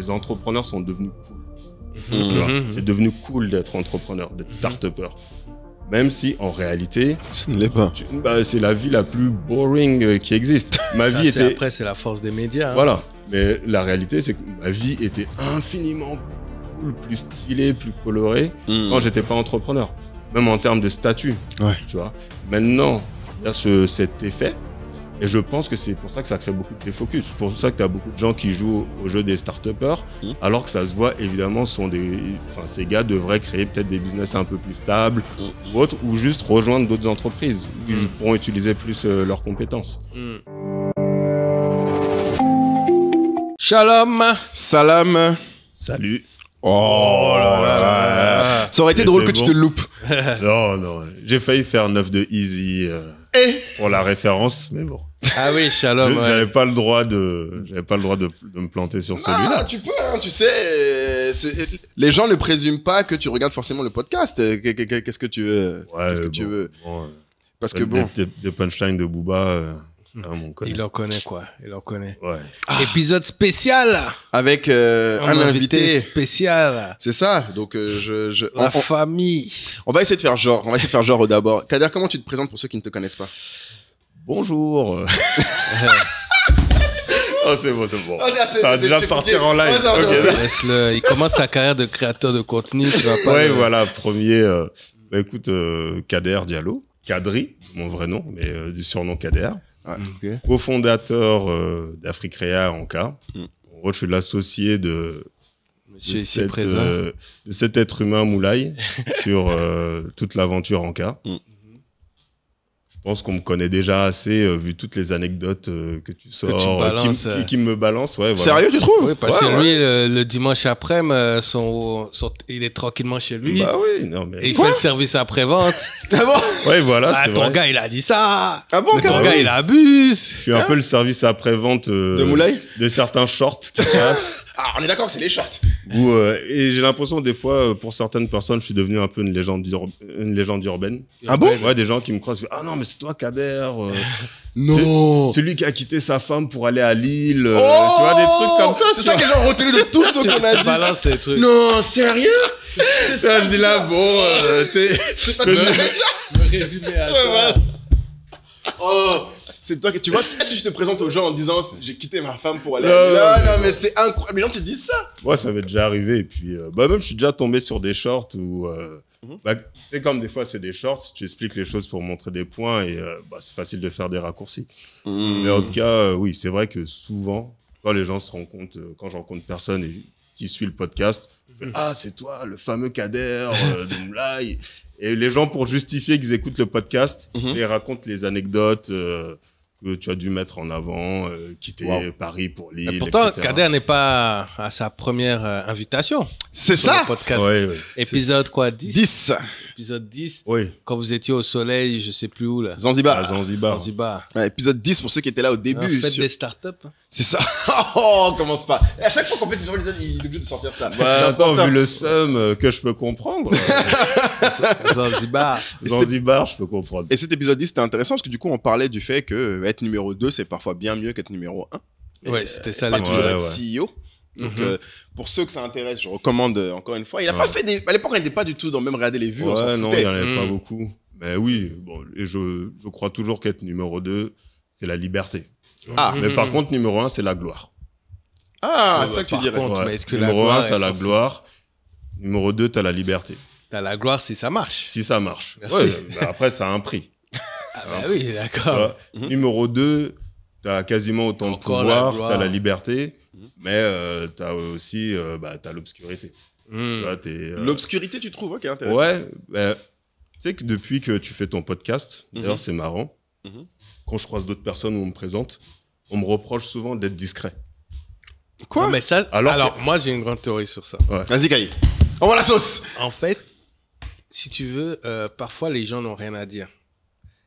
les entrepreneurs sont devenus cool. Tu vois, c'est devenu cool d'être entrepreneur, d'être start-upper. Même si, en réalité, Ça ne l'est pas. c'est la vie la plus boring qui existe. Ma vie était... Après, c'est la force des médias. Hein. Voilà. Mais la réalité, c'est que ma vie était infiniment plus cool, plus stylée, plus colorée quand j'étais pas entrepreneur. Même en termes de statut. Ouais. Tu vois. Maintenant, il y a cet effet. Et je pense que c'est pour ça que ça crée beaucoup de défocus. C'est pour ça que tu as beaucoup de gens qui jouent au jeu des start-upers, alors que ça se voit, évidemment, ces gars devraient créer peut-être des business un peu plus stables ou autres, ou juste rejoindre d'autres entreprises où ils pourront utiliser plus leurs compétences. Shalom. Salam. Salut. Oh là là. Ça aurait été drôle que tu te loupes. Non. J'ai failli faire 9 de Easy pour la référence, mais bon. Ah oui, shalom. J'avais pas le droit de me planter sur celui-là. Ah, tu peux, hein, tu sais. Les gens ne présument pas que tu regardes forcément le podcast. Qu'est-ce que tu veux tu veux Parce que bon. Des punchlines de Booba. Il en connaît quoi. Il en connaît. Ouais. Épisode spécial. Avec un invité spécial. C'est ça. Donc La famille. On va essayer de faire genre. D'abord. Kader, comment tu te présentes pour ceux qui ne te connaissent pas? Bonjour. Oh, c'est bon. Oh, ça va déjà partir en live. Laisse-le. Il commence sa carrière de créateur de contenu. Tu vas pas. Ouais, voilà. Premier. Écoute, Kader Diallo. Kadri, mon vrai nom, mais du surnom Kader. Ouais. Okay. Co-fondateur d'Africrea en cas. En gros, je suis l'associé de cet être humain Moulay sur toute l'aventure en cas. Je pense qu'on me connaît déjà assez, vu toutes les anecdotes que tu sors, qui me balancent. Ouais, voilà. Sérieux, tu trouves? Oui, parce que lui, le dimanche après-midi, il est tranquillement chez lui. Bah oui, non mais... Et il fait le service après-vente. Ah bon? Ouais, voilà, c'est ton vrai. gars, il a dit ça. Ah bon? Mais ton gars, il abuse. Je suis un peu le service après-vente de Moulay, de certains shorts qui passent. Ah, on est d'accord, c'est les shorts. Et j'ai l'impression, des fois, pour certaines personnes, je suis devenu un peu une légende urbaine. Ah bon? Ouais, des gens qui me croisent. Ah non, mais c'est toi, Kader. Non. C'est lui qui a quitté sa femme pour aller à Lille. Tu vois, des trucs comme ça. C'est ça que les gens ont retenu de tout ce qu'on a dit. Tu balances les trucs. Non, sérieux? C'est ça, je dis là, bon, tu sais. C'est pas tout à fait ça. Me résumer à ça. Voilà. Oh, c'est toi que tu vois. Est-ce que je te présente aux gens en disant j'ai quitté ma femme pour aller Non, mais c'est incroyable. Les gens te disent ça. Moi, ça m'est déjà arrivé. Et puis, même, je suis déjà tombé sur des shorts où, c'est comme des fois, c'est des shorts. Tu expliques les choses pour montrer des points et c'est facile de faire des raccourcis. Mais en tout cas, oui, c'est vrai que souvent, quand les gens se rendent compte, quand je rencontre personne et qui suit le podcast, ah, c'est toi, le fameux Kader de Moulay. Et les gens, pour justifier qu'ils écoutent le podcast, ils racontent les anecdotes que tu as dû mettre en avant, quitter Paris pour Lille, pourtant, etc. Kader n'est pas à sa première invitation. C'est ça. Le podcast. Ouais. Épisode quoi, 10 Épisode 10. Oui. Quand vous étiez au soleil, je sais plus où là. Zanzibar. À Zanzibar. Ouais, épisode 10 pour ceux qui étaient là au début. Faites des startups. C'est ça. Oh, commence pas. Et à chaque fois qu'on fait des épisodes, il est obligé de sortir ça. Attends, vu le seum que je peux comprendre. Zanzibar. Zanzibar, je peux comprendre. Et cet épisode 10, c'était intéressant parce que du coup, on parlait du fait que être numéro 2, c'est parfois bien mieux qu'être numéro 1. Ouais, c'était ça pas les toujours être CEO. Donc, pour ceux que ça intéresse, je recommande encore une fois. Il a pas fait des... À l'époque, il n'était pas du tout dans même regarder les vues. Ouais, non, il n'y en avait pas beaucoup. Mais oui, bon, et je crois toujours qu'être numéro 2, c'est la liberté. Mais par contre, numéro 1, c'est la gloire. Ah, c'est ça que tu dirais. Contre, mais est-ce que numéro la 1, t'as la gloire. Numéro 2, t'as la liberté. T'as la gloire si ça marche. Si ça marche. Merci. Ouais, mais après, ça a un prix. Ah bah oui, d'accord. Numéro 2, t'as quasiment autant de pouvoir, t'as la liberté, mais t'as aussi t'as l'obscurité. L'obscurité, tu trouves? Ok, intéressant. Ouais, tu sais que depuis que tu fais ton podcast, d'ailleurs c'est marrant, quand je croise d'autres personnes où on me présente, on me reproche souvent d'être discret. Quoi? Non, mais ça, alors que... moi j'ai une grande théorie sur ça. Ouais. Vas-y, Kaï. On voit la sauce. En fait, si tu veux, parfois les gens n'ont rien à dire.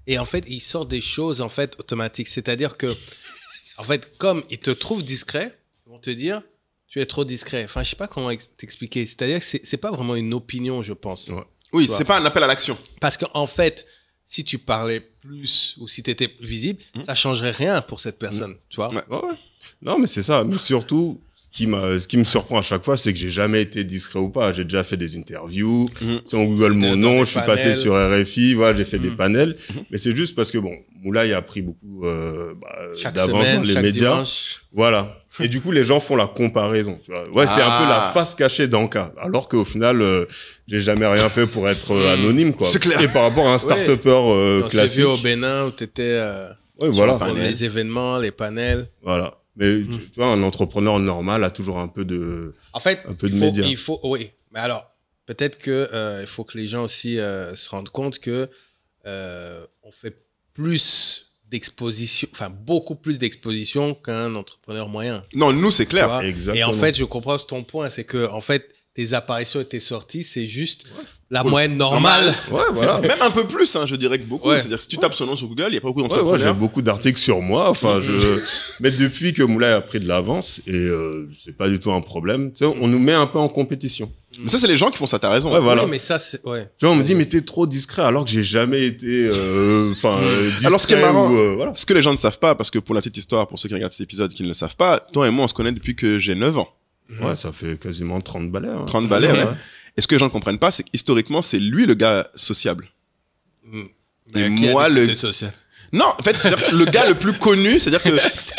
Et en fait, ils sortent des choses en fait automatiques. C'est-à-dire que, en fait, comme ils te trouvent discret, ils vont te dire, tu es trop discret. Enfin, je sais pas comment t'expliquer. C'est-à-dire que c'est pas vraiment une opinion, je pense. Ouais. Oui, c'est pas un appel à l'action. Parce qu'en fait, si tu parlais plus ou si tu étais visible, ça changerait rien pour cette personne, tu vois. Ouais. Non, mais c'est ça. Mais surtout, ce ce qui me surprend à chaque fois, c'est que j'ai jamais été discret ou pas. J'ai déjà fait des interviews. Si on google mon nom, je suis passé sur RFI. Voilà, j'ai fait des panels. Mais c'est juste parce que Moulay a pris beaucoup d'avance dans les médias. Dimanche. Voilà. Et du coup, les gens font la comparaison. Tu vois. Ouais, c'est un peu la face cachée d'Anka. Alors qu'au final, j'ai jamais rien fait pour être anonyme, quoi. C'est clair. Et par rapport à un start-upper classique. On s'est vu au Bénin où t'étais voilà. sur les événements, les panels. Voilà. Mais tu vois, un entrepreneur normal a toujours un peu de En fait, médias. Oui. Mais alors, peut-être que il faut que les gens aussi se rendent compte que on fait plus d'exposition, enfin beaucoup plus d'exposition qu'un entrepreneur moyen. Non, nous, c'est clair. Exactement. Et en fait, je comprends ton point, c'est que en fait, tes apparitions et tes sorties, c'est juste la moyenne normale. Ouais, voilà. Même un peu plus, je dirais que beaucoup. Ouais. C'est-à-dire que si tu tapes son nom sur Google, il n'y a pas beaucoup Ouais, d'entrepreneurs. j'ai beaucoup d'articles sur moi. Enfin, mais depuis que Moulay a pris de l'avance, et c'est pas du tout un problème, tu sais, on nous met un peu en compétition. Mais ça, c'est les gens qui font ça, t'as raison. Ouais, voilà. Oui, mais ça, c'est... Ouais. Tu vois, on me dit, mais t'es trop discret, alors que j'ai jamais été discret. Alors, ce qui est marrant, voilà. ce que les gens ne savent pas, parce que pour la petite histoire, pour ceux qui regardent cet épisode qui ne le savent pas, toi et moi, on se connaît depuis que j'ai 9 ans. Ouais, ça fait quasiment 30 balais. 30 balais, ouais. Et ce que les gens ne comprennent pas, c'est qu'historiquement, c'est lui le gars sociable. Et moi, social. Non, en fait, c'est-à-dire que le gars le plus connu, c'est-à-dire que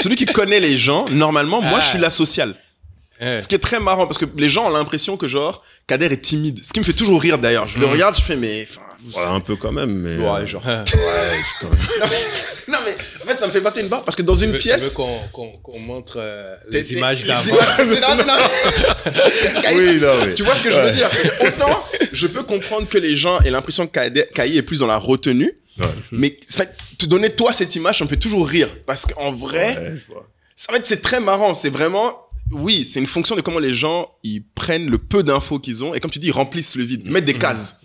celui qui connaît les gens, normalement, moi, je suis la sociale. Ce qui est très marrant, parce que les gens ont l'impression que, genre, Kader est timide. Ce qui me fait toujours rire, d'ailleurs. Je le regarde, je fais, mais... Ouais, un peu quand même, mais... Ouais, genre... Ouais, c'est quand même... Non, mais en fait, ça me fait battre une barre, parce que dans une pièce... Tu veux qu'on montre les images d'avant? Oui, non, mais... Tu vois ce que je veux dire? Autant, je peux comprendre que les gens aient l'impression que Kaï est plus dans la retenue, mais en fait, te donner, toi, cette image, ça me fait toujours rire. Parce qu'en vrai... En fait, c'est très marrant. C'est vraiment... Oui, c'est une fonction de comment les gens, ils prennent le peu d'infos qu'ils ont et comme tu dis, ils remplissent le vide. Ils mettent des cases.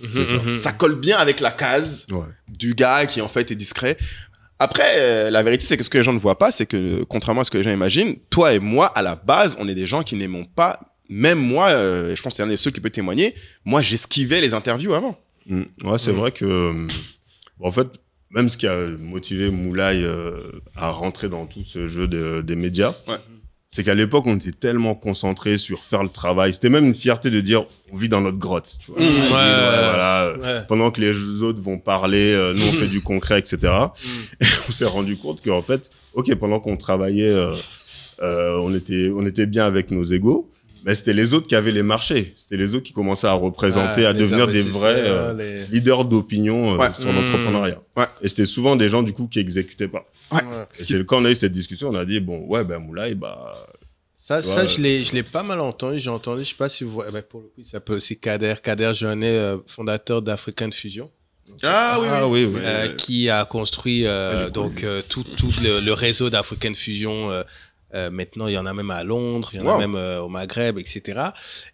Ça colle bien avec la case du gars qui, en fait, est discret. Après, la vérité, c'est que ce que les gens ne voient pas, c'est que, contrairement à ce que les gens imaginent, toi et moi, à la base, on est des gens qui n'aimons pas... Même moi, je pense que c'est un de ceux qui peut témoigner, moi, j'esquivais les interviews avant. Ouais, c'est vrai que... en fait... Même ce qui a motivé Moulay à rentrer dans tout ce jeu des médias, c'est qu'à l'époque, on était tellement concentrés sur faire le travail. C'était même une fierté de dire, on vit dans notre grotte. Tu vois. Voilà, pendant que les autres vont parler, nous, on fait du concret, etc. Et on s'est rendu compte qu'en fait, pendant qu'on travaillait, on était bien avec nos égos. Mais c'était les autres qui avaient les marchés. C'était les autres qui commençaient à représenter, à devenir des vrais leaders d'opinion sur l'entrepreneuriat. Et c'était souvent des gens, du coup, qui exécutaient pas. Et c'est quand on a eu cette discussion, on a dit, Moulay, Ça, je l'ai pas mal entendu. J'ai entendu, je sais pas si vous voyez, pour le coup, il s'appelle aussi Kader Joannet, fondateur d'African Fusion. Oui. Qui a construit tout le réseau d'African Fusion. Maintenant, il y en a même à Londres, il y en a même au Maghreb, etc.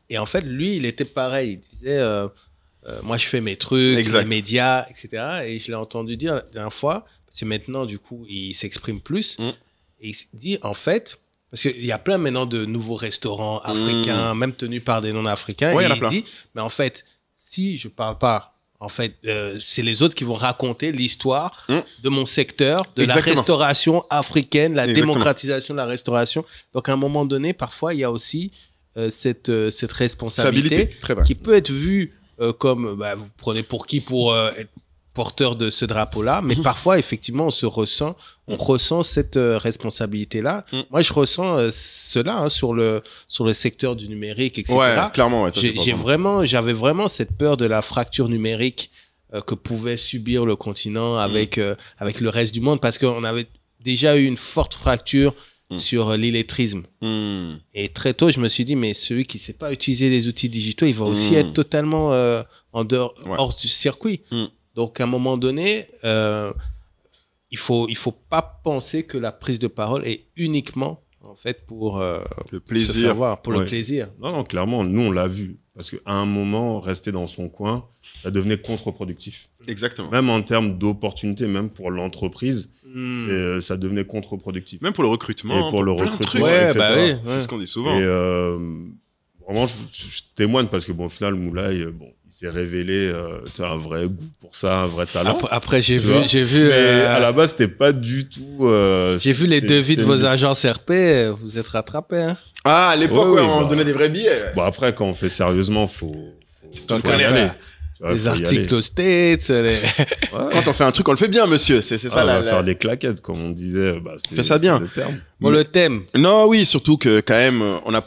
Et en fait, lui, il était pareil. Il disait, moi, je fais mes trucs, les médias, etc. Et je l'ai entendu dire la dernière fois, parce que maintenant, du coup, il s'exprime plus. Et il se dit, en fait, parce qu'il y a plein maintenant de nouveaux restaurants africains, même tenus par des non-africains. Et il se dit, mais en fait, si je parle pas... En fait, c'est les autres qui vont raconter l'histoire de mon secteur, de la restauration africaine, la démocratisation de la restauration. Donc, à un moment donné, parfois, il y a aussi cette responsabilité qui peut être vue comme, vous prenez pour qui pour être porteur de ce drapeau-là, mais parfois, effectivement, on ressent cette responsabilité-là. Moi, je ressens cela sur le secteur du numérique, etc. Ouais, clairement. J'avais vraiment cette peur de la fracture numérique que pouvait subir le continent avec le reste du monde, parce qu'on avait déjà eu une forte fracture sur l'illettrisme. Et très tôt, je me suis dit, mais celui qui ne sait pas utiliser les outils digitaux, il va aussi être totalement hors du circuit. Donc, à un moment donné, il faut pas penser que la prise de parole est uniquement, en fait, pour le plaisir. Se faire voir, pour le plaisir. Non, clairement, nous, on l'a vu. Parce qu'à un moment, rester dans son coin, ça devenait contre-productif. Exactement. Même en termes d'opportunités, même pour l'entreprise, ça devenait contre-productif. Même pour le recrutement. Et pour le recrutement, etc. C'est ce qu'on dit souvent. Et vraiment, je témoigne parce que, au final, Moulay, il s'est révélé un vrai goût pour ça, un vrai talent. Après, j'ai vu. Mais à la base, c'était pas du tout. J'ai vu les devis de vos agences RP, vous êtes rattrapés. Hein. Ah, à l'époque, Oui, on donnait des vrais billets. Bon, après, quand on fait sérieusement, faut Quand y on aller. est Tu vois, les faut y articles aller. aux States. Ouais. Quand on fait un truc, on le fait bien, monsieur. C'est ça on la. va faire des claquettes, comme on disait. Bah, Fais ça bien. le terme. Bon, le thème. Non, oui, surtout que quand même, on a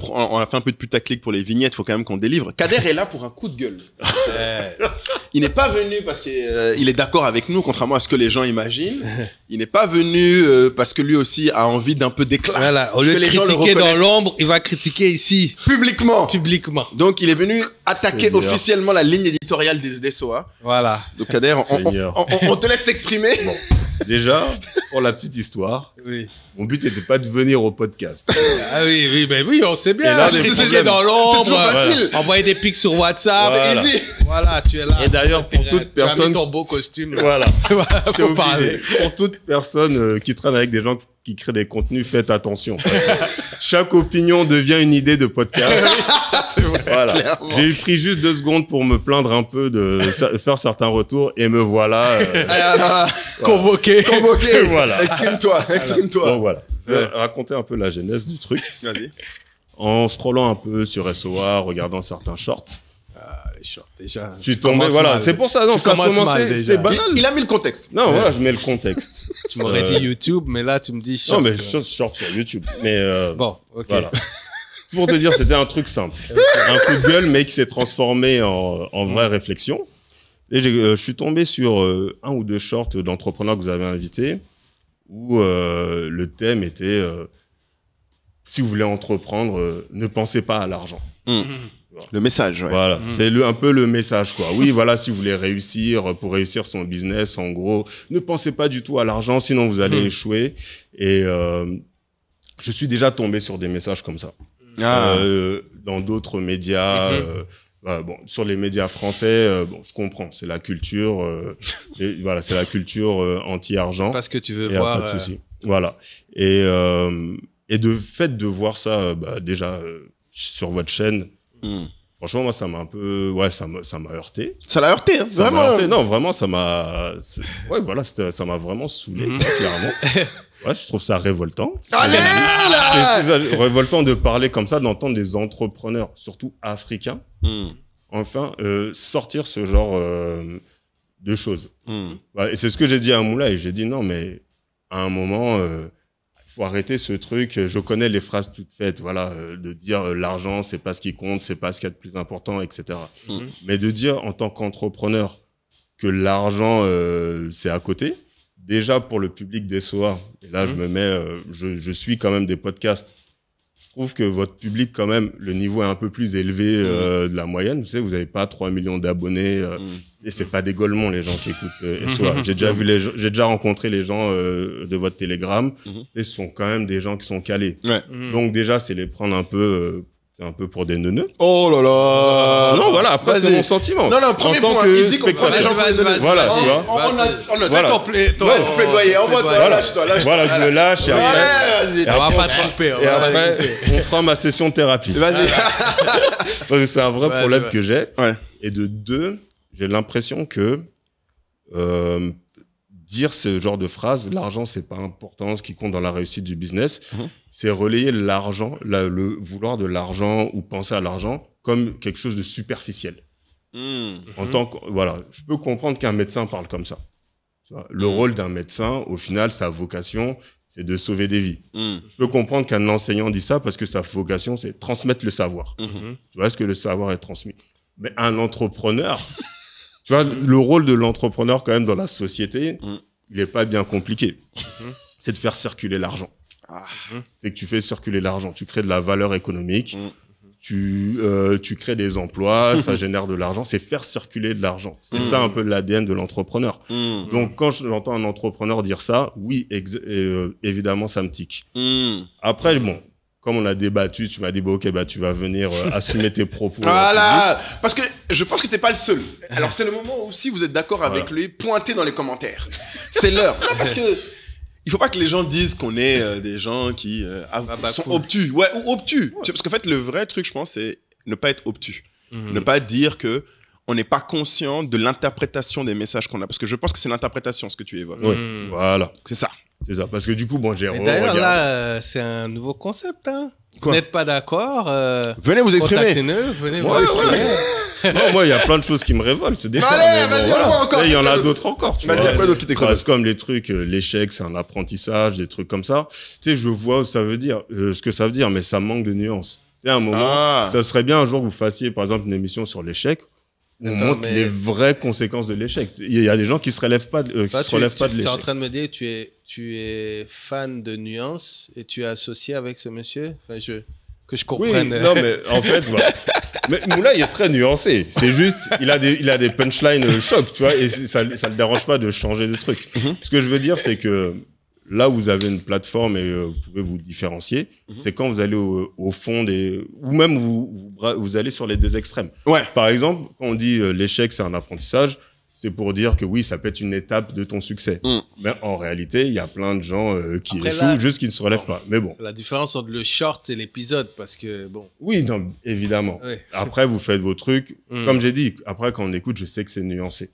fait un peu de putaclic pour les vignettes. Faut quand même qu'on délivre. Kader est là pour un coup de gueule. Il n'est pas venu parce qu'il est d'accord avec nous, contrairement à ce que les gens imaginent. Il n'est pas venu parce que lui aussi a envie d'un peu d'éclat. Voilà, au lieu Que de les gens le critiquer dans reconnaissent. l'ombre, il va critiquer ici, Publiquement. Donc, il est venu attaquer Seigneur. officiellement la ligne éditoriale des SOA. Voilà. Donc, Kader, Seigneur. on te laisse t'exprimer. Déjà, pour la petite histoire, Oui. mon but n'était pas de venir au podcast. Ah oui, ben oui, on sait bien. Et là, Je les critiquais problèmes. dans l'ombre. C'est toujours facile. Envoyer des pics sur WhatsApp. Voilà. C'est easy. Voilà, tu es là. Et d'ailleurs, pour toute Tu as personne mis ton beau costume. Là. Voilà. Voilà, J'étais faut parler. obligé. Pour toute personne qui traîne avec des gens qui créent des contenus, faites attention. Parce que chaque opinion devient une idée de podcast. C'est vrai. Voilà. Clairement. J'ai pris juste 2 secondes pour me plaindre un peu, faire certains retours, et me voilà. Convoqué. Convoqué. Voilà. Exprime-toi. Donc voilà. Je vais raconter un peu la genèse du truc. Vas-y. En scrollant un peu sur SOA, regardant certains shorts, Ah, les shorts, déjà. je suis tombé. Voilà, c'est pour ça. Non, Tu ça a commences mal, commencé. déjà. C'était banal. Il a mis le contexte. Non, voilà, je mets le contexte. Tu m'aurais dit YouTube, mais là, tu me dis short. Non, mais short sur YouTube. Mais Bon, ok. voilà. Pour te dire, c'était un truc simple. Un coup de gueule, mais qui s'est transformé en vraie réflexion. Et je suis tombé sur 1 ou 2 shorts d'entrepreneurs que vous avez invités, où le thème était si vous voulez entreprendre, ne pensez pas à l'argent. Le message, ouais. Voilà, c'est un peu le message, quoi. Oui, voilà, si vous voulez réussir, pour réussir son business, en gros, ne pensez pas du tout à l'argent, sinon vous allez échouer. Et je suis déjà tombé sur des messages comme ça. Dans d'autres médias, bon, sur les médias français, bon, je comprends, c'est la culture, c'est la culture anti-argent. Parce que tu veux Et voir. pas de souci. Voilà. Et de fait de voir ça, déjà sur votre chaîne, franchement, moi, ça m'a un peu, ça m'a heurté. Ça l'a heurté, hein, Ça m'a vraiment. heurté. Non, vraiment, ça m'a, voilà, ça m'a vraiment saoulé, quoi, clairement. Ouais, je trouve ça révoltant. Allez, là C'est révoltant de parler comme ça, d'entendre des entrepreneurs, surtout africains, enfin, sortir ce genre de choses. Ouais, et c'est ce que j'ai dit à Moula, et j'ai dit non, mais à un moment, il faut arrêter ce truc. Je connais les phrases toutes faites, voilà, de dire l'argent, c'est pas ce qui compte, c'est pas ce qu'il y a de plus important, etc. Mais de dire en tant qu'entrepreneur que l'argent, c'est à côté. Déjà pour le public des SOA, et là je me mets, je suis quand même des podcasts. Je trouve que votre public, quand même, le niveau est un peu plus élevé de la moyenne. Vous savez, vous n'avez pas 3 millions d'abonnés. Et c'est pas des Golemons, les gens qui écoutent SOA. J'ai déjà rencontré les gens de votre Telegram. Et ce sont quand même des gens qui sont calés. Ouais. Donc déjà, c'est les prendre un peu pour des neuneux. Oh là là. Non, voilà, après, c'est Vas-y. mon sentiment. Non, premier en tant point. que Il dit qu'on prend des gens pour des Vas-y, honnêtes. Voilà, tu vois. On note. Voilà. Ton Plaidoyer. Envoie-toi, Voilà. lâche-toi. Voilà, je me lâche et après, Vas-y. On va après, pas te tromper. et après, on fera ma session de thérapie. Vas-y. Parce que c'est un vrai Ouais, problème ouais. que j'ai. Ouais. Et de 2, j'ai l'impression que dire ce genre de phrase, l'argent, c'est pas important, ce qui compte dans la réussite du business, c'est relayer l'argent, le vouloir de l'argent ou penser à l'argent comme quelque chose de superficiel. En tant que, voilà, je peux comprendre qu'un médecin parle comme ça. Tu vois, le rôle d'un médecin, au final, sa vocation, c'est de sauver des vies. Je peux comprendre qu'un enseignant dit ça parce que sa vocation, c'est transmettre le savoir. Tu vois, est-ce que le savoir est transmis? Mais un entrepreneur, tu vois, le rôle de l'entrepreneur, quand même, dans la société, il n'est pas bien compliqué. C'est de faire circuler l'argent. C'est que tu fais circuler l'argent. Tu crées de la valeur économique. Tu crées des emplois, ça génère de l'argent. C'est faire circuler de l'argent. C'est ça un peu l'ADN de l'entrepreneur. Donc, quand j'entends un entrepreneur dire ça, oui, évidemment, ça me tique. Après, bon, comme on a débattu, tu m'as dit, bon, ok, tu vas venir assumer tes propos. Voilà. Parce que je pense que t'es pas le seul. Alors, c'est le moment où, si vous êtes d'accord avec lui, pointez dans les commentaires. C'est l'heure. Non, parce que il faut pas que les gens disent qu'on est des gens qui sont cool. obtus. Ouais, ou obtus. Parce qu'en fait, le vrai truc, je pense, c'est ne pas être obtus. Ne pas dire que on n'est pas conscient de l'interprétation des messages qu'on a. Parce que je pense que c'est l'interprétation, ce que tu évoques. Oui, voilà. C'est ça. C'est ça. Parce que du coup, bon, j'ai D'ailleurs, regardé. là, c'est un nouveau concept. Hein. Vous n'êtes pas d'accord venez vous exprimer. Contactez-nous, venez vous exprimer. Non, moi, il y a plein de choses qui me révoltent. Des fois, Allez, mais vas-y, bon, encore. Il y en a d'autres encore. Vas-y, il y a quoi d'autre qui t'écrase? C'est comme les trucs, l'échec, c'est un apprentissage, des trucs comme ça. Tu sais, je vois ça veut dire, ce que ça veut dire, mais ça manque de nuances. Tu sais, à un moment, ça serait bien un jour que vous fassiez, par exemple, une émission sur l'échec. On montre les vraies conséquences de l'échec. Il y a des gens qui se relèvent pas de l'échec. Tu es en train de me dire, tu es fan de nuances et tu es associé avec ce monsieur. Enfin, que je comprenne. Oui, non, mais en fait, voilà. Mais Moula, il est très nuancé. C'est juste, il a des punchlines chocs, tu vois, et ça le dérange pas de changer de truc. Ce que je veux dire, c'est que là où vous avez une plateforme et vous pouvez vous différencier, c'est quand vous allez au fond ou même vous allez sur les deux extrêmes. Ouais. Par exemple, quand on dit l'échec, c'est un apprentissage, c'est pour dire que oui, ça peut être une étape de ton succès. Mais en réalité, il y a plein de gens qui échouent, juste qui ne se relèvent pas. Mais bon. C'est la différence entre le short et l'épisode, parce que bon. Oui, non, évidemment. Oui. Après, vous faites vos trucs. Comme j'ai dit, après, quand on écoute, je sais que c'est nuancé.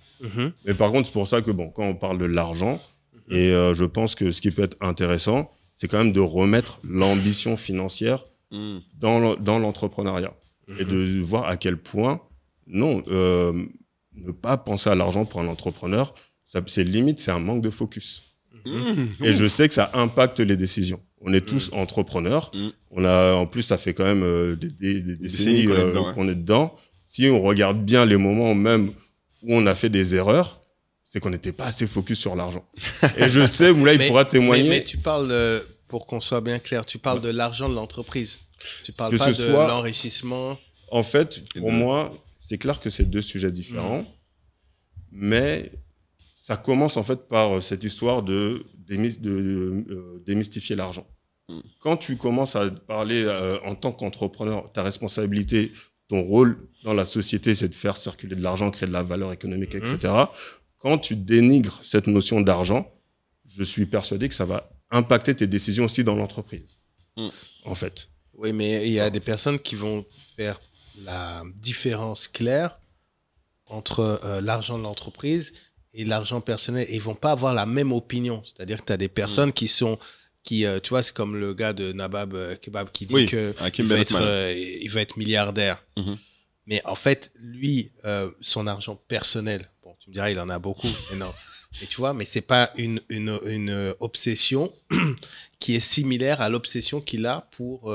Mais par contre, c'est pour ça que bon, quand on parle de l'argent, et je pense que ce qui peut être intéressant, c'est quand même de remettre l'ambition financière dans l'entrepreneuriat. Et de voir à quel point, non, ne pas penser à l'argent pour un entrepreneur, c'est limite, c'est un manque de focus. Et je sais que ça impacte les décisions. On est tous entrepreneurs. En plus, ça fait quand même des décennies qu'on est dedans. Si on regarde bien les moments même où on a fait des erreurs, c'est qu'on n'était pas assez focus sur l'argent. Et je sais, Moula, il pourra témoigner. Mais tu parles, pour qu'on soit bien clair, tu parles de l'argent de l'entreprise. Tu parles pas de l'enrichissement. En fait, pour moi, c'est clair que c'est deux sujets différents. Mais ça commence en fait par cette histoire de démystifier l'argent. Quand tu commences à parler en tant qu'entrepreneur, ta responsabilité, ton rôle dans la société, c'est de faire circuler de l'argent, créer de la valeur économique, etc. Quand tu dénigres cette notion d'argent, je suis persuadé que ça va impacter tes décisions aussi dans l'entreprise, en fait. Oui, mais il y a des personnes qui vont faire la différence claire entre l'argent de l'entreprise et l'argent personnel. Et ils ne vont pas avoir la même opinion. C'est-à-dire que tu as des personnes qui, tu vois, c'est comme le gars de Nabab Kebab qui dit qu'il va être milliardaire. Mais en fait, lui, son argent personnel, bon, tu me diras, il en a beaucoup, mais non. Et tu vois, mais ce n'est pas une obsession qui est similaire à l'obsession qu'il a pour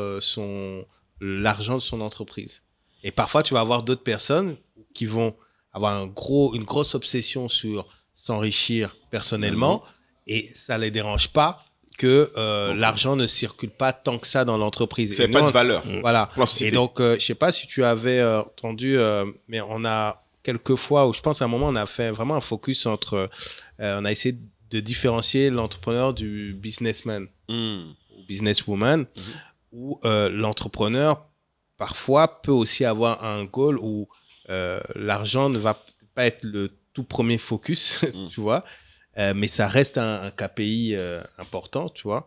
l'argent de son entreprise. Et parfois, tu vas avoir d'autres personnes qui vont avoir une grosse obsession sur s'enrichir personnellement et ça ne les dérange pas que l'argent ne circule pas tant que ça dans l'entreprise. C'est pas de valeur. Voilà. Et donc, je ne sais pas si tu avais entendu, mais on a quelques fois, où je pense à un moment, on a fait vraiment un focus entre... on a essayé de différencier l'entrepreneur du businessman ou businesswoman, où l'entrepreneur, parfois, peut aussi avoir un goal où l'argent ne va pas être le tout premier focus, tu vois, mais ça reste un KPI important, tu vois.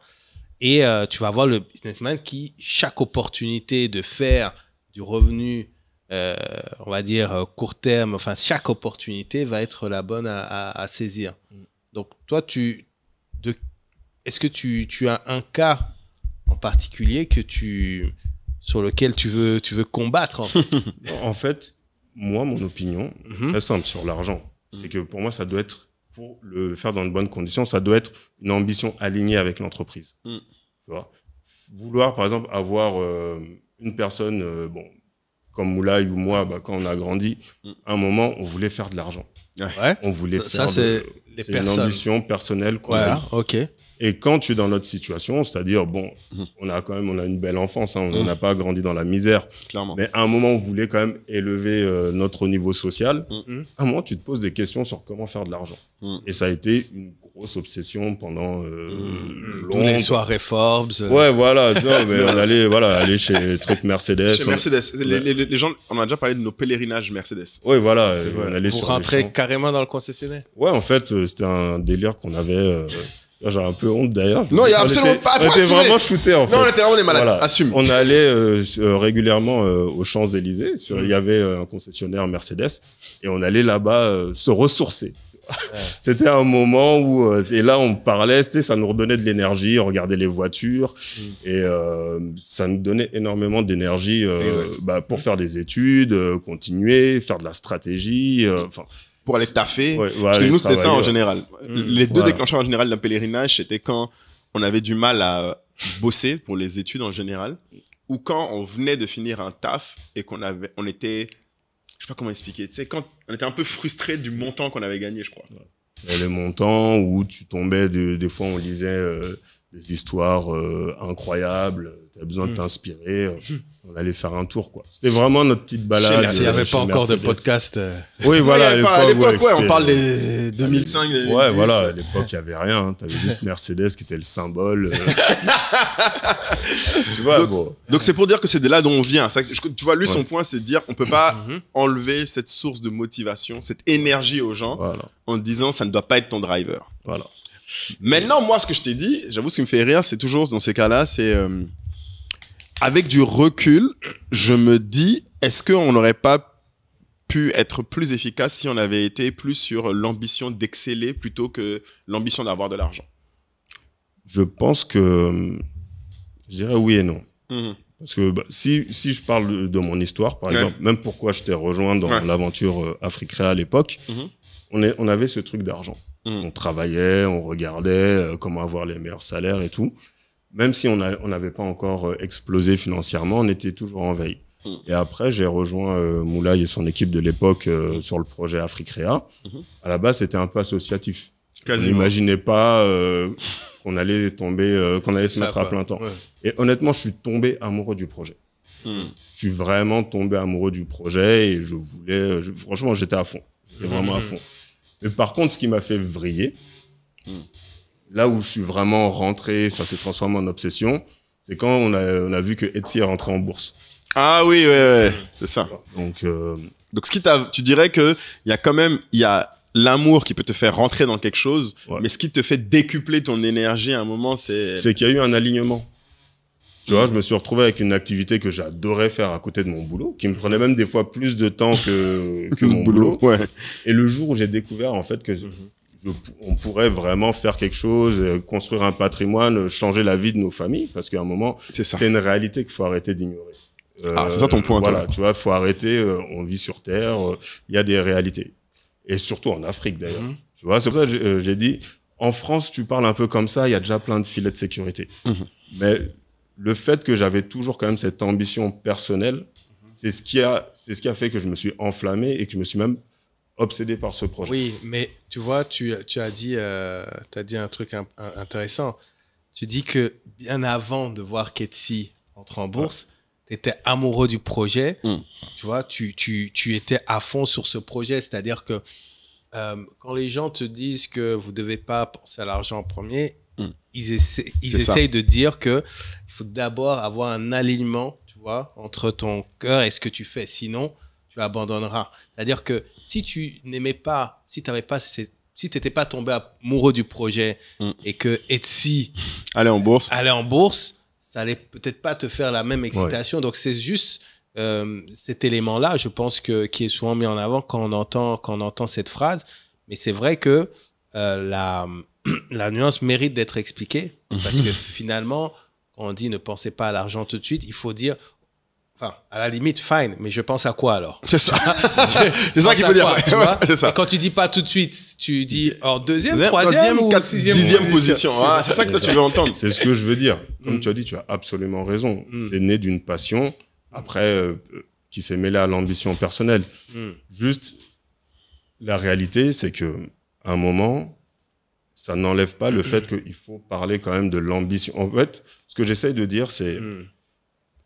Et tu vas avoir le businessman qui, chaque opportunité de faire du revenu, on va dire court terme, enfin, chaque opportunité va être la bonne à saisir. Donc, toi, est-ce que tu as un cas en particulier sur lequel tu veux combattre, en fait? En fait, moi, mon opinion, très simple sur l'argent, c'est que pour moi, ça doit être, pour le faire dans de bonnes conditions, ça doit être une ambition alignée avec l'entreprise. Tu vois, vouloir, par exemple, avoir une personne, comme Moulay ou moi, quand on a grandi, à un moment, on voulait faire de l'argent. Ouais. On voulait ça, faire c'est une ambition personnelle qu'on a. Ok. Et quand tu es dans notre situation, c'est-à-dire, on a une belle enfance, hein, on n'a pas grandi dans la misère. Clairement. Mais à un moment, on voulait quand même élever notre niveau social. À un moment, tu te poses des questions sur comment faire de l'argent. Et ça a été une grosse obsession pendant longtemps. Tous les soirées Forbes. Ouais, voilà. Non, mais on allait aller chez les trucs Mercedes. Chez Mercedes. Les gens, on a déjà parlé de nos pèlerinages Mercedes. Ouais, voilà. On allait Pour sur rentrer carrément dans le concessionnaire. Ouais, en fait, c'était un délire qu'on avait... J'ai un peu honte d'ailleurs. Non, il n'y a absolument pas. On était vraiment shootés en fait. Non, on était vraiment des malades. Voilà. Assume. On allait régulièrement aux Champs-Élysées. Il y avait un concessionnaire Mercedes et on allait là-bas se ressourcer. C'était un moment où, et là, on parlait, tu sais, ça nous redonnait de l'énergie, on regardait les voitures, et ça nous donnait énormément d'énergie pour faire des études, continuer, faire de la stratégie, pour aller taffer. Ouais, Parce que nous, c'était ça en général. Mmh. Les deux déclencheurs en général d'un pèlerinage, c'était quand on avait du mal à bosser pour les études en général, ou quand on venait de finir un taf et on était, je sais pas comment expliquer, tu sais, quand on était un peu frustré du montant qu'on avait gagné, je crois. Et les montants où tu tombais, des fois on lisait des histoires incroyables, tu as besoin de t'inspirer, on allait faire un tour, quoi. C'était vraiment notre petite balade. Il n'y avait pas encore de podcast. Oui, voilà. À l'époque, on parle des 2005, 2010. Ouais, voilà, à l'époque, il n'y avait rien. Hein. Tu avais juste Mercedes qui était le symbole. Tu vois, donc c'est pour dire que c'est de là dont on vient. Tu vois, lui, son point, c'est de dire on ne peut pas enlever cette source de motivation, cette énergie aux gens en disant ça ne doit pas être ton driver. Voilà. Maintenant, moi, ce que je t'ai dit, j'avoue, ce qui me fait rire, c'est toujours dans ces cas-là, c'est avec du recul, je me dis, est-ce qu'on n'aurait pas pu être plus efficace si on avait été plus sur l'ambition d'exceller plutôt que l'ambition d'avoir de l'argent? Je pense que je dirais oui et non. Parce que si je parle de mon histoire, par exemple, même pourquoi je t'ai rejoint dans l'aventure Africrea à l'époque, on avait ce truc d'argent. On travaillait, on regardait comment avoir les meilleurs salaires et tout. Même si on n'avait pas encore explosé financièrement, on était toujours en veille. Et après, j'ai rejoint Moulay et son équipe de l'époque sur le projet Africrea. À la base, c'était un peu associatif. Quasiment. On n'imaginait pas qu'on allait tomber, qu'on allait se mettre à plein temps. Ouais. Et honnêtement, je suis tombé amoureux du projet. Je suis vraiment tombé amoureux du projet et je voulais... franchement, j'étais à fond. J'étais vraiment à fond. Mais par contre, ce qui m'a fait vriller, là où je suis vraiment rentré, ça s'est transformé en obsession, c'est quand on a vu que Etsy est rentré en bourse. Ah oui, ouais, c'est ça. Donc tu dirais qu'il y a quand même... l'amour qui peut te faire rentrer dans quelque chose, mais ce qui te fait décupler ton énergie à un moment, c'est... C'est qu'il y a eu un alignement. Tu vois, je me suis retrouvé avec une activité que j'adorais faire à côté de mon boulot, qui me prenait même des fois plus de temps que mon boulot. Ouais. Et le jour où j'ai découvert en fait que on pourrait vraiment faire quelque chose, construire un patrimoine, changer la vie de nos familles, parce qu'à un moment, c'est une réalité qu'il faut arrêter d'ignorer. C'est ça ton point, voilà, toi. tu vois, il faut arrêter, on vit sur Terre, il y a des réalités. Et surtout en Afrique, d'ailleurs. Tu vois, c'est pour ça que j'ai dit, en France, tu parles un peu comme ça, il y a déjà plein de filets de sécurité. Mais le fait que j'avais toujours quand même cette ambition personnelle, c'est ce qui a fait que je me suis enflammé et que je me suis même obsédé par ce projet. Oui, mais tu vois, tu as dit un truc intéressant. Tu dis que bien avant de voir qu'Etsy entre en bourse, tu étais amoureux du projet. Tu vois, tu étais à fond sur ce projet. C'est-à-dire que quand les gens te disent que vous ne devez pas penser à l'argent en premier, ils essayent de dire qu'il faut d'abord avoir un alignement, tu vois, entre ton cœur et ce que tu fais. Sinon, tu abandonneras. C'est-à-dire que si tu n'aimais pas, si tu n'étais pas tombé amoureux du projet et que Etsy allait en bourse, ça allait peut-être pas te faire la même excitation. Donc, c'est juste cet élément-là, je pense, qui est souvent mis en avant quand on entend cette phrase. Mais c'est vrai que la nuance mérite d'être expliquée parce que finalement, quand on dit ne pensez pas à l'argent tout de suite, il faut dire, enfin, à la limite, fine, mais je pense à quoi alors? C'est ça. C'est ça qu'il faut dire. C'est ça. Et quand tu dis pas tout de suite, tu dis deuxième, troisième ou dixième position. C'est ça que toi, tu veux entendre. C'est ce que je veux dire. Comme tu as dit, tu as absolument raison. C'est né d'une passion, après, qui s'est mêlée à l'ambition personnelle. Juste, la réalité, c'est que à un moment, ça n'enlève pas le fait qu'il faut parler quand même de l'ambition. En fait, ce que j'essaye de dire, c'est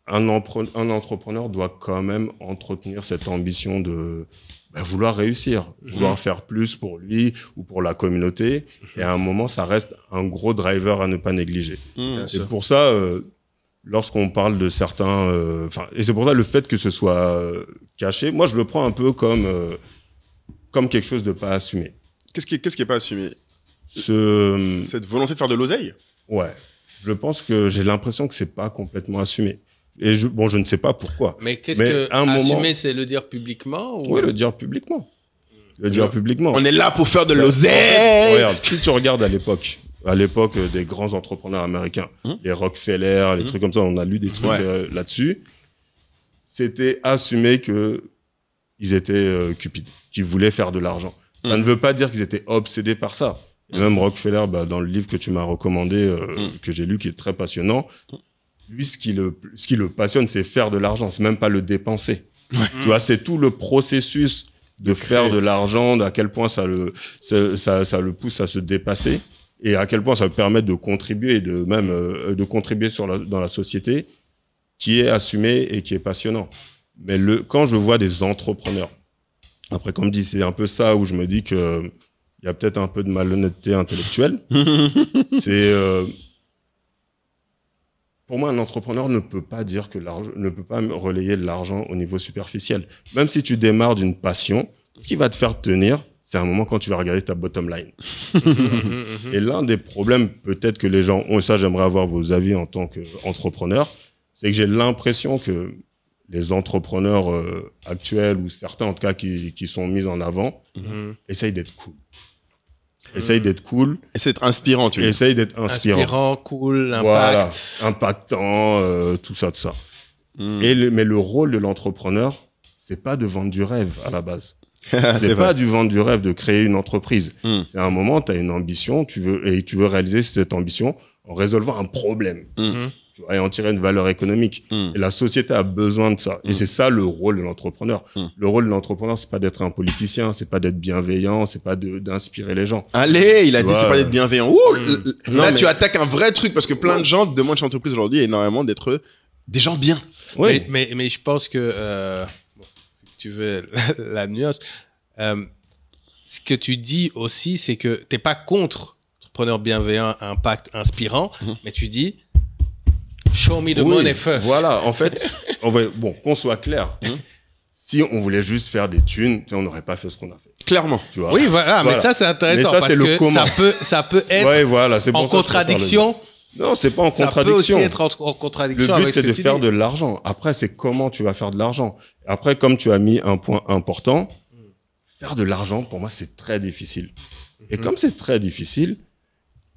un entrepreneur doit quand même entretenir cette ambition de vouloir réussir, vouloir faire plus pour lui ou pour la communauté. Et à un moment, ça reste un gros driver à ne pas négliger. C'est pour ça, lorsqu'on parle de certains... et c'est pour ça le fait que ce soit caché, moi, je le prends un peu comme quelque chose de pas assumé. Qu'est-ce qui est pas assumé? Cette volonté de faire de l'oseille? Ouais. Je pense que j'ai l'impression que c'est pas complètement assumé. Et je ne sais pas pourquoi. Mais qu'est-ce que assumer, c'est le dire publiquement ou... Oui, le dire publiquement. Le dire publiquement. On est là pour faire de En l'oseille. fait, regarde, si tu regardes à l'époque des grands entrepreneurs américains, les Rockefeller, les trucs comme ça, on a lu des trucs là-dessus, c'était assumé que ils étaient cupides, qu'ils voulaient faire de l'argent. Ça ne veut pas dire qu'ils étaient obsédés par ça. Et même Rockefeller, dans le livre que tu m'as recommandé, que j'ai lu, qui est très passionnant, lui, ce qui le passionne, c'est faire de l'argent, c'est même pas le dépenser. Tu vois, c'est tout le processus de faire de l'argent, à quel point ça le pousse à se dépasser et à quel point ça lui permet de contribuer, de contribuer dans la société, qui est assumé et qui est passionnant. Mais quand je vois des entrepreneurs, après, comme dit, c'est un peu ça où je me dis qu'il y a peut-être un peu de malhonnêteté intellectuelle. Pour moi, un entrepreneur ne peut pas dire ne peut pas relayer l'argent au niveau superficiel. Même si tu démarres d'une passion, ce qui va te faire tenir, c'est un moment quand tu vas regarder ta bottom line. Et l'un des problèmes, peut-être que les gens ont, et ça, j'aimerais avoir vos avis en tant qu'entrepreneur, c'est que j'ai l'impression que les entrepreneurs actuels, ou certains en tout cas qui sont mis en avant, essayent d'être cool. Essaye d'être cool. Essaye d'être inspirant, tu vois. Essaye d'être inspirant. Inspirant, cool, impact. Voilà, impactant, tout ça, tout ça. Mais le rôle de l'entrepreneur, c'est pas de vendre du rêve à la base. C'est pas du vendre du rêve, de créer une entreprise. C'est un moment, tu as une ambition, tu veux réaliser cette ambition en résolvant un problème. Tu vois, et en tirer une valeur économique. Et la société a besoin de ça. Et c'est ça le rôle de l'entrepreneur. Le rôle de l'entrepreneur, c'est pas d'être un politicien, c'est pas d'être bienveillant, c'est pas d'inspirer les gens. Allez, il a dit c'est pas d'être bienveillant. Là, tu attaques un vrai truc parce que plein de gens demandent chez l'entreprise aujourd'hui énormément d'être des gens bien. Oui. Mais je pense que tu veux la nuance. Ce que tu dis aussi, c'est que t'es pas contre entrepreneur bienveillant, impact, inspirant, mais tu dis show me the money first. Voilà, en fait, qu'on soit clair. Si on voulait juste faire des thunes, on n'aurait pas fait ce qu'on a fait. Clairement. Tu vois. Oui, voilà, mais ça c'est intéressant parce que ça peut être en contradiction. Non, c'est pas en contradiction. Ça peut aussi être en contradiction. Le but, c'est de faire de l'argent. Après, c'est comment tu vas faire de l'argent. Après, comme tu as mis un point important, faire de l'argent, pour moi, c'est très difficile. Et comme c'est très difficile,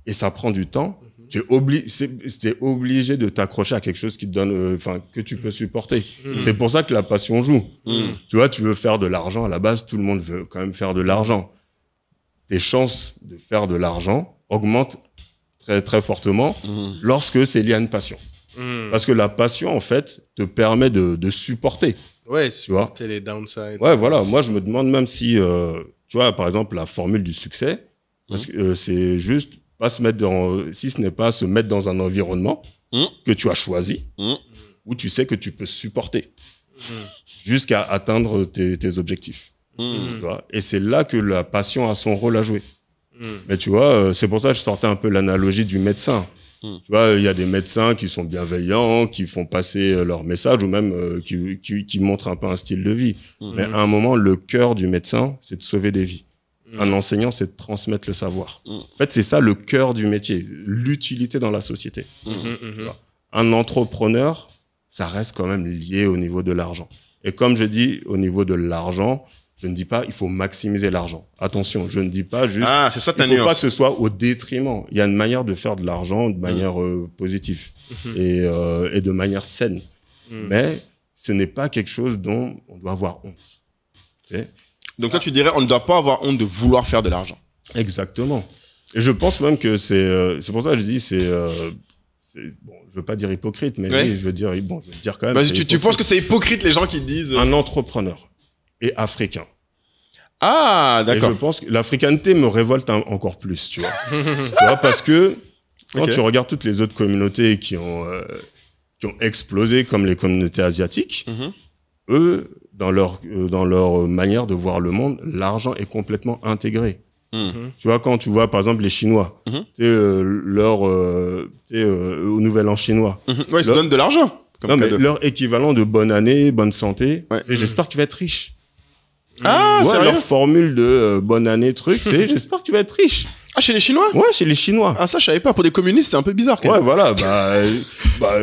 et ça prend du temps, tu es obligé de t'accrocher à quelque chose qui te donne, que tu peux supporter. C'est pour ça que la passion joue. Tu vois, tu veux faire de l'argent. À la base, tout le monde veut quand même faire de l'argent. Tes chances de faire de l'argent augmentent très, très fortement lorsque c'est lié à une passion. Parce que la passion, en fait, te permet de supporter. Ouais, supporter les downsides. Ouais, voilà. Moi, je me demande même si, tu vois, par exemple, la formule du succès, parce que c'est juste pas se mettre si ce n'est pas se mettre dans un environnement que tu as choisi, où tu sais que tu peux supporter jusqu'à atteindre tes objectifs. Tu vois. Et c'est là que la passion a son rôle à jouer. Mais tu vois, c'est pour ça que je sortais un peu l'analogie du médecin. Tu vois, il y a des médecins qui sont bienveillants, qui font passer leur message ou même qui montrent un peu un style de vie. Mais à un moment, le cœur du médecin, c'est de sauver des vies. Un enseignant, c'est de transmettre le savoir. En fait, c'est ça le cœur du métier, l'utilité dans la société. Un entrepreneur, ça reste quand même lié au niveau de l'argent. Et comme je dis, au niveau de l'argent, je ne dis pas il faut maximiser l'argent. Attention, je ne dis pas juste c'est ça il ne faut pas que ce soit au détriment. Il y a une manière de faire de l'argent de manière positive et de manière saine. Mais ce n'est pas quelque chose dont on doit avoir honte. Okay. Donc toi, tu dirais on ne doit pas avoir honte de vouloir faire de l'argent. Exactement. Et je pense même que c'est pour ça que je dis bon, je veux pas dire hypocrite, mais oui, je veux dire quand même. Vas-y, tu penses que c'est hypocrite les gens qui disent un entrepreneur est africain. Ah, d'accord. Et je pense que l'africanité me révolte encore plus, tu vois. Tu vois, parce que quand tu regardes toutes les autres communautés qui ont explosé, comme les communautés asiatiques, eux, dans leur manière de voir le monde, l'argent est complètement intégré. Tu vois, quand tu vois, par exemple, les Chinois, au Nouvel An chinois. Ouais, ils se donnent de l'argent. Non, mais leur équivalent de bonne année, bonne santé, c'est j'espère que tu vas être riche. Ah, ouais, sérieux? Leur formule de bonne année, c'est j'espère que tu vas être riche. Ah, chez les Chinois? Ouais, chez les Chinois. Ah, ça, je savais pas. Pour des communistes, c'est un peu bizarre, quand même. Ouais, voilà.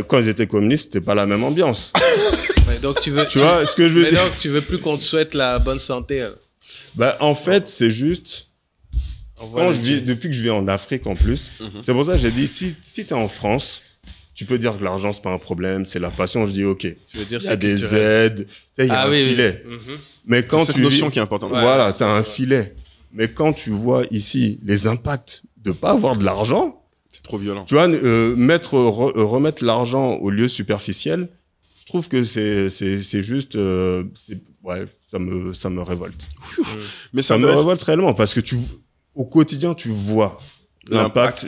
Quand ils étaient communistes, c'était pas la même ambiance. Ouais, donc tu vois, ce que je veux dire? Donc, tu veux plus qu'on te souhaite la bonne santé. Bah, en fait, c'est juste... Depuis que je vis en Afrique en plus, c'est pour ça que j'ai dit, si tu es en France, tu peux dire que l'argent, c'est pas un problème, c'est la passion. Je dis, OK, il y a des aides, il y a un filet. Mais quand c'est cette notion qui est importante. Voilà, tu as un filet. Mais quand tu vois ici les impacts de pas avoir de l'argent, c'est trop violent. Tu vois, remettre l'argent au lieu superficiel, je trouve que c'est juste... ouais, ça me révolte. Mais ça me révolte réellement parce que au quotidien, tu vois l'impact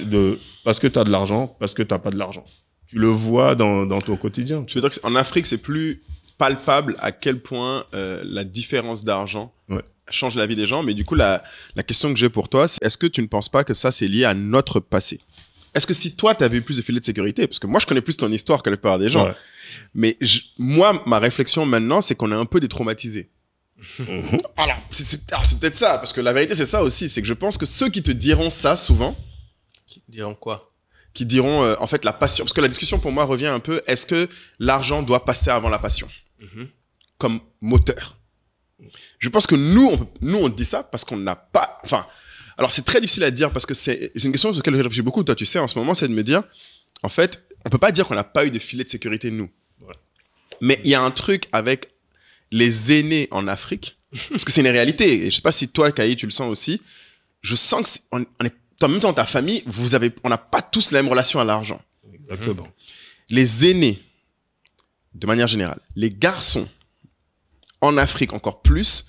parce que tu as de l'argent, parce que tu n'as pas de l'argent. Tu le vois dans ton quotidien. Tu veux dire qu'en Afrique, c'est plus palpable à quel point la différence d'argent change la vie des gens. Mais du coup, la question que j'ai pour toi, c'est est-ce que tu ne penses pas que ça, c'est lié à notre passé? Est-ce que si toi, tu avais eu plus de filets de sécurité, parce que moi, je connais plus ton histoire que la plupart des gens, mais moi, ma réflexion maintenant, c'est qu'on est un peu détraumatisés. Alors, c'est peut-être ça, parce que la vérité, c'est ça aussi, c'est que je pense que ceux qui te diront ça souvent... Qui diront quoi? Qui diront, en fait, la passion. Parce que la discussion, pour moi, revient un peu, est-ce que l'argent doit passer avant la passion comme moteur? Je pense que nous, on dit ça parce qu'on n'a pas... Enfin, alors, c'est très difficile à dire parce que c'est une question sur laquelle je réfléchis beaucoup. Toi, tu sais, en ce moment, c'est de me dire, en fait, on peut pas dire qu'on n'a pas eu de filet de sécurité, nous. Ouais. Mais il y a un truc avec les aînés en Afrique, parce que c'est une réalité. Et je sais pas si toi, Kaï, tu le sens aussi. Je sens que on est en même temps, dans ta famille, on n'a pas tous la même relation à l'argent. Exactement. Les aînés, de manière générale, les garçons, en Afrique encore plus,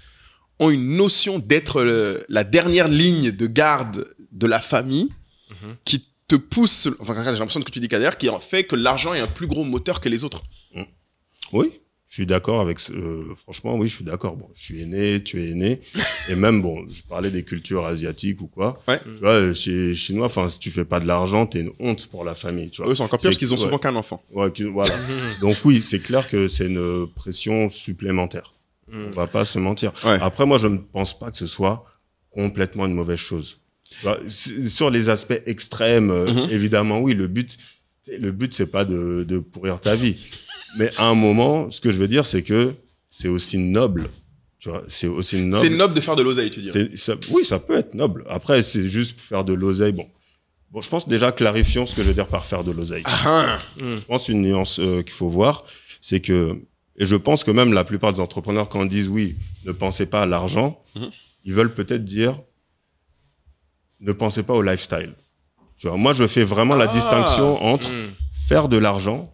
ont une notion d'être la dernière ligne de garde de la famille qui te pousse, enfin, j'ai l'impression que tu dis, Kader, qui en fait que l'argent est un plus gros moteur que les autres. Oui, je suis d'accord avec... franchement, oui, je suis d'accord. Bon, je suis aîné, tu es aîné. Et même, bon, je parlais des cultures asiatiques ou quoi. Ouais. Tu vois, chez les Chinois, si tu fais pas de l'argent, t'es une honte pour la famille. Tu vois. Eux, c'est encore pire parce qu'ils ont souvent qu'un enfant. Ouais, voilà. Donc oui, c'est clair que c'est une pression supplémentaire. On va pas se mentir. Ouais. Après, moi, je ne pense pas que ce soit complètement une mauvaise chose. Tu vois, sur les aspects extrêmes, évidemment, oui, le but, c'est pas de pourrir ta vie. Mais à un moment, ce que je veux dire, c'est que c'est aussi noble. Tu vois, c'est aussi noble. C'est noble de faire de l'oseille, tu dis. Oui, ça peut être noble. Après, c'est juste faire de l'oseille. Bon, je pense déjà, clarifions ce que je veux dire par faire de l'oseille. Je pense une nuance qu'il faut voir, c'est que, et je pense que même la plupart des entrepreneurs, quand ils disent oui, ne pensez pas à l'argent, ils veulent peut-être dire ne pensez pas au lifestyle. Tu vois, moi, je fais vraiment la distinction entre faire de l'argent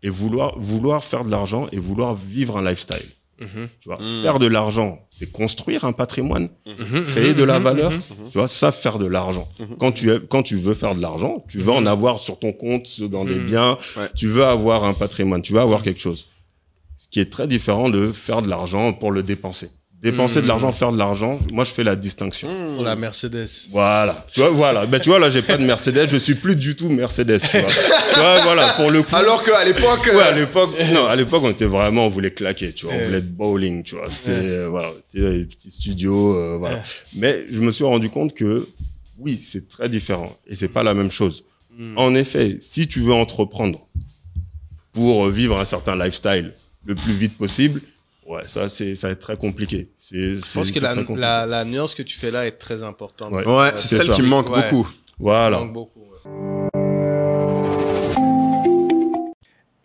et vouloir faire de l'argent et vouloir vivre un lifestyle. Tu vois, faire de l'argent, c'est construire un patrimoine, créer de la valeur. Tu vois, ça, faire de l'argent. Quand tu veux faire de l'argent, tu veux en avoir sur ton compte, dans des biens, tu veux avoir un patrimoine, tu veux avoir quelque chose. Ce qui est très différent de faire de l'argent pour le dépenser. Dépenser de l'argent, faire de l'argent, moi, je fais la distinction. Pour la Mercedes. Voilà. Tu vois, voilà. Ben, tu vois, là, j'ai pas de Mercedes. Je suis plus du tout Mercedes, tu vois. Tu vois, voilà, pour le coup. Alors qu'à l'époque... Ouais, à l'époque, on voulait claquer, tu vois. On voulait être bowling, tu vois. C'était, voilà. C'était des petits studios, voilà. Mais je me suis rendu compte que, oui, c'est très différent. Et c'est pas la même chose. En effet, si tu veux entreprendre pour vivre un certain lifestyle le plus vite possible, ouais, ça va être très compliqué. Je pense que la nuance que tu fais là est très importante. Ouais, c'est celle qui me manque beaucoup. Voilà. Ça manque beaucoup,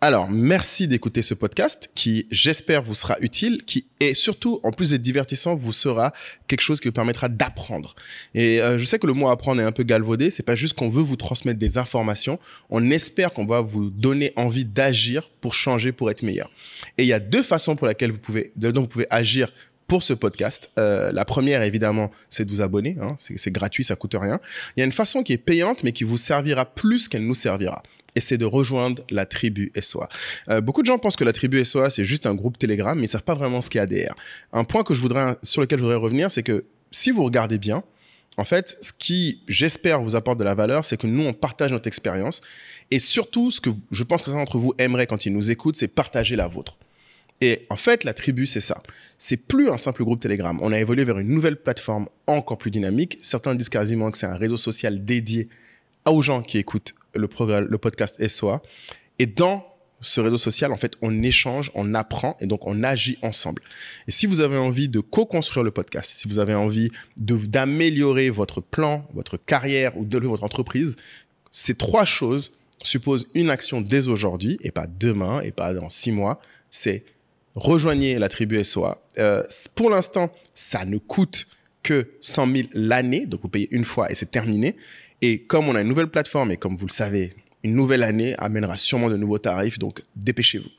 Alors, merci d'écouter ce podcast qui, j'espère, vous sera utile, qui est surtout, en plus d'être divertissant, vous sera quelque chose qui vous permettra d'apprendre. Et je sais que le mot apprendre est un peu galvaudé. C'est pas juste qu'on veut vous transmettre des informations. On espère qu'on va vous donner envie d'agir pour changer, pour être meilleur. Et il y a deux façons pour lesquelles dont vous pouvez agir pour ce podcast. La première, évidemment, c'est de vous abonner. Hein. C'est gratuit, ça coûte rien. Il y a une façon qui est payante, mais qui vous servira plus qu'elle nous servira. Et c'est de rejoindre la tribu SOA. Beaucoup de gens pensent que la tribu SOA, c'est juste un groupe Telegram, mais ils ne savent pas vraiment ce qu'il y a derrière. Un point sur lequel je voudrais revenir, c'est que si vous regardez bien, en fait, ce qui, j'espère, vous apporte de la valeur, c'est que nous, on partage notre expérience. Et surtout, ce que je pense que certains d'entre vous aimeraient quand ils nous écoutent, c'est partager la vôtre. Et en fait, la tribu, c'est ça. C'est plus un simple groupe Telegram. On a évolué vers une nouvelle plateforme encore plus dynamique. Certains disent quasiment que c'est un réseau social dédié aux gens qui écoutent le podcast SOA. Et dans ce réseau social, en fait, on échange, on apprend et donc on agit ensemble. Et si vous avez envie de co-construire le podcast, si vous avez envie d'améliorer votre plan, votre carrière ou de votre entreprise, ces 3 choses supposent une action dès aujourd'hui et pas demain et pas dans 6 mois. C'est rejoignez la tribu SOA. Pour l'instant, ça ne coûte que 100 000 l'année, donc vous payez une fois et c'est terminé. Et comme on a une nouvelle plateforme et comme vous le savez, une nouvelle année amènera sûrement de nouveaux tarifs, donc dépêchez-vous.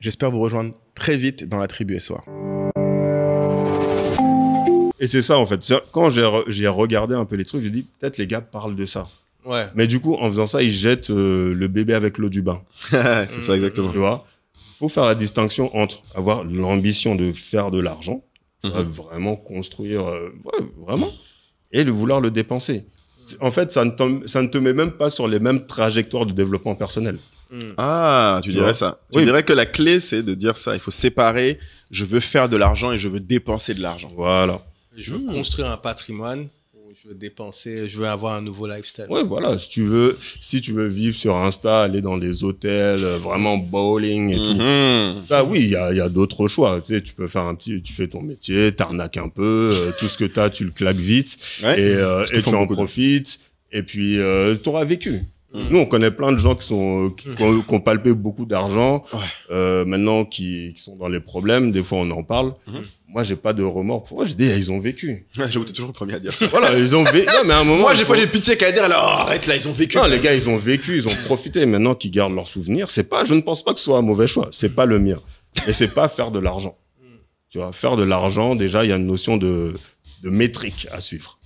J'espère vous rejoindre très vite dans la tribu SOA. Et c'est ça en fait. Quand j'ai regardé un peu les trucs, j'ai dit peut-être les gars parlent de ça. Ouais. Mais du coup, en faisant ça, ils jettent le bébé avec l'eau du bain. C'est ça exactement. Tu vois, faut faire la distinction entre avoir l'ambition de faire de l'argent, vraiment construire, vraiment, et de vouloir le dépenser. En fait, ça ne te met même pas sur les mêmes trajectoires de développement personnel. Ah, tu dirais ça. Tu dirais que la clé, c'est de dire ça. Il faut séparer, je veux faire de l'argent et je veux dépenser de l'argent. Voilà. Je veux construire un patrimoine. Je veux dépenser, je veux avoir un nouveau lifestyle. Ouais, voilà. Si tu veux vivre sur Insta, aller dans des hôtels, vraiment bowling et tout. Ça, oui, il y a d'autres choix. Tu sais, tu peux faire tu fais ton métier, t'arnaques un peu, tout ce que t'as, tu le claques vite. Ouais. Et tu en profites. Et puis, t'auras vécu. Nous, on connaît plein de gens qui ont palpé beaucoup d'argent, maintenant qui sont dans les problèmes. Des fois, on en parle. Moi, j'ai pas de remords. Pour moi, je dis, ils ont vécu. J'avoue, t'es toujours le premier à dire ça. Voilà, ils ont vécu. Non, mais à un moment. Moi, des fois, j'ai pitié qu'à dire, alors, arrête là, ils ont vécu. Non, les gars, ils ont vécu, ils ont profité. Maintenant qu'ils gardent leurs souvenirs, je ne pense pas que ce soit un mauvais choix. C'est pas le mien. Mais c'est pas faire de l'argent. Tu vois, faire de l'argent, déjà, il y a une notion de métrique à suivre.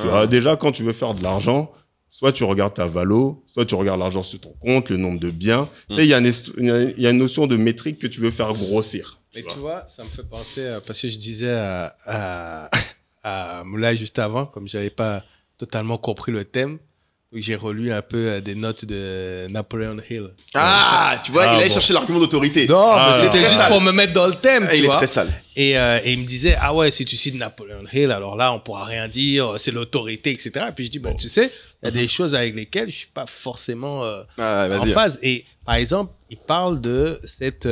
Tu vois, déjà, quand tu veux faire de l'argent, soit tu regardes ta valo, soit tu regardes l'argent sur ton compte, le nombre de biens. Et il y a une notion de métrique que tu veux faire grossir. Mais tu vois, ça me fait penser, parce que je disais à Moulay juste avant, comme je n'avais pas totalement compris le thème, j'ai relu un peu des notes de Napoleon Hill. Ah, tu vois, il allait chercher l'argument d'autorité. Non, mais c'était juste pour me mettre dans le thème. Il est très sale. Et il me disait, ah ouais, si tu cites Napoleon Hill, alors là, on pourra rien dire, c'est l'autorité, etc. Et puis je dis, bah, tu sais, il y a des choses avec lesquelles je suis pas forcément en phase. Et par exemple, il parle de cette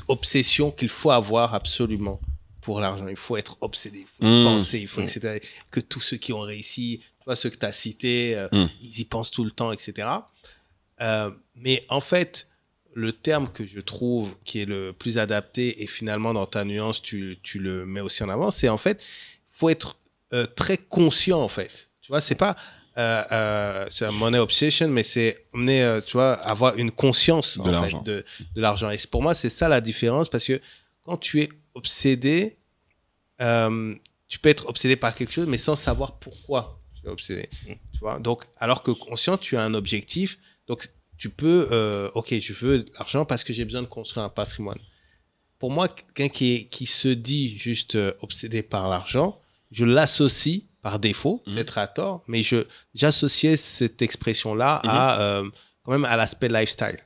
obsession qu'il faut avoir absolument pour l'argent. Il faut être obsédé, il faut penser, il faut, etc. Que tous ceux qui ont réussi, tu vois, ceux que tu as cités, ils y pensent tout le temps, etc. Mais en fait, le terme que je trouve qui est le plus adapté, et finalement dans ta nuance, tu le mets aussi en avant, c'est en fait, il faut être très conscient, en fait. Tu vois, c'est pas c'est un money obsession, mais c'est tu vois, avoir une conscience de l'argent. De l'argent. Et pour moi, c'est ça la différence, parce que quand tu es obsédé, tu peux être obsédé par quelque chose, mais sans savoir pourquoi tu es obsédé. Tu vois? Donc, alors que conscient, tu as un objectif. Donc, tu peux, ok, je veux de l'argent parce que j'ai besoin de construire un patrimoine. Pour moi, quelqu'un qui se dit juste obsédé par l'argent, je l'associe par défaut, peut-être à tort, mais j'associais cette expression-là quand même à l'aspect lifestyle.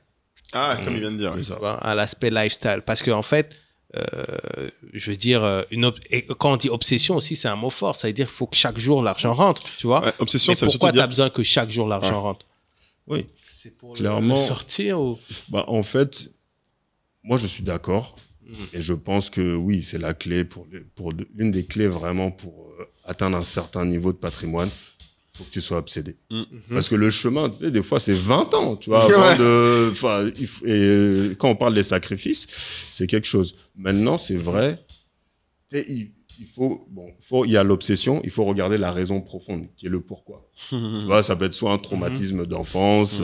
Ah, comme il vient de dire. Ça. À l'aspect lifestyle. Parce qu'en fait, je veux dire, et quand on dit obsession aussi, c'est un mot fort. Ça veut dire qu'il faut que chaque jour l'argent rentre, tu vois. Ouais, obsession, mais ça veut pourquoi surtout dire... tu as besoin que chaque jour l'argent rentre? Oui. C'est pour clairement, le sortir ou... Bah, en fait, moi, je suis d'accord. Et je pense que oui, c'est la clé l'une des clés vraiment pour atteindre un certain niveau de patrimoine. Il faut que tu sois obsédé. Parce que le chemin, tu sais, des fois, c'est 20 ans, tu vois, et quand on parle des sacrifices, c'est quelque chose. Maintenant, c'est vrai, il y a l'obsession, il faut regarder la raison profonde, qui est le pourquoi. Tu vois, ça peut être soit un traumatisme d'enfance,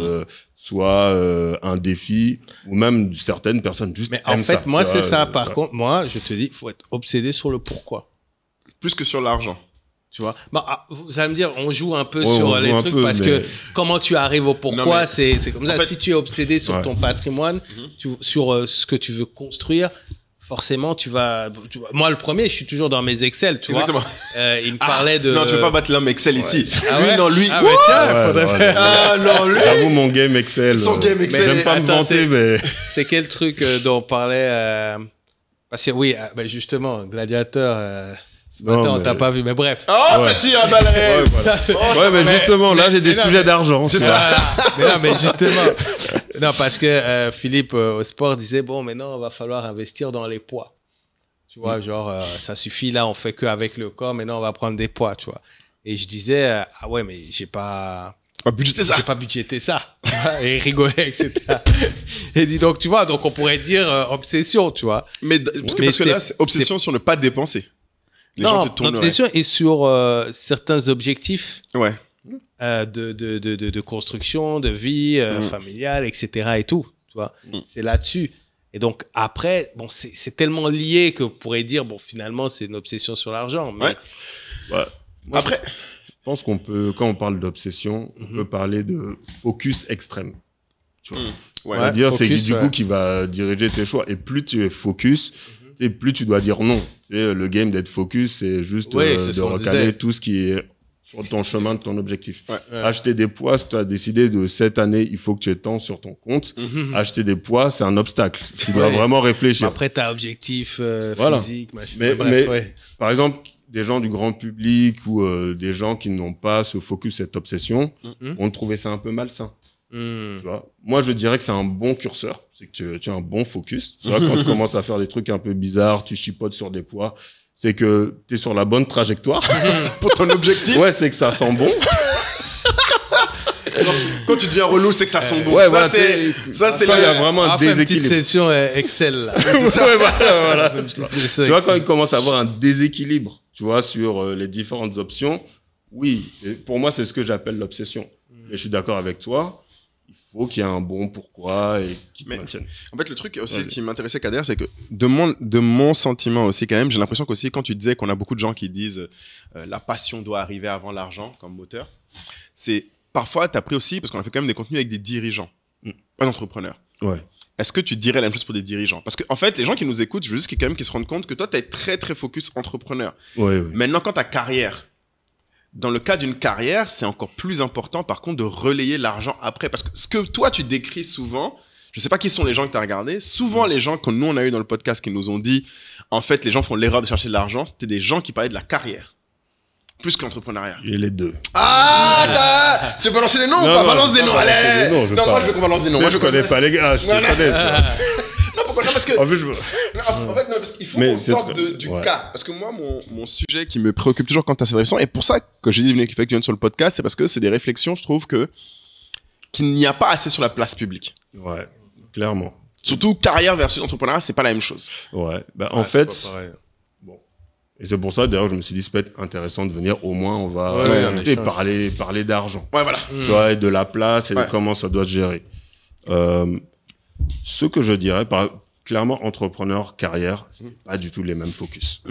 soit un défi, ou même certaines personnes juste aiment ça. Mais en fait, moi, c'est ça. Par contre, moi, je te dis, il faut être obsédé sur le pourquoi. Plus que sur l'argent. Tu vois, vous allez me dire, on joue un peu sur les trucs parce que comment tu arrives au pourquoi, c'est comme ça. En fait, si tu es obsédé sur ton patrimoine, sur ce que tu veux construire, forcément, tu vas... Moi, le premier, je suis toujours dans mes Excel, tu vois. Il me parlait de... Non, tu veux pas battre l'homme Excel ici. Ah ouais? Lui. Ah, mais tiens, faudrait faire... Ah, non, lui. J'avoue, mon game Excel. Son game Excel. J'aime pas me vanter, mais... C'est quel truc dont on parlait Parce que oui, justement, Gladiateur... Attends, on t'a pas vu, mais bref. Oh, ça tire à balles réelles. Ouais, mais justement, là, j'ai des sujets d'argent. C'est ça. Mais justement. Non, parce que Philippe, au sport, disait, bon, maintenant, il va falloir investir dans les poids. Tu vois, genre, ça suffit, là, on fait qu'avec le corps, maintenant, on va prendre des poids, tu vois. Et je disais, ah ouais, mais j'ai pas budgété ça. Et il rigolait, etc. Et dit donc, tu vois, donc on pourrait dire obsession, tu vois. Mais parce que là, c'est obsession sur ne pas dépenser. Non, l'obsession est sur certains objectifs ouais. de construction, de vie familiale, etc. et tout, tu vois. C'est là-dessus. Et donc, après, bon, c'est tellement lié que vous pourrez dire, bon, finalement, c'est une obsession sur l'argent. Mais... Ouais. Après, je pense qu'on peut, quand on parle d'obsession, on peut parler de focus extrême. Tu vois. C'est-à-dire, c'est du coup qui va diriger tes choix. Et plus tu es focus, et plus tu dois dire non. Le game d'être focus, c'est juste de recaler tout ce qui est sur ton chemin de ton objectif. Acheter des poids, si tu as décidé de cette année, il faut que tu aies tant sur ton compte. Acheter des poids, c'est un obstacle. Tu dois vraiment réfléchir. Après, tu as objectif physique, machin. Mais par exemple, des gens du grand public ou des gens qui n'ont pas ce focus, cette obsession, ont trouvé ça un peu malsain. Tu vois, moi, je dirais que c'est un bon curseur. C'est que tu as un bon focus. Tu vois, quand tu commences à faire des trucs un peu bizarres, tu chipotes sur des poids, c'est que tu es sur la bonne trajectoire. Pour ton objectif. Ouais, c'est que ça sent bon. Quand tu deviens relou, c'est que ça sent bon. Ouais, ça, c'est il y a vraiment un déséquilibre. Une petite session Excel, là. Voilà. Tu vois, quand il commence à avoir un déséquilibre, tu vois, sur les différentes options, oui, pour moi, c'est ce que j'appelle l'obsession. Mais je suis d'accord avec toi. Il faut qu'il y ait un bon pourquoi et qui te maintienne. En fait, le truc aussi qui m'intéressait, Kader, c'est que de mon sentiment aussi, quand même, j'ai l'impression qu'aussi, quand tu disais qu'on a beaucoup de gens qui disent la passion doit arriver avant l'argent comme moteur, c'est parfois, tu as pris aussi, parce qu'on a fait quand même des contenus avec des dirigeants, pas d'entrepreneurs. Ouais. Est-ce que tu dirais la même chose pour des dirigeants? Parce qu'en fait, les gens qui nous écoutent, je veux juste qu'ils se rendent compte que toi, tu es très, très focus entrepreneur. Ouais. Maintenant, quand ta carrière, dans le cas d'une carrière, c'est encore plus important, par contre, de relayer l'argent après. Parce que ce que toi, tu décris souvent, je ne sais pas qui sont les gens que tu as regardés, souvent les gens que nous, on a eu dans le podcast qui nous ont dit, en fait, les gens font l'erreur de chercher de l'argent, c'était des gens qui parlaient de la carrière, plus que l'entrepreneuriat. Et les deux. Ah, tu veux balancer des noms ou pas? Balance des noms, allez. Non, moi, je veux qu'on balance des noms. Moi, je connais pas les gars, je te connais. Non, pourquoi? Non, parce que... En fait, parce qu'il faut qu'on sorte du cas. Parce que moi, mon sujet qui me préoccupe toujours quand tu as cette réflexion, et pour ça que j'ai dit qu'il fallait que tu viennes sur le podcast, c'est parce que c'est des réflexions, je trouve, qu'il n'y a pas assez sur la place publique. Ouais, clairement. Surtout carrière versus entrepreneuriat, c'est pas la même chose. Ouais, en fait... Bon. Et c'est pour ça, d'ailleurs, je me suis dit, c'est peut-être intéressant de venir, au moins, on va parler d'argent. Ouais, voilà. Tu vois, et de la place et de comment ça doit se gérer. Ce que je dirais, clairement, entrepreneur, carrière, c'est pas du tout les mêmes focus.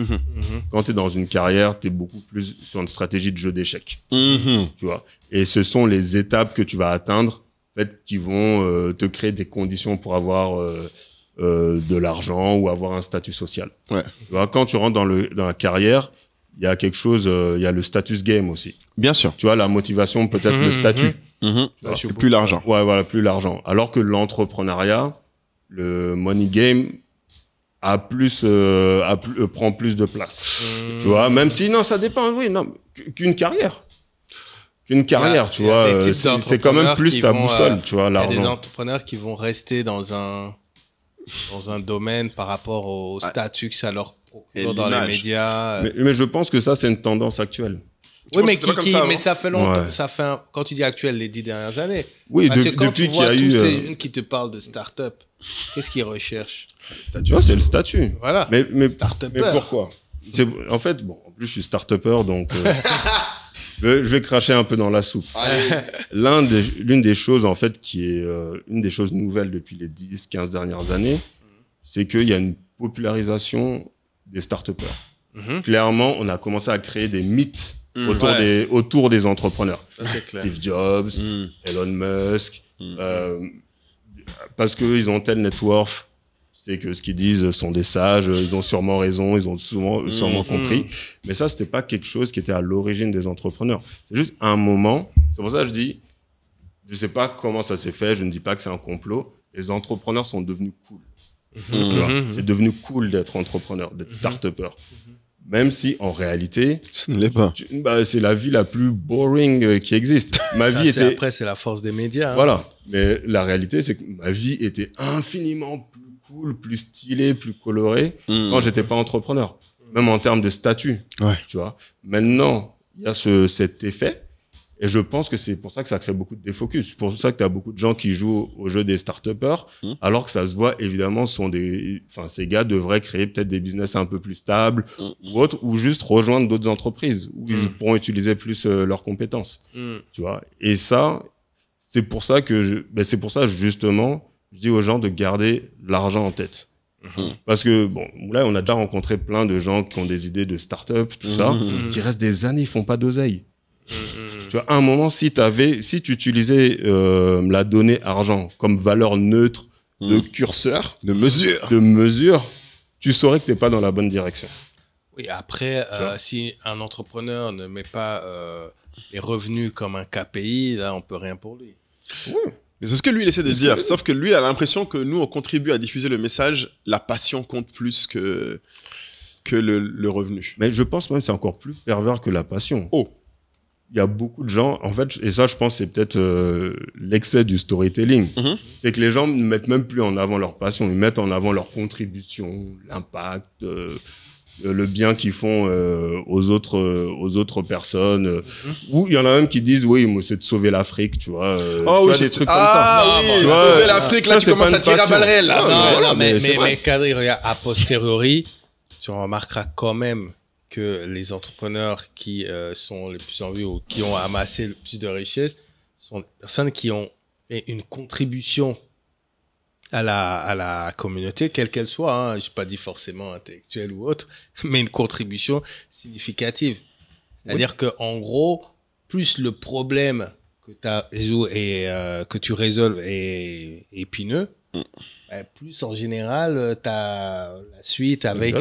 Quand tu es dans une carrière, tu es beaucoup plus sur une stratégie de jeu d'échecs. Tu vois. Et ce sont les étapes que tu vas atteindre, en fait, qui vont te créer des conditions pour avoir de l'argent ou avoir un statut social. Ouais. Tu vois, quand tu rentres dans la carrière, il y a quelque chose, il y a le status game aussi. Bien sûr. Tu vois, la motivation, peut-être le statut. Plus l'argent. Ouais, voilà, plus l'argent. Alors que l'entrepreneuriat, le money game prend plus de place. Tu vois, même si, non, ça dépend, qu'une carrière. Tu vois, c'est quand même plus ta boussole, tu vois, l'argent. Il y a des entrepreneurs qui vont rester dans un domaine par rapport au statut que ça leur procure dans les médias. Mais je pense que ça, c'est une tendance actuelle. Oui, mais ça fait longtemps. Ouais. Ça fait quand tu dis actuel, les 10 dernières années. Oui, parce que quand depuis tu vois qu'il y a tous eu... ces jeunes qui te parlent de start-up, qu'est-ce qu'ils recherchent? Ouais, c'est le statut. Voilà. Mais pourquoi? En fait, en plus, je suis start-upper, donc je vais cracher un peu dans la soupe. L'une des choses, en fait, qui est une des choses nouvelles depuis les 10-15 dernières années, c'est qu'il y a une popularisation des start-upers. Clairement, on a commencé à créer des mythes autour des entrepreneurs. Steve Jobs, Elon Musk, parce qu'ils ont tel net worth, c'est que ce qu'ils disent sont des sages, ils ont sûrement raison, ils ont sûrement compris. Mais ça, c'était pas quelque chose qui était à l'origine des entrepreneurs. C'est juste un moment. C'est pour ça que je dis, je sais pas comment ça s'est fait, je ne dis pas que c'est un complot. Les entrepreneurs sont devenus cool. C'est devenu cool d'être entrepreneur, d'être start-upper. Même si, en réalité, ça ne l'est pas. C'est la vie la plus boring qui existe. Ma vie était... Après, c'est la force des médias. Hein. Voilà. Mais la réalité, c'est que ma vie était infiniment plus cool, plus stylée, plus colorée quand j'étais pas entrepreneur. Même en termes de statut. Ouais. Tu vois. Maintenant, il y a cet effet. Et je pense que c'est pour ça que ça crée beaucoup de défocus. C'est pour ça que tu as beaucoup de gens qui jouent au jeu des start-upers, alors que ça se voit, évidemment, ces gars devraient créer peut-être des business un peu plus stables ou autres, ou juste rejoindre d'autres entreprises où ils pourront utiliser plus leurs compétences. Tu vois. Et ça, c'est pour ça justement, je dis aux gens de garder l'argent en tête. Parce que, bon, là, on a déjà rencontré plein de gens qui ont des idées de start-up, tout ça, qui restent des années, ils font pas d'oseille. Tu vois, à un moment, si tu utilisais la donnée argent comme valeur neutre de curseur, de mesure, tu saurais que tu n'es pas dans la bonne direction. Oui, après, si un entrepreneur ne met pas les revenus comme un KPI, là, on peut rien pour lui. Ouais. Mais c'est ce que lui, il essaie de dire. Sauf que lui, il a l'impression que nous, on contribue à diffuser le message, la passion compte plus que le revenu. Mais je pense même que c'est encore plus pervers que la passion. Oh. Il y a beaucoup de gens, en fait, et ça, je pense, c'est peut-être l'excès du storytelling. C'est que les gens ne mettent même plus en avant leur passion, ils mettent en avant leur contribution, l'impact, le bien qu'ils font aux autres personnes. Ou il y en a même qui disent, oui, moi, c'est de sauver l'Afrique, tu vois. Des trucs comme ça. Ah oui, sauver l'Afrique, là, tu commences à tirer à balles réelles. Non, mais Kadri, regarde, a posteriori, tu remarqueras quand même que les entrepreneurs qui sont les plus en vue ou qui ont amassé le plus de richesses sont des personnes qui ont fait une contribution à la communauté, quelle qu'elle soit. Hein. Je n'ai pas dit forcément intellectuelle ou autre, mais une contribution significative. C'est-à-dire qu'en gros, plus le problème que tu résolves est épineux, plus en général, tu as la suite avec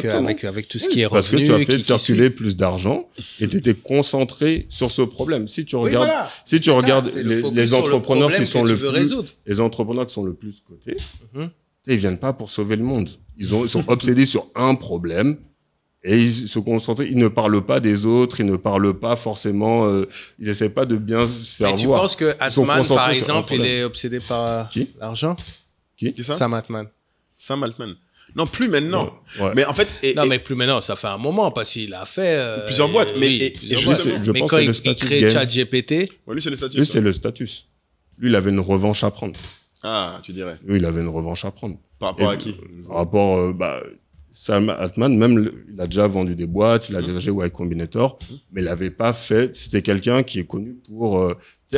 tout ce qui est revenu. Parce que tu as fait circuler plus d'argent et tu étais concentré sur ce problème. Si tu regardes, les entrepreneurs qui sont les entrepreneurs qui sont le plus cotés, ils viennent pas pour sauver le monde. Ils sont obsédés sur un problème et ils se concentrent. Ils ne parlent pas des autres, ils ne parlent pas forcément. Ils essaient pas de bien se faire voir. Mais tu penses que Altman, par exemple, il est obsédé par l'argent? Qui ça? Sam Altman. Sam Altman. Non, plus maintenant. Ouais. Mais en fait... mais plus maintenant, ça fait un moment, parce qu'il a fait... plusieurs boîtes. Mais quand il crée ChatGPT... Lui, c'est le statut. Lui, c'est le status. Lui, il avait une revanche à prendre. Ah, tu dirais. Lui, il avait une revanche à prendre. Par rapport à qui? Par rapport... Sam Altman, même, il a déjà vendu des boîtes, il a dirigé Y Combinator, mais il n'avait pas fait... C'était quelqu'un qui est connu pour...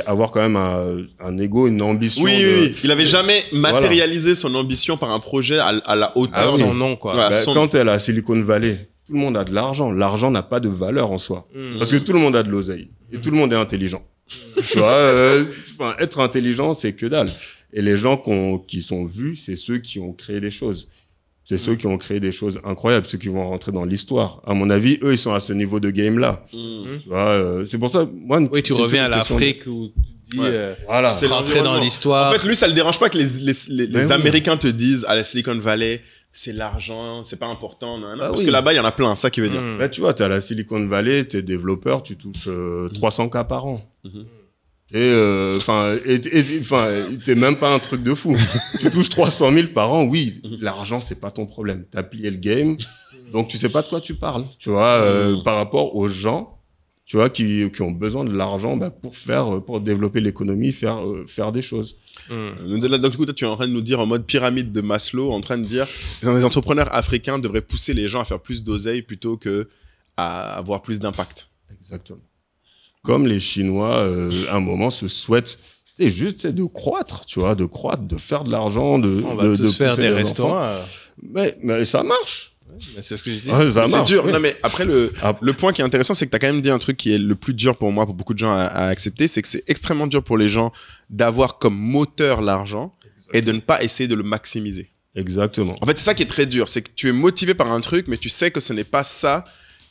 avoir quand même un ego, une ambition. Oui. Il avait jamais matérialisé son ambition par un projet à la hauteur. Son nom, quoi. Quand elle est à Silicon Valley, tout le monde a de l'argent. L'argent n'a pas de valeur en soi. Parce que tout le monde a de l'oseille. Et tout le monde est intelligent. Tu vois, être intelligent, c'est que dalle. Et les gens qui sont vus, c'est ceux qui ont créé des choses. C'est ceux qui ont créé des choses incroyables, ceux qui vont rentrer dans l'histoire. À mon avis, eux, ils sont à ce niveau de game-là. Tu vois, c'est pour ça, moi... Oui, tu reviens à l'Afrique où tu dis c'est rentrer dans l'histoire. En fait, lui, ça le dérange pas que les Américains te disent à la Silicon Valley, c'est l'argent, c'est pas important. Parce que là-bas, il y en a plein, ça qui veut dire. Là, tu vois, t'es à la Silicon Valley, t'es développeur, tu touches 300K par an. Et t'es même pas un truc de fou. Tu touches 300 000 par an, oui, l'argent, c'est pas ton problème. T'as plié le game, donc tu sais pas de quoi tu parles. Tu vois, par rapport aux gens, tu vois, qui ont besoin de l'argent pour développer l'économie, faire des choses. Donc, du coup, tu es en train de nous dire en mode pyramide de Maslow, en train de dire que les entrepreneurs africains devraient pousser les gens à faire plus d'oseille plutôt que à avoir plus d'impact. Exactement. Comme les Chinois, à un moment, se souhaitent de croître, tu vois, de faire de l'argent, on va tous faire des restaurants. Mais ça marche. Mais c'est ce que je dis. Ça marche. C'est dur. Non, mais après, le point qui est intéressant, c'est que tu as quand même dit un truc qui est le plus dur pour moi, pour beaucoup de gens à accepter, c'est que c'est extrêmement dur pour les gens d'avoir comme moteur l'argent et de ne pas essayer de le maximiser. Exactement. En fait, c'est ça qui est très dur. C'est que tu es motivé par un truc, mais tu sais que ce n'est pas ça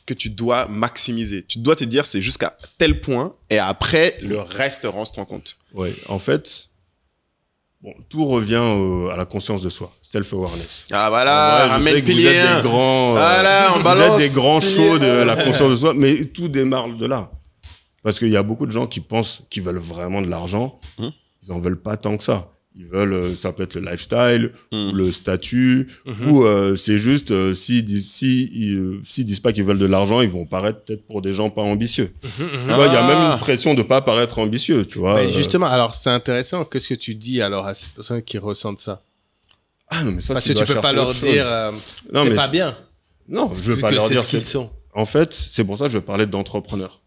que tu dois maximiser. Tu dois te dire, c'est jusqu'à tel point, et après, le reste rentre en compte. Oui, en fait, bon, tout revient à la conscience de soi, self-awareness. Ah voilà, ramène le pilier. Vous êtes des grands, voilà, on vous balance. êtes des grands chauds de la conscience de soi, mais tout démarre de là. Parce qu'il y a beaucoup de gens qui pensent qu'ils veulent vraiment de l'argent, ils en veulent pas tant que ça. Ils veulent, ça peut être le lifestyle, ou le statut, ou c'est juste, s'ils disent pas qu'ils veulent de l'argent, ils vont paraître peut-être pour des gens pas ambitieux. Tu vois, il y a même une pression de pas paraître ambitieux, tu vois. Mais justement, alors c'est intéressant. Qu'est-ce que tu dis alors à ces personnes qui ressentent ça? Ah non, mais ça, parce que tu peux pas leur dire, c'est pas bien. Non, je veux pas leur dire ce qu'ils sont. En fait, c'est pour ça que je parlais d'entrepreneur.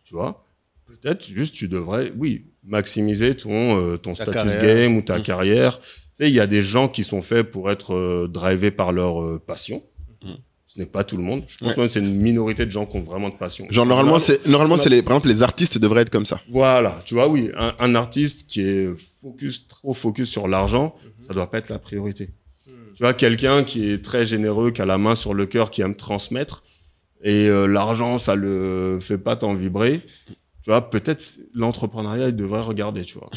Tu vois, peut-être juste tu devrais, maximiser ton status game ou ta carrière. Tu sais, il y a des gens qui sont faits pour être drivés par leur passion. Ce n'est pas tout le monde. Je pense même que c'est une minorité de gens qui ont vraiment de passion. Genre, normalement, par exemple, les artistes devraient être comme ça. Voilà. Tu vois, un artiste qui est trop focus sur l'argent, ça doit pas être la priorité. Tu vois, quelqu'un qui est très généreux, qui a la main sur le cœur, qui aime transmettre, et l'argent, ça le fait pas tant vibrer. Tu vois, peut-être l'entrepreneuriat, il devrait regarder, tu vois.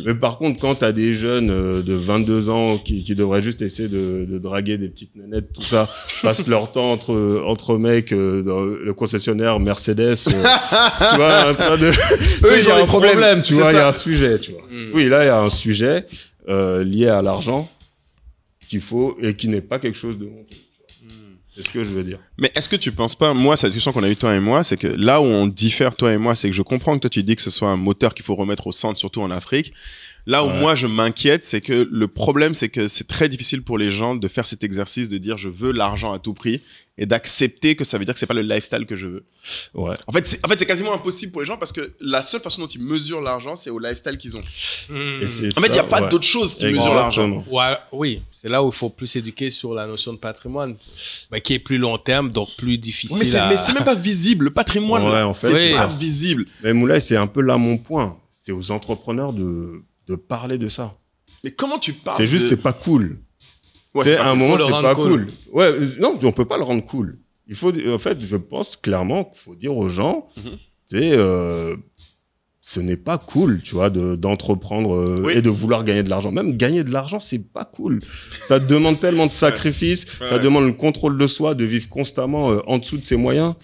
Mais par contre, quand tu as des jeunes de 22 ans qui devraient juste essayer de draguer des petites nénettes, tout ça, passent leur temps entre mecs dans le concessionnaire Mercedes, tu vois, en train de... Eux, ils ont des problèmes, tu vois, il y a un sujet, tu vois. Oui, là, il y a un sujet lié à l'argent qu'il faut et qui n'est pas quelque chose de honteux. C'est ce que je veux dire. Mais est-ce que tu penses pas, moi, cette discussion qu'on a eue toi et moi, c'est que là où on diffère toi et moi, c'est que je comprends que toi tu dis que ce soit un moteur qu'il faut remettre au centre, surtout en Afrique. Là où moi je m'inquiète, c'est que le problème, c'est que c'est très difficile pour les gens de faire cet exercice de dire je veux l'argent à tout prix et d'accepter que ça veut dire que c'est pas le lifestyle que je veux. Ouais. En fait, c'est quasiment impossible pour les gens parce que la seule façon dont ils mesurent l'argent, c'est au lifestyle qu'ils ont. En fait, il n'y a pas d'autre chose qui mesure l'argent. Ouais, oui, c'est là où il faut plus éduquer sur la notion de patrimoine, qui est plus long terme, donc plus difficile. Mais c'est même pas visible. Le patrimoine, en fait, c'est pas visible. Mais Moulay, c'est un peu là mon point. C'est aux entrepreneurs de parler de ça. Mais comment tu parles C'est juste, c'est pas cool. Ouais, à un moment, c'est pas cool. Ouais, non, on peut pas le rendre cool. Il faut, en fait, je pense clairement qu'il faut dire aux gens, ce n'est pas cool, tu vois, d'entreprendre et de vouloir gagner de l'argent. Même gagner de l'argent, c'est pas cool. Ça demande tellement de sacrifices, ça demande le contrôle de soi, de vivre constamment en dessous de ses moyens,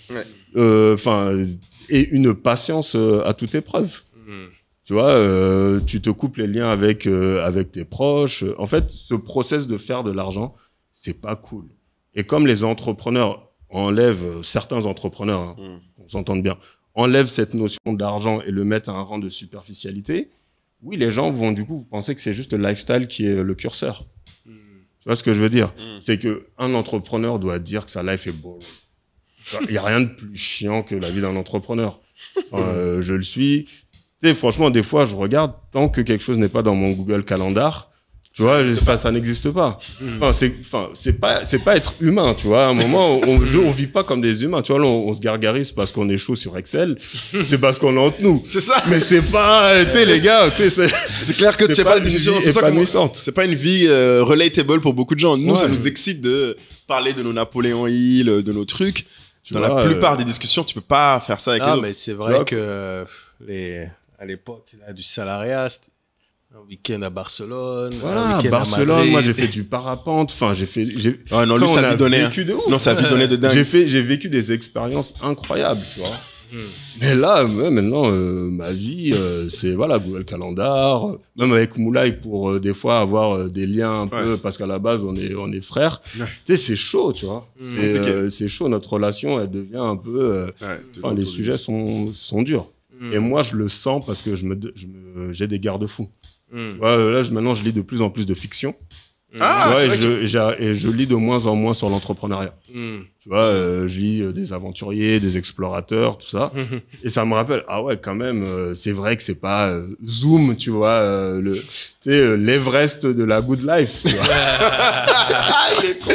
et une patience à toute épreuve. Tu vois, tu te coupes les liens avec tes proches. En fait, ce process de faire de l'argent, c'est pas cool. Et comme les entrepreneurs certains entrepreneurs, on s'entende bien, enlèvent cette notion d'argent et le mettent à un rang de superficialité, oui, les gens vont du coup penser que c'est juste le lifestyle qui est le curseur. Tu vois ce que je veux dire? C'est qu'un entrepreneur doit dire que sa life est boring. Il n'y a rien de plus chiant que la vie d'un entrepreneur. Je le suis. Tu sais, franchement, des fois, je regarde, tant que quelque chose n'est pas dans mon Google Calendar, tu vois, ça n'existe pas. C'est pas être humain, tu vois. À un moment, on vit pas comme des humains. Tu vois, là, on se gargarise parce qu'on est chaud sur Excel. C'est parce qu'on est entre nous. C'est ça. Mais c'est pas, tu sais, les gars, tu sais, c'est clair que tu pas une discussion épanouissante. C'est pas une vie relatable pour beaucoup de gens. Nous, ça nous excite de parler de nos Napoléon Hill, de nos trucs. Dans la plupart des discussions, tu peux pas faire ça avec les autres. Mais c'est vrai que à l'époque du salariat, c'était un week-end à Barcelone. Voilà, Barcelone, moi j'ai fait du parapente. Enfin, lui, ça a donné. Non, ça a donné de dingue. J'ai vécu des expériences incroyables, tu vois. Mais là, maintenant, ma vie, c'est Google Calendar, même avec Moulay pour des fois avoir des liens un peu, parce qu'à la base, on est frères. Tu sais, c'est chaud, tu vois. C'est chaud, notre relation, elle devient un peu... les sujets sont durs. Et moi, je le sens parce que j'ai des garde-fous. Tu vois, là, maintenant, je lis de plus en plus de fiction. Tu vois, et je lis de moins en moins sur l'entrepreneuriat. Tu vois, je lis des aventuriers, des explorateurs, tout ça. Et ça me rappelle, quand même, c'est vrai que c'est pas Zoom, tu vois, l'Everest de la good life. Tu vois. Il est con.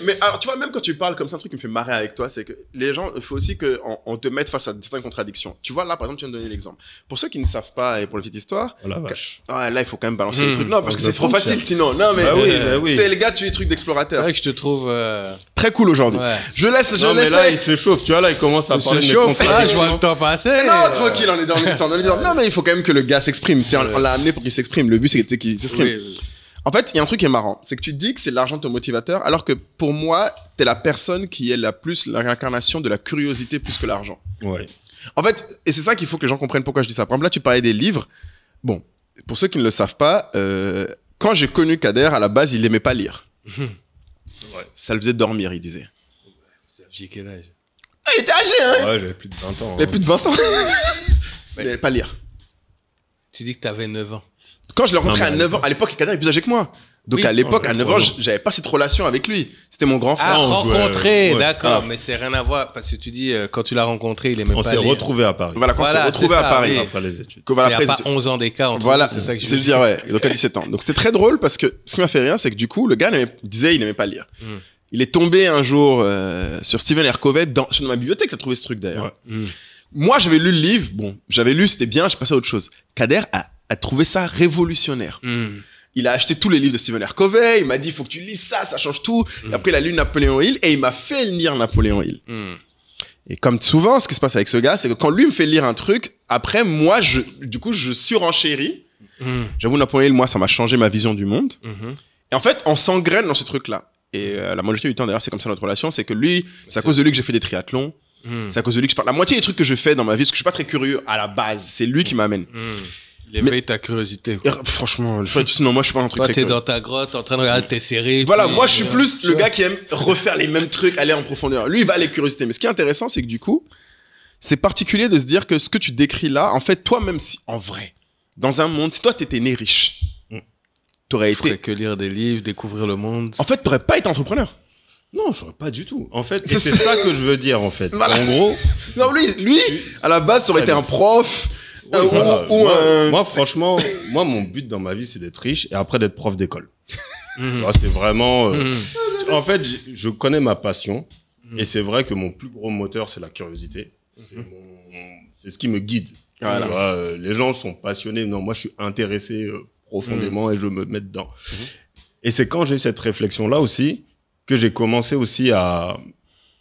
Mais alors, tu vois, même quand tu parles comme ça, un truc qui me fait marrer avec toi, c'est que les gens, il faut aussi qu'on te mette face à certaines contradictions. Tu vois, là, par exemple, tu viens de donner l'exemple. Pour ceux qui ne savent pas, et pour la petite histoire, Oh la vache. là, il faut quand même balancer le truc. Non, parce que c'est trop facile sinon. Non, mais Bah oui. tu sais, les gars, tu es des trucs C'est d'explorateur. vrai que je te trouve. Très cool aujourd'hui. Ouais. Je laisse. Non, mais là, il se chauffe. Tu vois, là, il commence à parler de mes Ah, je contradictions. vois le temps passer. Non, tranquille, on est dans le temps. Non, mais il faut quand même que le gars s'exprime. Tiens, on l'a amené pour qu'il s'exprime. Le but, c'est qu'il s'exprime. Oui. En fait, il y a un truc qui est marrant. C'est que tu te dis que c'est l'argent ton motivateur, alors que pour moi, t'es la personne qui est la réincarnation de la curiosité plus que l'argent. Ouais. En fait, et c'est ça qu'il faut que les gens comprennent pourquoi je dis ça. Par exemple, là, tu parlais des livres. Bon, pour ceux qui ne le savent pas, quand j'ai connu Kader, à la base, il n'aimait pas lire. Ouais. Ça le faisait dormir, il disait. J'ai quel âge? Ah, il était âgé, hein. Ouais, j'avais plus de 20 ans. Il avait plus de 20 ans. Il n'aimait pas lire. Tu dis que t'avais 9 ans. Quand je l'ai rencontré Non, à mais 9 ans, à l'époque, Kader est plus âgé que moi. Donc Oui. à l'époque, à Ouais, 9 trop ans, long. j'avais pas cette relation avec lui. C'était mon grand frère. Ah, on jouait, rencontré, ouais. d'accord. Ah. Mais c'est rien à voir. Parce que tu dis, quand tu l'as rencontré, il aimait On pas s'est lire. retrouvés à Paris. Voilà, quand on s'est Voilà, retrouvés c'est à ça, Paris. oui. Après les études. Que, voilà, Il n'y a après, pas 11 ans d'écart entre voilà, nous, c'est ça que je c'est veux le dire, ouais. Donc à 17 ans. Donc c'était très drôle parce que ce qui m'a fait rire, c'est que du coup, le gars disait il n'aimait pas lire. Mm. Il est tombé un jour sur Stephen R. Covey dans ma bibliothèque, t'as trouvé ce truc d'ailleurs. Ouais. Moi, j'avais lu le livre, bon, j'avais lu, c'était bien, je passais à autre chose. Kader a trouvé ça révolutionnaire. Il a acheté tous les livres de Stephen R. Covey, il m'a dit, il faut que tu lises ça change tout. Et après, il a lu Napoléon Hill et il m'a fait lire Napoléon Hill. Et comme souvent, ce qui se passe avec ce gars, c'est que quand lui me fait lire un truc, après, moi, du coup, je surenchéris. J'avoue, Napoléon Hill, moi, ça m'a changé ma vision du monde. Et en fait, on s'engraine dans ce truc-là. Et la majorité du temps, d'ailleurs, c'est comme ça notre relation, c'est que lui, c'est à cause de lui que j'ai fait des triathlons. C'est à cause de lui que je parle. La moitié des trucs que je fais dans ma vie, parce que je suis pas très curieux à la base, c'est lui qui m'amène. Il éveille ta curiosité. Et franchement, sinon, moi, je suis pas un truc Toi, très t'es curieux. dans ta grotte, en train de regarder tes séries. Voilà, puis, moi, je suis plus tu le vois. gars qui aime refaire les mêmes trucs, aller en profondeur. Lui, il va à la curiosité. Mais ce qui est intéressant, c'est que du coup, c'est particulier de se dire que ce que tu décris là, en fait, toi-même, si, en vrai, dans un monde, si toi, t'étais né riche, t'aurais Il ferait été. que lire des livres, découvrir le monde. En fait, t'aurais pas été entrepreneur. Non, j'aurais pas du tout. En fait, et c'est ça que je veux dire, en fait. Voilà. En gros, Non, lui, à la base, ça aurait été un prof. ouais, voilà. ou un. moi, franchement, mon but dans ma vie, c'est d'être riche et après d'être prof d'école. Tu vois, c'est vraiment. En fait, je connais ma passion et c'est vrai que mon plus gros moteur, c'est la curiosité. C'est ce qui me guide. Voilà. Tu vois, les gens sont passionnés. Non, moi, je suis intéressé profondément et je me mets dedans. Et c'est quand j'ai eu cette réflexion-là aussi que j'ai commencé aussi à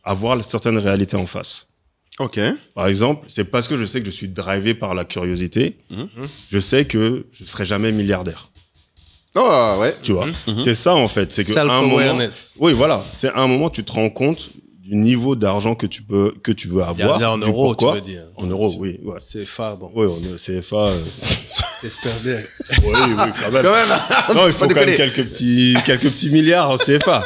voir certaines réalités en face. Ok. Par exemple, c'est parce que je sais que je suis drivé par la curiosité, je sais que je serai jamais milliardaire. Oh, ouais. Tu vois, c'est ça en fait, c'est que à un moment, Self-awareness. oui voilà, c'est à un moment tu te rends compte du niveau d'argent que tu veux avoir. Milliardaire en du euros, tu pourquoi. veux dire. En euros, oui, ouais. C'est phare, bon. Oui, on est CFA. J'espère bien. Oui, quand même. Quand même. Non, il faut faut pas quand même déconner. quelques petits milliards en CFA.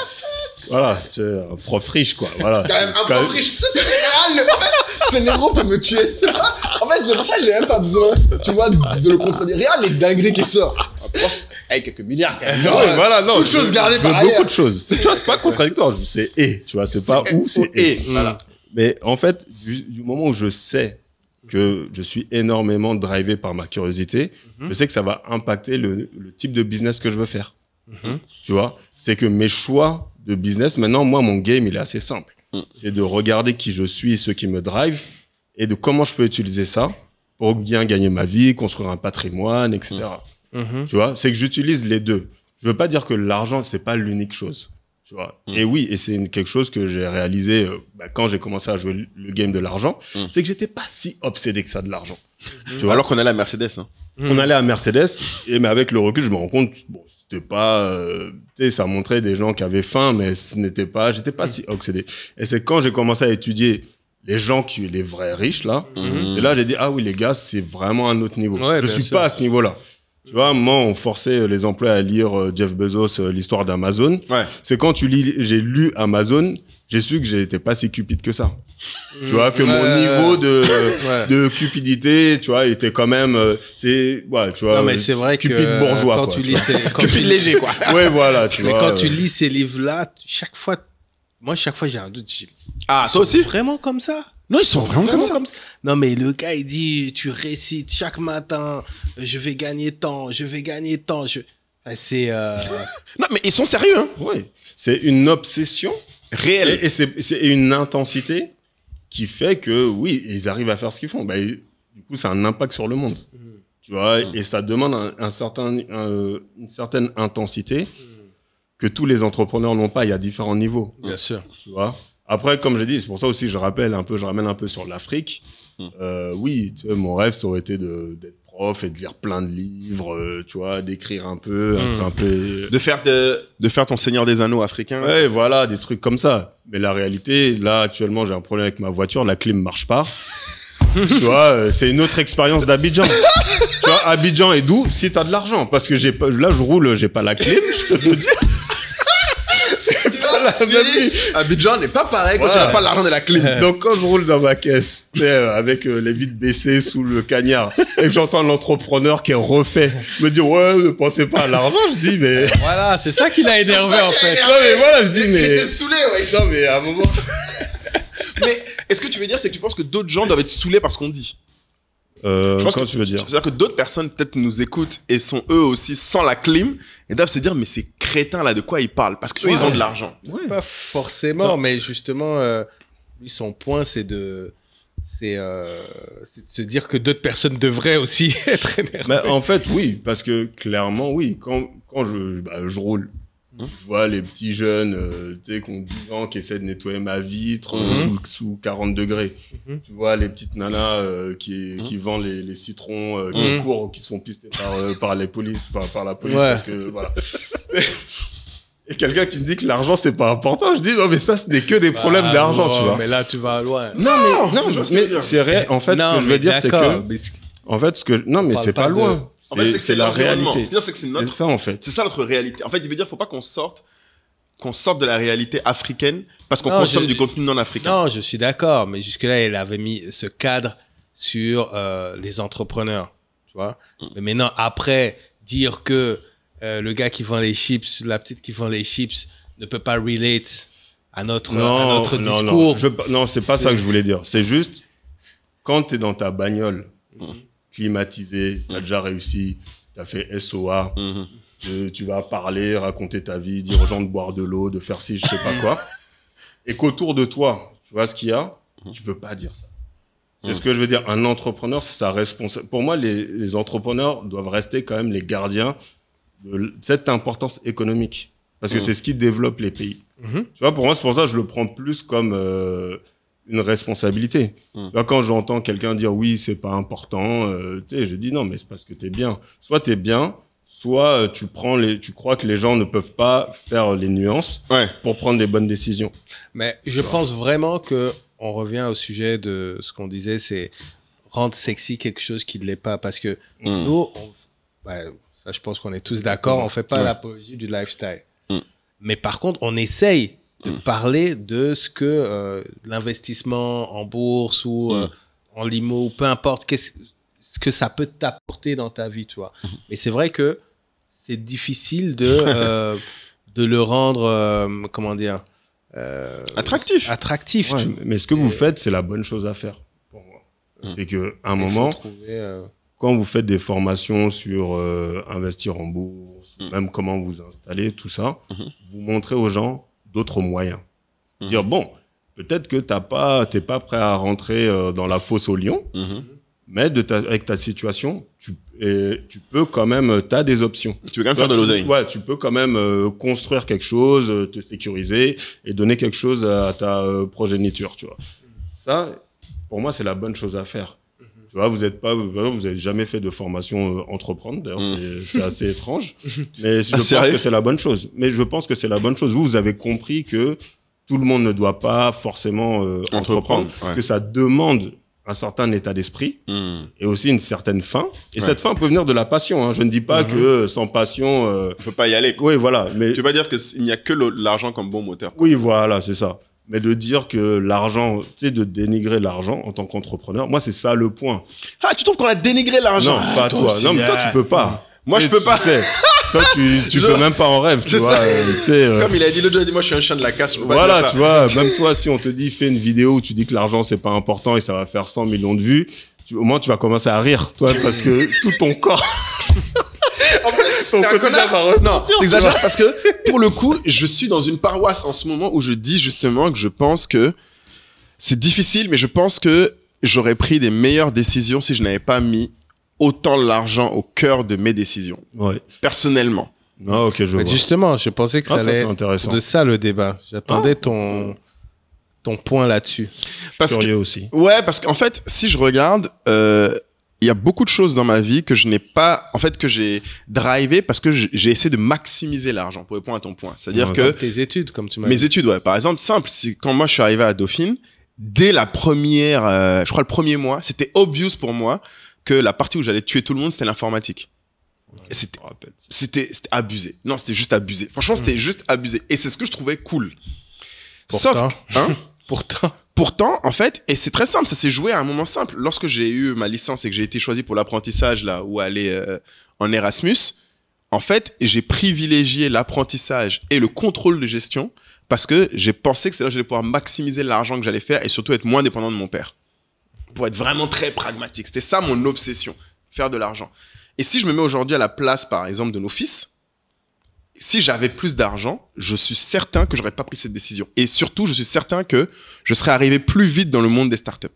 Voilà, tu sais, un prof riche quoi. Voilà. Quand même, C'est un quand prof même- riche. Ça, c'est général. En fait, ce négro peut me tuer. En fait, c'est pour ça que j'ai même pas besoin, tu vois, de le contredire. Regarde les dingueries qui sortent. Un prof avec quelques milliards, quand même. Non, Genre, voilà, non. Toutes choses gardées par ailleurs. beaucoup de choses. Tu vois, c'est pas contradictoire. C'est et, tu vois, c'est pas ou, c'est et. Voilà. Mais en fait, du moment où je sais que je suis énormément drivé par ma curiosité, je sais que ça va impacter le type de business que je veux faire. Tu vois, c'est que mes choix de business, maintenant, moi, mon game, il est assez simple. C'est de regarder qui je suis, ceux qui me drive, et de comment je peux utiliser ça pour bien gagner ma vie, construire un patrimoine, etc. Tu vois, c'est que j'utilise les deux. Je veux pas dire que l'argent, c'est pas l'unique chose. Tu vois. Et oui, et c'est quelque chose que j'ai réalisé quand j'ai commencé à jouer le game de l'argent, c'est que j'étais pas si obsédé que ça de l'argent. Tu vois. Alors qu'on allait à Mercedes. Hein. On allait à Mercedes, mais avec le recul, je me rends compte, bon, c'était pas, tu sais, ça montrait des gens qui avaient faim, mais j'étais pas si obsédé. Et c'est quand j'ai commencé à étudier les gens les vrais riches, là, et là, j'ai dit, ah oui, les gars, c'est vraiment un autre niveau. Ouais, je bien suis sûr. pas à ce niveau-là. Tu vois, moi, on forçait les employés à lire Jeff Bezos, l'histoire d'Amazon. Ouais. C'est quand j'ai lu Amazon, j'ai su que j'étais pas si cupide que ça. Tu vois, que mon niveau de cupidité, tu vois, était quand même, tu vois, Non, mais c'est vrai que cupide bourgeois, quand quoi, tu tu lis vois. Cupide léger, quoi. Ouais, voilà, tu Mais vois. quand tu lis ces livres-là, chaque fois, j'ai un doute. Ah, Ils toi sont aussi? Vraiment comme ça? Non, ils sont vraiment comme ça. Non, mais le gars, il dit, tu récites chaque matin, je vais gagner tant, je vais gagner tant. C'est. Non, mais ils sont sérieux, hein. Ouais. C'est une obsession Réel. Et c'est une intensité qui fait que, oui, ils arrivent à faire ce qu'ils font. Bah, du coup, ça a un impact sur le monde. Tu vois, et ça demande une certaine intensité que tous les entrepreneurs n'ont pas. Il y a différents niveaux. Bien sûr. Tu vois. Après, comme j'ai dit, c'est pour ça aussi je ramène un peu sur l'Afrique. Oui, tu sais, mon rêve, ça aurait été d'être prof et de lire plein de livres, tu vois, d'écrire un peu, être un peu... De faire ton Seigneur des Anneaux africain. Ouais, voilà, des trucs comme ça. Mais la réalité, là, actuellement, j'ai un problème avec ma voiture, la clim marche pas. Tu vois, c'est une autre expérience d'Abidjan. Tu vois, Abidjan est doux si t'as de l'argent. Parce que là, je roule, j'ai pas la clim, je peux te dire. C'est pas la même vie. Abidjan n'est pas pareil quand tu n'as pas l'argent de la clim. Donc, quand je roule dans ma caisse, avec les vitres baissées sous le cagnard, et que j'entends l'entrepreneur qui est refait me dire, ouais, ne pensez pas à l'argent, je dis, mais... Voilà, c'est ça qui l'a énervé, en fait. Non, mais voilà, je dis, mais... Il était saoulé, ouais. Non, mais à un moment... Mais est-ce que tu veux dire, c'est que tu penses que d'autres gens doivent être saoulés par ce qu'on dit? Quand tu veux dire? C'est-à-dire que d'autres personnes peut-être nous écoutent et sont eux aussi sans la clim et doivent se dire, mais ces crétins là, de quoi ils parlent? Parce qu'eux, ils ont de l'argent. Ouais. Pas forcément, mais justement, lui, son point, c'est de se dire que d'autres personnes devraient aussi être énervées. Mais en fait, oui, parce que clairement, oui, quand je roule, je vois les petits jeunes, tu sais, qui ont 10 ans, qui essaient de nettoyer ma vitre sous 40 degrés. Tu vois les petites nanas qui vendent les citrons, qui courent, qui se font pister par les polices, par la police, parce que voilà. Et quelqu'un qui me dit que l'argent c'est pas important, je dis non mais ça ce n'est que des problèmes d'argent, tu vois. Mais là tu vas loin. Non mais c'est réel. En fait, ce que je veux dire c'est que en fait mais c'est pas loin. En fait, c'est la réalité. C'est ça en fait. C'est ça notre réalité. En fait, il veut dire faut pas qu'on sorte de la réalité africaine parce qu'on consomme du contenu non africain. Non, je suis d'accord, mais jusque-là, elle avait mis ce cadre sur les entrepreneurs, tu vois. Mais maintenant, après, dire que le gars qui vend les chips, la petite qui vend les chips ne peut pas relate à notre discours. Non, c'est pas ça que je voulais dire. C'est juste, quand tu es dans ta bagnole climatisée, tu as déjà réussi, tu as fait SOA, tu vas parler, raconter ta vie, dire aux gens de boire de l'eau, de faire ci, je sais pas quoi, et qu'autour de toi, tu vois ce qu'il y a, tu peux pas dire ça. C'est ce que je veux dire. Un entrepreneur, c'est sa responsabilité. Pour moi, les entrepreneurs doivent rester quand même les gardiens de cette importance économique. Parce que c'est ce qui développe les pays. Tu vois, pour moi, c'est pour ça que je le prends plus comme une responsabilité. Tu vois, quand j'entends quelqu'un dire oui, c'est pas important, tu sais, je dis non, mais c'est parce que t'es bien. Soit t'es bien, soit tu crois que les gens ne peuvent pas faire les nuances pour prendre des bonnes décisions. Mais je pense vraiment que on revient au sujet de ce qu'on disait, c'est rendre sexy quelque chose qui ne l'est pas. Parce que nous, ça, je pense qu'on est tous d'accord, on ne fait pas l'apologie du lifestyle. Mais par contre, on essaye de parler de ce que l'investissement en bourse ou en limo, peu importe, ce que ça peut t'apporter dans ta vie, tu vois. Mais c'est vrai que c'est difficile de le rendre, comment dire, attractif. Ouais, mais ce que vous faites, c'est la bonne chose à faire pour moi. C'est qu'à un moment, quand vous faites des formations sur investir en bourse, même comment vous installer, tout ça, vous montrez aux gens d'autres moyens. Dire, bon, peut-être que t'es pas prêt à rentrer dans la fosse au lion, mais avec ta situation, tu peux quand même, t'as des options. Tu peux quand même faire de l'oseille. Ouais, tu peux quand même construire quelque chose, te sécuriser et donner quelque chose à ta progéniture, tu vois. Ça, pour moi, c'est la bonne chose à faire. Tu vois, vous avez jamais fait de formation entreprendre. D'ailleurs, c'est assez étrange. Mais je pense que c'est la bonne chose. Vous avez compris que tout le monde ne doit pas forcément entreprendre, que ça demande un certain état d'esprit et aussi une certaine faim. Et cette faim peut venir de la passion. Hein. Je ne dis pas que sans passion... on peut pas y aller. Oui, voilà. Mais... Tu veux pas dire qu'il n'y a que l'argent comme bon moteur. Oui, voilà, c'est ça. Mais de dire que l'argent, tu sais, de dénigrer l'argent en tant qu'entrepreneur, moi, c'est ça le point. Ah, tu trouves qu'on a dénigré l'argent? Non, pas toi. Non, mais toi, tu peux pas. Moi, je peux pas. Toi, tu peux même pas en rêve, tu vois. Comme il a dit l'autre jour, il a dit, moi, je suis un chien de la casse. Voilà, tu vois, même toi, si on te dit, fais une vidéo où tu dis que l'argent, c'est pas important et ça va faire 100 millions de vues, au moins, tu vas commencer à rire, toi, parce que tout ton corps... ton T'es un quotidien connard. va ressentir. Non, t'exagères parce que, pour le coup, je suis dans une paroisse en ce moment où je dis justement que je pense que c'est difficile, mais je pense que j'aurais pris des meilleures décisions si je n'avais pas mis autant l'argent au cœur de mes décisions. Ouais. Personnellement. Non, ok, je vois. Justement, je pensais que ça allait c'est intéressant. de ça le débat. J'attendais ton point là-dessus. Parce Curieux que, aussi. ouais, parce qu'en fait, si je regarde, il y a beaucoup de choses dans ma vie que je n'ai pas, en fait, que j'ai drivé parce que j'ai essayé de maximiser l'argent, pour répondre à ton point. C'est-à-dire Ouais. que Tes études, comme tu m'as dit. mes études, ouais. Par exemple, simple, quand moi je suis arrivé à Dauphine, dès la première, je crois le premier mois, c'était obvious pour moi que la partie où j'allais tuer tout le monde, c'était l'informatique. Et Je me rappelle. c'était abusé. Non, c'était juste abusé. Franchement, c'était juste abusé. Et c'est ce que je trouvais cool. Pourtant. Sauf, hein, Pourtant, en fait, et c'est très simple, ça s'est joué à un moment simple. Lorsque j'ai eu ma licence et que j'ai été choisi pour l'apprentissage, là, ou aller en Erasmus, en fait, j'ai privilégié l'apprentissage et le contrôle de gestion parce que j'ai pensé que c'est là que j'allais pouvoir maximiser l'argent que j'allais faire et surtout être moins dépendant de mon père. Pour être vraiment très pragmatique. C'était ça mon obsession, faire de l'argent. Et si je me mets aujourd'hui à la place, par exemple, de nos fils, si j'avais plus d'argent, je suis certain que j'aurais pas pris cette décision. Et surtout, je suis certain que je serais arrivé plus vite dans le monde des startups.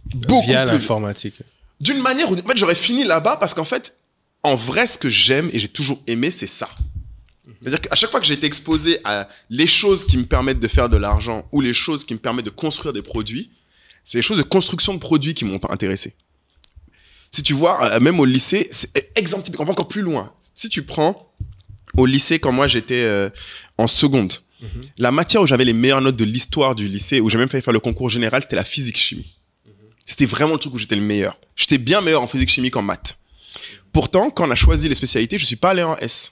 Beaucoup via plus vite. l'informatique. D'une manière ou d'une... En fait, j'aurais fini là-bas parce qu'en fait, en vrai, ce que j'aime et j'ai toujours aimé, c'est ça. C'est-à-dire qu'à chaque fois que j'ai été exposé à les choses qui me permettent de faire de l'argent ou les choses qui me permettent de construire des produits, c'est les choses de construction de produits qui m'ont intéressé. Si tu vois, même au lycée, c'est exemple typique, on va encore plus loin. Si tu prends au lycée, quand moi j'étais en seconde, la matière où j'avais les meilleures notes de l'histoire du lycée, où j'ai même failli faire le concours général, c'était la physique-chimie. C'était vraiment le truc où j'étais le meilleur. J'étais bien meilleur en physique-chimie qu'en maths. Pourtant, quand on a choisi les spécialités, je suis pas allé en S.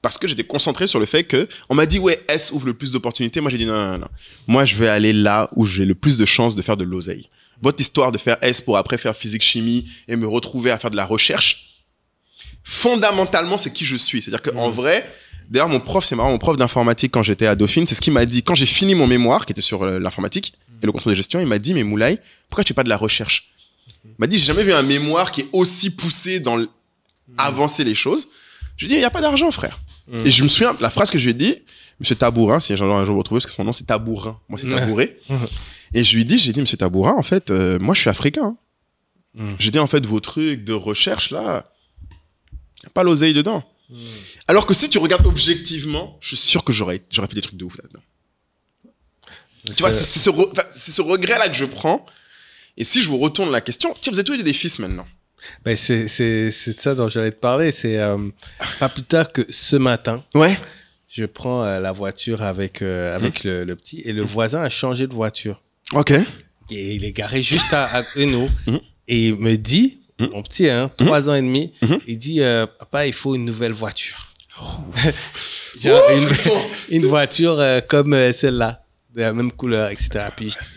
Parce que j'étais concentré sur le fait que on m'a dit ouais, S ouvre le plus d'opportunités. Moi j'ai dit non. Moi je vais aller là où j'ai le plus de chances de faire de l'oseille. Votre histoire de faire S pour après faire physique chimie et me retrouver à faire de la recherche, fondamentalement c'est qui je suis. C'est-à-dire qu'en vrai, d'ailleurs mon prof, c'est marrant, mon prof d'informatique quand j'étais à Dauphine, c'est ce qu'il m'a dit quand j'ai fini mon mémoire qui était sur l'informatique et le contrôle de gestion. Il m'a dit mais Moulay, pourquoi tu fais pas de la recherche? Il m'a dit j'ai jamais vu un mémoire qui est aussi poussé dans avancer les choses. Je lui ai dit il y a pas d'argent frère. Et je me souviens, la phrase que je lui ai dit, Monsieur Tabourin, si un jour vous retrouvez, parce que son nom c'est Tabourin, moi c'est Tabouré. Et j'ai dit, Monsieur Tabourin, en fait, moi je suis africain. J'ai dit, en fait, vos trucs de recherche là, y a pas l'oseille dedans. Alors que si tu regardes objectivement, je suis sûr que j'aurais fait des trucs de ouf là-dedans. Tu vois, c'est ce regret-là que je prends. Et si je vous retourne la question, tiens, vous êtes tous des fils maintenant. Ben c'est ça dont j'allais te parler. C'est pas plus tard que ce matin. Ouais. Je prends la voiture avec le petit et le voisin a changé de voiture. Ok. Et il est garé juste à côté de nous. Et il me dit, mon petit, 3 ans et demi, il dit, papa, il faut une nouvelle voiture. Genre une voiture comme celle-là, de la même couleur, etc.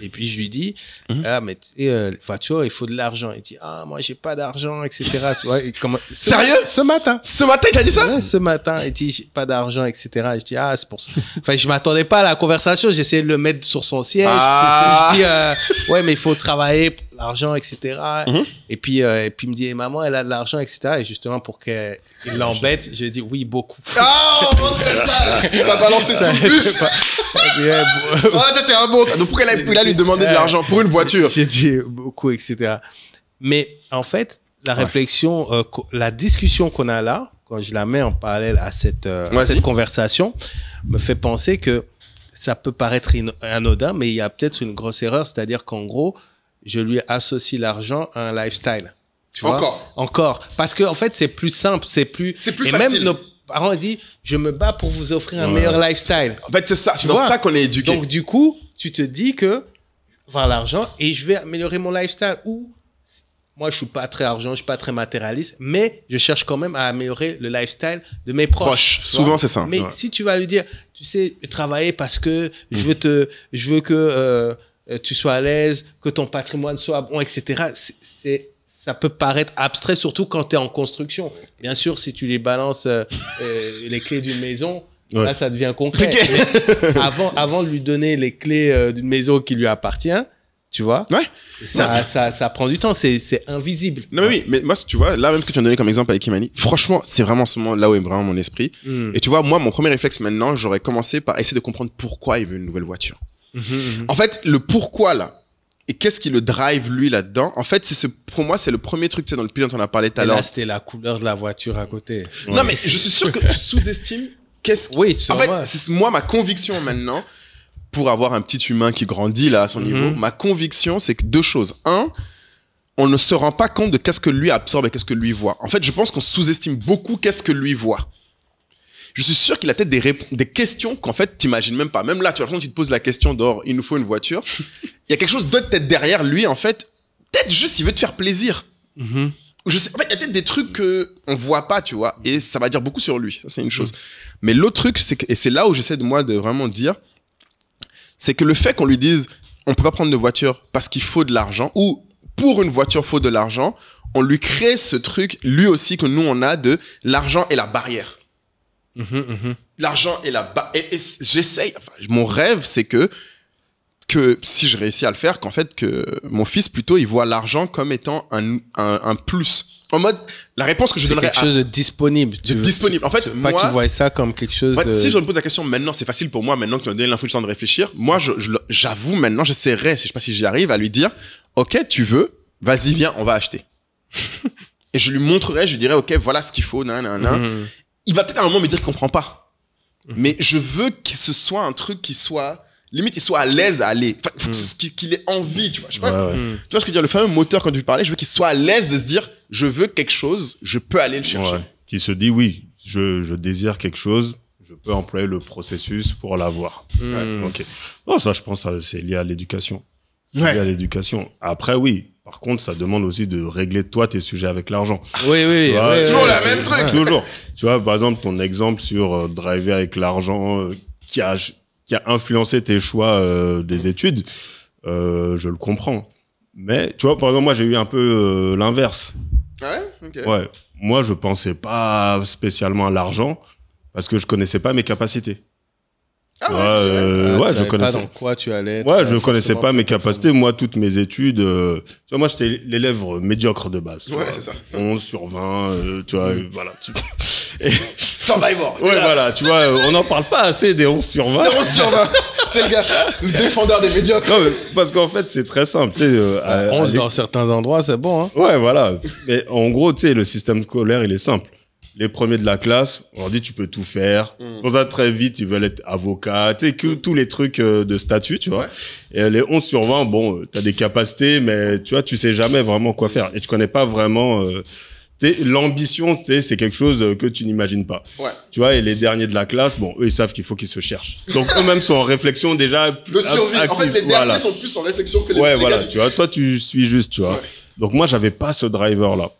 Et puis je lui dis, mais tu sais, voiture, il faut de l'argent. Il dit, moi, j'ai pas d'argent, etc. Tu vois, Sérieux? Ce matin. Ce matin, il t'a dit ça? Ouais, ce matin, il dit, j'ai pas d'argent, etc. Je dis, c'est pour ça. Enfin, je m'attendais pas à la conversation. J'essayais de le mettre sur son siège. Je dis, ouais, mais il faut travailler pour l'argent, etc. Et puis, il me dit, maman, elle a de l'argent, etc. Et justement, pour qu'il l'embête, je lui dis, oui, beaucoup. On montrait ça! On va balancer sur le bus! T'es un bon. Donc, pourquoi il a lui demandé de l'argent pour une voiture? J'ai dit beaucoup, etc. Mais en fait, la réflexion, la discussion qu'on a là, quand je la mets en parallèle à cette conversation, me fait penser que ça peut paraître anodin, mais il y a peut-être une grosse erreur, c'est-à-dire qu'en gros, je lui associe l'argent à un lifestyle. Tu vois? Encore. Parce que en fait, c'est plus simple, c'est plus facile. Même nos parents disent, je me bats pour vous offrir un meilleur lifestyle. En fait, c'est ça. C'est dans ça qu'on est éduqué. Donc, du coup, tu te dis que avoir l'argent et je vais améliorer mon lifestyle. Ou moi, je suis pas très argent, je suis pas très matérialiste, mais je cherche quand même à améliorer le lifestyle de mes proches. Souvent, c'est ça. Mais si tu vas lui dire, tu sais, travailler parce que je veux que tu sois à l'aise, que ton patrimoine soit bon, etc. Ça peut paraître abstrait, surtout quand tu es en construction. Bien sûr, si tu les balances les clés d'une maison, là, ça devient concret. Mais avant de lui donner les clés d'une maison qui lui appartient, Tu vois? Ouais. Ça prend du temps, c'est invisible. Non, mais oui, mais moi, tu vois, là même que tu as donné comme exemple avec Imani, franchement, c'est vraiment ce moment là où est vraiment mon esprit. Et tu vois, moi, mon premier réflexe maintenant, j'aurais commencé par essayer de comprendre pourquoi il veut une nouvelle voiture. En fait, le pourquoi là, et qu'est-ce qui le drive lui là-dedans, en fait, pour moi, c'est le premier truc, tu sais, dans le pilote, on a parlé tout à l'heure. Là, c'était la couleur de la voiture à côté. Non, mais je suis sûr que tu sous-estimes Oui, en fait, c'est moi, ma conviction maintenant, pour avoir un petit humain qui grandit là à son niveau, ma conviction, c'est que deux choses. Un, on ne se rend pas compte de qu'est-ce que lui absorbe et qu'est-ce que lui voit. En fait, je pense qu'on sous-estime beaucoup qu'est-ce que lui voit. Je suis sûr qu'il a peut-être des questions qu'en fait, t'imagines même pas. Même là, tu vois, quand tu te poses la question d'or, il nous faut une voiture. Il y a quelque chose d'autre peut-être derrière lui, en fait. Peut-être juste, il veut te faire plaisir. Je sais, en fait, il y a peut-être des trucs qu'on voit pas, tu vois. Et ça va dire beaucoup sur lui. Ça, c'est une chose. Mais l'autre truc, et c'est là où j'essaie de vraiment dire, c'est que le fait qu'on lui dise, on peut pas prendre de voiture parce qu'il faut de l'argent, ou pour une voiture, faut de l'argent, on lui crée ce truc, lui aussi, que nous, on a de l'argent et la barrière. L'argent et la barrière. Et j'essaye, enfin, mon rêve, c'est que si je réussis à le faire, qu'en fait, que mon fils, plutôt, il voit l'argent comme étant un plus. En mode, la réponse que je donnerais quelque chose de disponible. Disponible. En fait, moi, pas qu'il voit ça comme quelque chose de... Si je me pose la question maintenant, c'est facile pour moi, maintenant que tu m'as donné l'info, le temps de réfléchir. Moi, j'avoue maintenant, j'essaierai, je sais pas si j'y arrive, à lui dire, ok, tu veux, vas-y, viens, on va acheter. Et je lui montrerai, je lui dirai, ok, voilà ce qu'il faut, Il va peut-être à un moment me dire qu'il comprend pas. Mais je veux que ce soit un truc qui soit... Limite, il soit à l'aise à aller. Enfin, qu'il ait envie, tu vois. Je sais pas. Tu vois ce que je veux dire, le fameux moteur, quand tu parlais, je veux qu'il soit à l'aise de se dire, je veux quelque chose, je peux aller le chercher. Ouais. Qui se dit, oui, je désire quelque chose, je peux employer le processus pour l'avoir. Ok. Non, ça, je pense, c'est lié à l'éducation. C'est lié à l'éducation. Après, oui. Par contre, ça demande aussi de régler, toi, tes sujets avec l'argent. Oui. C'est toujours la même truc. Toujours. Tu vois, par exemple, ton exemple sur driver avec l'argent qui a influencé tes choix des études, je le comprends. Mais, tu vois, par exemple, moi, j'ai eu un peu l'inverse. Ouais, ok. Ouais. Moi, je pensais pas spécialement à l'argent parce que je connaissais pas mes capacités. Ah ouais, je connaissais pas dans quoi tu allais. Ouais, je connaissais pas mes capacités. Moi, toutes mes études, tu vois, moi, j'étais l'élève médiocre de base. Ouais, c'est ça. 11 sur 20, tu vois, voilà. Survivor. Ouais, voilà, tu vois, on n'en parle pas assez des 11 sur 20. Des 11 sur 20. C'est le gars, le défendeur des médiocres. Non, mais parce qu'en fait, c'est très simple, tu sais. 11 dans certains endroits, c'est bon, hein. Ouais, voilà. Mais en gros, tu sais, le système scolaire, il est simple. Les premiers de la classe, on leur dit tu peux tout faire. C'est pour ça, très vite, ils veulent être avocats. Tu sais, tous les trucs de statut, tu vois. Ouais. Et les 11 sur 20, bon, t'as des capacités, mais tu vois, tu sais jamais vraiment quoi faire. Et tu connais pas vraiment... l'ambition, tu sais, c'est quelque chose que tu n'imagines pas. Ouais. Tu vois, et les derniers de la classe, bon, eux, ils savent qu'il faut qu'ils se cherchent. Donc, eux-mêmes sont en réflexion déjà. De survie. En fait, les derniers sont plus en réflexion que les Ouais, voilà. Tu vois, toi, tu suis juste, tu vois. Ouais. Donc, moi, j'avais pas ce driver-là.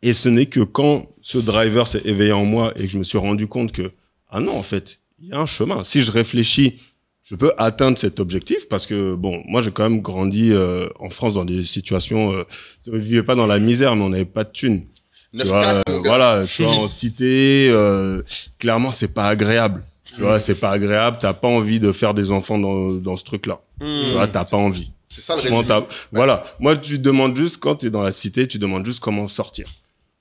Et ce n'est que quand ce driver s'est éveillé en moi et que je me suis rendu compte que, ah non, en fait, il y a un chemin. Si je réfléchis, je peux atteindre cet objectif parce que, bon, moi, j'ai quand même grandi en France dans des situations... je ne vivais pas dans la misère, mais on n'avait pas de thunes. Tu vois, voilà, tu vois, en cité, clairement, c'est pas agréable. Tu vois, c'est pas agréable. T'as pas envie de faire des enfants dans ce truc-là. Tu vois, t'as pas envie. C'est ça le résumé. Voilà. Moi, tu demandes juste, quand t'es dans la cité, tu demandes juste comment sortir.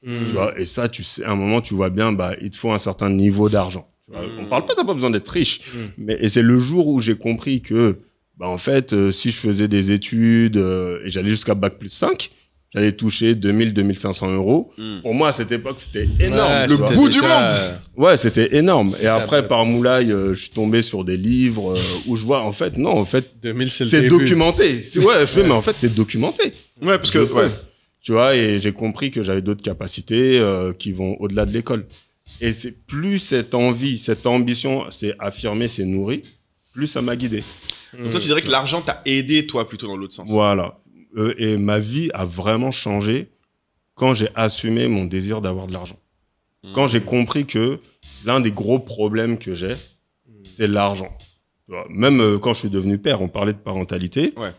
Tu vois, et ça, tu sais, à un moment, tu vois bien, bah, il te faut un certain niveau d'argent. On parle pas, t'as pas besoin d'être riche. Et c'est le jour où j'ai compris que, bah, en fait, si je faisais des études et j'allais jusqu'à Bac+5, j'allais toucher 2000, 2500 euros. Pour moi, à cette époque, c'était énorme. Ouais, le bout du monde. Ouais, c'était énorme. Et après, par moulay, je suis tombé sur des livres où je vois, en fait, non, en fait, 2000, c'est documenté. Mais en fait, c'est documenté. Ouais, parce que, tu vois, et j'ai compris que j'avais d'autres capacités qui vont au-delà de l'école. Et c'est plus cette envie, cette ambition, c'est affirmé, c'est nourri, plus ça m'a guidé. Donc toi, tu dirais que l'argent t'a aidé, toi, plutôt dans l'autre sens. Voilà. Et ma vie a vraiment changé quand j'ai assumé mon désir d'avoir de l'argent. Quand j'ai compris que l'un des gros problèmes que j'ai, c'est l'argent. Même quand je suis devenu père, on parlait de parentalité. Ouais.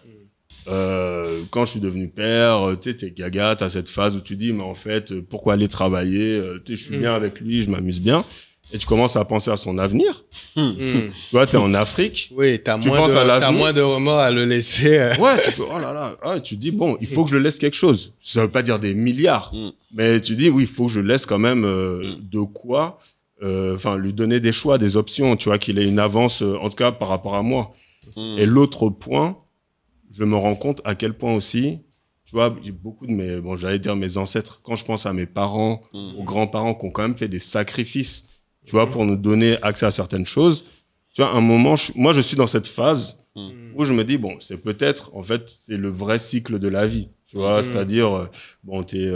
Quand je suis devenu père, tu sais, t'es gaga, t'as cette phase où tu dis, mais en fait, pourquoi aller travailler? Je suis bien avec lui, je m'amuse bien. et tu commences à penser à son avenir. Tu vois, t'es en Afrique. Oui, t'as moins de remords à le laisser. Ouais, tu fais, oh là là. Ouais, tu dis, bon, il faut que je laisse quelque chose. Ça veut pas dire des milliards, mais tu dis, oui, il faut que je laisse quand même de quoi, lui donner des choix, des options, tu vois, qu'il ait une avance, en tout cas, par rapport à moi. Et l'autre point, je me rends compte à quel point aussi, tu vois, j'ai beaucoup de mes ancêtres, quand je pense à mes parents, aux grands-parents qui ont quand même fait des sacrifices, tu vois, pour nous donner accès à certaines choses. Tu vois, à un moment, moi, je suis dans cette phase où je me dis, bon, c'est peut-être, en fait, c'est le vrai cycle de la vie. Tu vois, c'est-à-dire, bon, t'es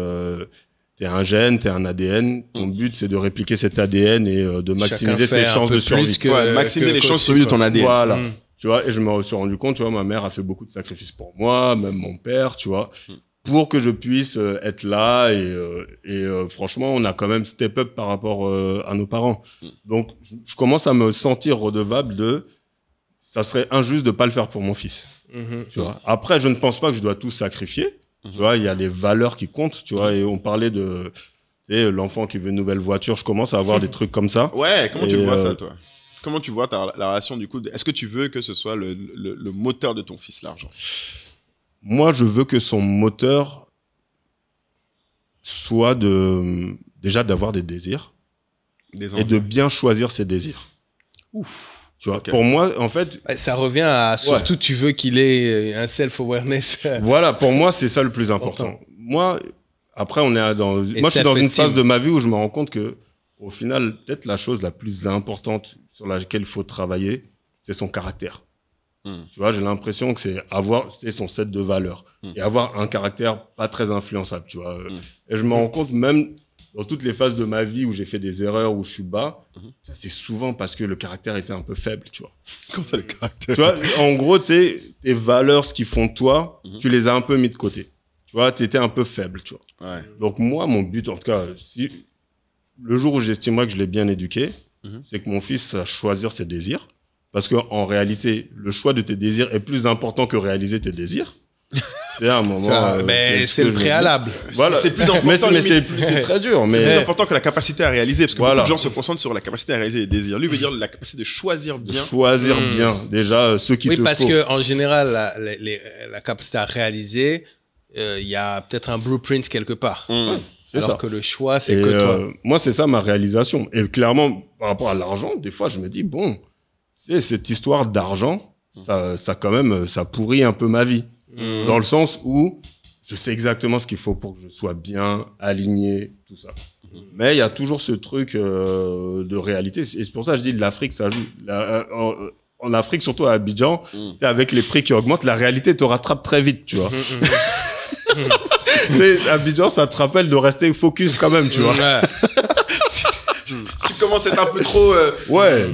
un gène, t'es un ADN. Ton but, c'est de répliquer cet ADN et de maximiser ses chances de survie. Maximiser les chances de survie de ton ADN. Voilà. Tu vois, et je me suis rendu compte, tu vois, ma mère a fait beaucoup de sacrifices pour moi, même mon père, tu vois, pour que je puisse être là. Et franchement, on a quand même step up par rapport à nos parents. Donc, je commence à me sentir redevable ça serait injuste de pas le faire pour mon fils. Tu vois. Après, je ne pense pas que je dois tout sacrifier. Tu vois, il y a les valeurs qui comptent, tu vois, et on parlait de l'enfant qui veut une nouvelle voiture. Je commence à avoir des trucs comme ça. Ouais, comment tu vois ça, toi? Comment tu vois la relation, du coup, est-ce que tu veux que ce soit le moteur de ton fils, l'argent? Moi, je veux que son moteur soit déjà d'avoir des désirs et de bien choisir ses désirs. Ouf. Tu vois, pour moi, en fait... Ça revient à surtout, tu veux qu'il ait un self-awareness. Voilà, pour moi, c'est ça le plus important. Moi, après, moi, je suis dans une phase de ma vie où je me rends compte que, au final, peut-être la chose la plus importante sur laquelle il faut travailler, c'est son caractère. Tu vois, j'ai l'impression que c'est avoir son set de valeurs et avoir un caractère pas très influençable, tu vois. Et je me rends compte, même dans toutes les phases de ma vie où j'ai fait des erreurs, où je suis bas, c'est souvent parce que le caractère était un peu faible, tu vois. Comment ça, le caractère? Tu vois, en gros, tu sais, tes valeurs, ce qui font de toi, tu les as un peu mis de côté. Tu vois, tu étais un peu faible, tu vois. Ouais. Donc moi, mon but, en tout cas, le jour où j'estimerais que je l'ai bien éduqué, c'est que mon fils sache choisir ses désirs. Parce qu'en réalité, le choix de tes désirs est plus important que réaliser tes désirs. C'est à un moment. C'est le préalable. Voilà. C'est plus important. Mais c'est très dur. C'est plus important que la capacité à réaliser. Parce que beaucoup de gens se concentrent sur la capacité à réaliser les désirs. Lui veut dire la capacité de choisir bien. De choisir bien. Déjà, ce qui te faut. Oui, parce qu'en général, la capacité à réaliser, il y a peut-être un blueprint quelque part. Alors que le choix, c'est que toi. Moi, c'est ça ma réalisation. Et clairement, par rapport à l'argent, des fois, je me dis, bon, cette histoire d'argent, ça quand même, ça pourrit un peu ma vie. Dans le sens où je sais exactement ce qu'il faut pour que je sois bien aligné, tout ça. Mais il y a toujours ce truc de réalité. Et c'est pour ça que je dis l'Afrique, ça joue. En Afrique, surtout à Abidjan, avec les prix qui augmentent, la réalité te rattrape très vite, tu vois. Abidjan, ça te rappelle de rester focus quand même, tu vois. Tu commences à être un peu trop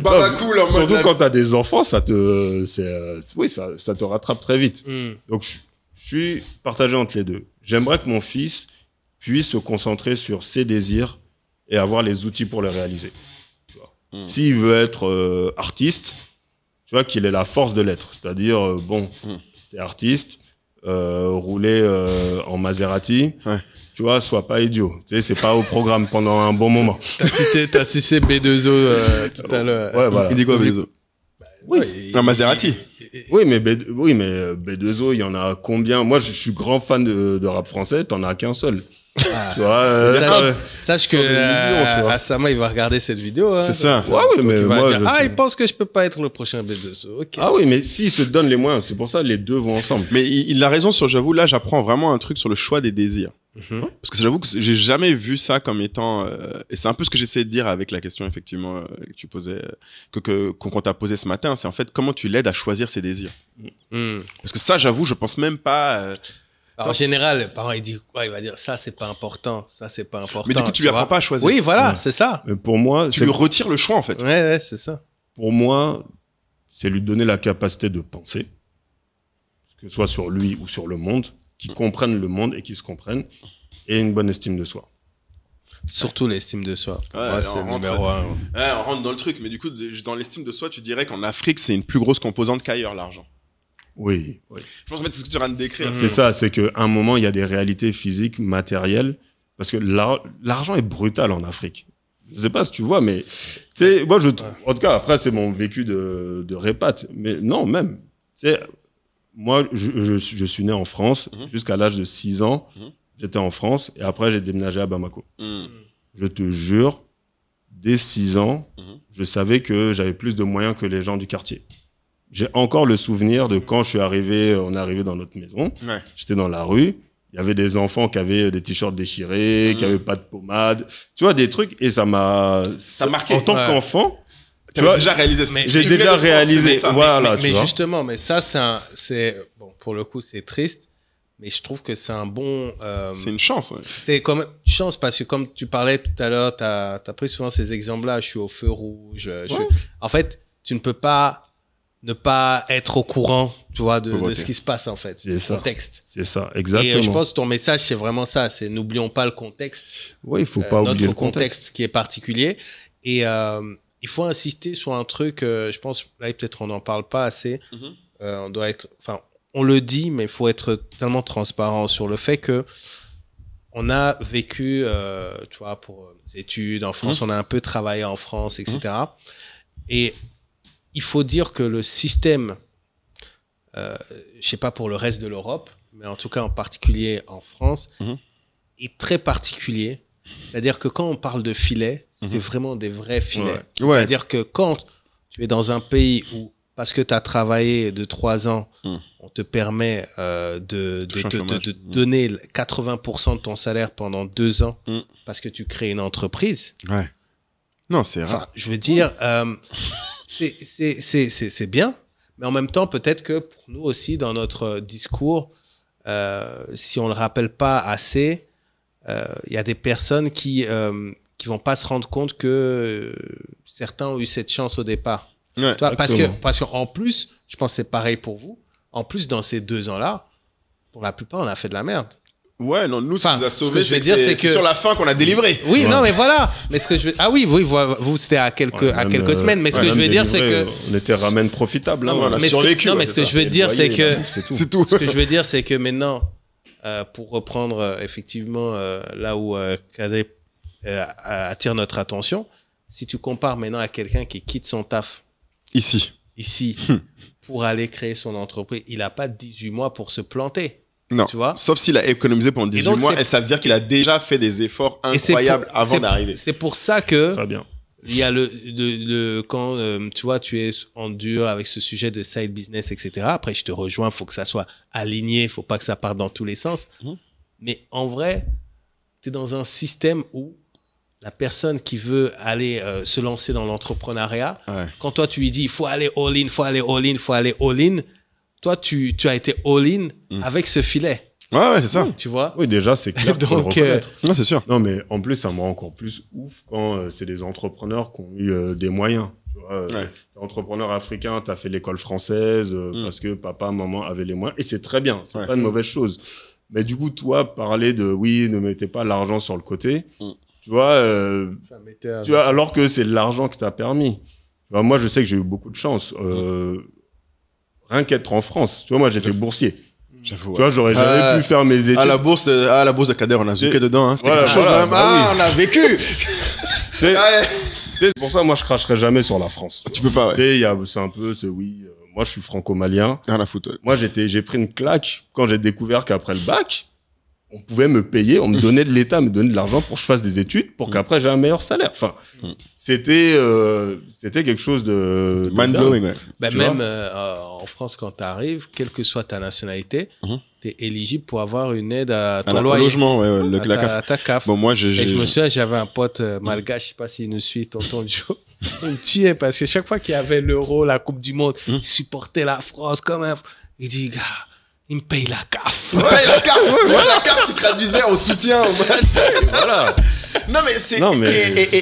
babacool en mode. Surtout quand t'as des enfants, ça te rattrape très vite. Donc, je suis partagé entre les deux. J'aimerais que mon fils puisse se concentrer sur ses désirs et avoir les outils pour les réaliser. Tu vois. S'il veut être artiste, tu vois, qu'il ait la force de l'être. C'est-à-dire, t'es artiste, rouler en Maserati. Ouais. Tu vois, sois pas idiot. Tu sais, c'est pas au programme pendant un bon moment. T'as cité B2O tout à l'heure. Ouais, voilà. Il dit quoi, B2O? Oui. Un Maserati. Oui, mais B2O, il y en a combien? Moi, je suis grand fan de rap français. T'en as qu'un seul. Tu vois, sache que Asama, il va regarder cette vidéo. Hein, c'est ça. Ouais, mais moi, il pense que je peux pas être le prochain B2O. Okay. Ah oui, mais s'il se donne les moyens, c'est pour ça les deux vont ensemble. Mais il a raison sur, j'avoue, là, j'apprends vraiment un truc sur le choix des désirs. Parce que j'avoue que j'ai jamais vu ça comme étant et c'est un peu ce que j'essayais de dire avec la question effectivement que tu posais qu'on t'a posé ce matin, c'est en fait comment tu l'aides à choisir ses désirs. Parce que ça, j'avoue, je pense même pas en général, le parent il dit quoi? Il va dire ça c'est pas important, ça c'est pas important. Mais du coup tu lui apprends pas à choisir. Oui, voilà, c'est ça. Mais pour moi, tu lui retires le choix en fait. Ouais, c'est ça. Pour moi, c'est lui donner la capacité de penser, que ce soit sur lui ou sur le monde, qui comprennent le monde et qui se comprennent, et une bonne estime de soi. Surtout l'estime de soi. Ouais, c'est le numéro 1. Ouais, on rentre dans le truc, mais du coup, dans l'estime de soi, tu dirais qu'en Afrique, c'est une plus grosse composante qu'ailleurs, l'argent. Oui. Je pense en fait, c'est ce que tu viens de décrire. C'est ça, c'est qu'à un moment, il y a des réalités physiques, matérielles, parce que l'argent est brutal en Afrique. Je sais pas si tu vois, mais tu sais, moi, en tout cas, après, c'est mon vécu de répat. Mais non, même, tu sais, moi, je suis né en France jusqu'à l'âge de 6 ans. J'étais en France et après, j'ai déménagé à Bamako. Je te jure, dès 6 ans, je savais que j'avais plus de moyens que les gens du quartier. J'ai encore le souvenir de quand on est arrivé dans notre maison. Ouais. J'étais dans la rue. Il y avait des enfants qui avaient des t-shirts déchirés, qui n'avaient pas de pommade. Tu vois, des trucs. Et ça m'a marqué. En tant qu'enfant, tu vois, déjà réalisé. J'ai déjà réalisé. Voilà, mais justement, mais ça, bon, pour le coup, c'est triste. Mais je trouve que c'est un bon... c'est une chance. Ouais. C'est comme une chance parce que comme tu parlais tout à l'heure, tu as pris souvent ces exemples-là. Je suis au feu rouge. En fait, tu ne peux pas ne pas être au courant, tu vois, de ce qui se passe en fait. C'est ça. Contexte. C'est ça, exactement. Et je pense que ton message, c'est vraiment ça. C'est n'oublions pas le contexte. Oui, il ne faut pas oublier le contexte qui est particulier. Et il faut insister sur un truc, je pense, là peut-être on n'en parle pas assez. On doit être... Enfin, on le dit, mais il faut être tellement transparent sur le fait que on a vécu, tu vois, pour nos études en France, on a un peu travaillé en France, etc. Et il faut dire que le système, je sais pas pour le reste de l'Europe, mais en tout cas en particulier en France, est très particulier. C'est-à-dire que quand on parle de filets, c'est vraiment des vrais filets. Ouais. C'est-à-dire que quand tu es dans un pays où parce que tu as travaillé de 3 ans, on te permet de te donner 80% de ton salaire pendant 2 ans parce que tu crées une entreprise. Ouais. Non, c'est rare. Enfin, je veux dire, c'est bien, mais en même temps, peut-être que pour nous aussi, dans notre discours, si on ne le rappelle pas assez, il y a des personnes qui vont pas se rendre compte que certains ont eu cette chance au départ. Ouais, toi, parce qu'en plus, je pense que c'est pareil pour vous. En plus, dans ces 2 ans-là, pour la plupart, on a fait de la merde. Ouais, non, nous, ce qui nous a sauvés, c'est que sur la fin qu'on a délivré. Oui, non, mais voilà. Mais ce que je veux... Ah oui, vous, c'était à quelques semaines. Mais ce que je veux dire, c'est que... On était ramen profitable. Non, on a survécu. Non, mais ce que je veux dire, c'est que... C'est tout. Ce que je veux dire, c'est que maintenant, pour reprendre effectivement là où Kadri attire notre attention, si tu compares maintenant à quelqu'un qui quitte son taf, Ici, pour aller créer son entreprise, il n'a pas 18 mois pour se planter. Non, tu vois, sauf s'il a économisé pendant 18 mois, et ça veut dire qu'il a déjà fait des efforts incroyables avant d'arriver. C'est pour ça que très bien. Il y a quand tu vois, tu es en dur avec ce sujet de side business, etc. Après, je te rejoins, il faut que ça soit aligné, il ne faut pas que ça parte dans tous les sens. Mais en vrai, tu es dans un système où la personne qui veut aller se lancer dans l'entrepreneuriat, quand toi tu lui dis il faut aller all-in, il faut aller all-in, il faut aller all-in, toi tu as été all-in avec ce filet. Ouais, c'est ça. Tu vois ? Oui, déjà, c'est clair qu'il faut le reconnaître. Ouais, c'est sûr. Non, mais en plus, ça me rend encore plus ouf quand c'est des entrepreneurs qui ont eu des moyens. Tu vois, t'es entrepreneur africain, tu as fait l'école française parce que papa, maman avaient les moyens. Et c'est très bien, c'est pas une mauvaise chose. Mais du coup, toi, parler de oui, ne mettez pas l'argent sur le côté. Tu vois, alors que c'est l'argent qui t'a permis. Tu vois, moi, je sais que j'ai eu beaucoup de chance. Rien qu'être en France. Tu vois, moi, j'étais boursier. J'avoue. Tu vois, j'aurais jamais pu faire mes études. À la bourse de Kader, on a zouké dedans. Hein. C'était quelque chose. On a vécu. C'est pour ça, moi, je cracherai jamais sur la France. Tu peux pas, c'est un peu, moi, je suis franco-malien. Rien à foutre. Moi, j'ai pris une claque quand j'ai découvert qu'après le bac, on pouvait me payer, on me donnait de l'État, me donnait de l'argent pour que je fasse des études, pour qu'après j'ai un meilleur salaire. Enfin, c'était quelque chose de mind-blowing. Même en France, quand tu arrives, quelle que soit ta nationalité, tu es éligible pour avoir une aide à ton loyer. Logement, à ta CAF. Bon, moi, et je me souviens, j'avais un pote malgache, je sais pas s'il nous suit, tonton Joe. Il me tuait parce que chaque fois qu'il y avait l'Euro, la Coupe du Monde, il supportait la France comme un... Il dit, gars, il me paye la CAF. Il paye la CAF. C'est la CAF qui traduisait au soutien. Voilà. Non, mais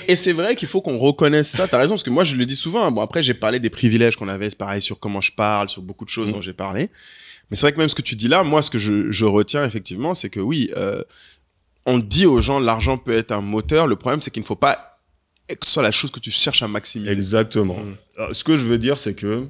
et c'est vrai qu'il faut qu'on reconnaisse ça. T'as raison, parce que moi, je le dis souvent. Bon, après, j'ai parlé des privilèges qu'on avait, c'est pareil, sur comment je parle, sur beaucoup de choses dont j'ai parlé. Mais c'est vrai que même ce que tu dis là, moi, ce que je retiens effectivement, c'est que oui, on dit aux gens, l'argent peut être un moteur. Le problème, c'est qu'il ne faut pas que ce soit la chose que tu cherches à maximiser. Exactement. Alors, ce que je veux dire, c'est que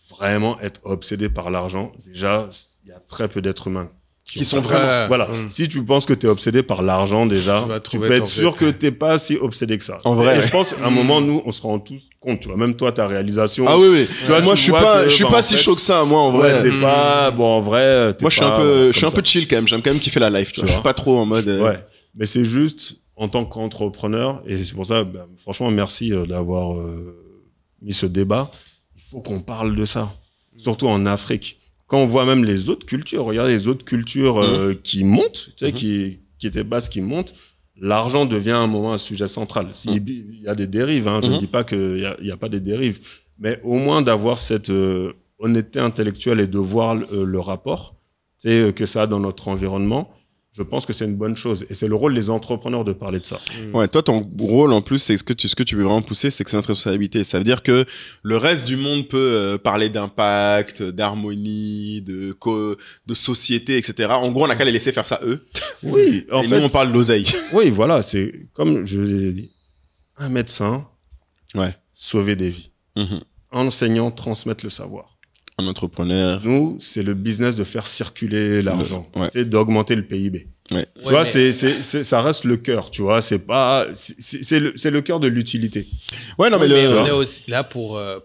vraiment être obsédé par l'argent, déjà, il y a très peu d'êtres humains Qui sont vraiment... Voilà. Si tu penses que tu es obsédé par l'argent déjà, tu peux être sûr que tu n'es pas si obsédé que ça. En vrai. Et je pense, à un moment, nous, on se rend tous compte. Tu vois, même toi, ta réalisation. Ah oui. Tu vois, moi, je suis pas si chaud que ça, moi, en vrai. T'es pas... Bon, en vrai... Moi, je suis un peu chill quand même. J'aime quand même kiffer la life. Tu vois. Je suis pas trop en mode... Ouais. Mais c'est juste, en tant qu'entrepreneur, et c'est pour ça, franchement, merci d'avoir mis ce débat. Il faut qu'on parle de ça. Surtout en Afrique. Quand on voit même les autres cultures, regarde les autres cultures qui montent, tu sais, qui étaient basses, qui montent, l'argent devient à un moment un sujet central. Il y a des dérives, hein, je ne dis pas qu'il n'y a pas des dérives, mais au moins d'avoir cette honnêteté intellectuelle et de voir le rapport que ça a dans notre environnement, je pense que c'est une bonne chose. Et c'est le rôle des entrepreneurs de parler de ça. Ouais, toi, ton rôle, en plus, c'est ce que tu veux vraiment pousser, c'est que c'est notre responsabilité. Ça veut dire que le reste du monde peut parler d'impact, d'harmonie, de société, etc. En gros, on n'a qu'à les laisser faire ça, eux. Oui, en fait. Nous, on parle d'oseille. Oui, voilà. C'est comme je l'ai dit. Un médecin, sauver des vies. Un enseignant, transmettre le savoir. Un entrepreneur. Nous, c'est le business de faire circuler l'argent, d'augmenter le PIB. Ouais. Tu vois, ça reste le cœur, tu vois, c'est le cœur de l'utilité. Ouais, non, mais on est aussi là pour je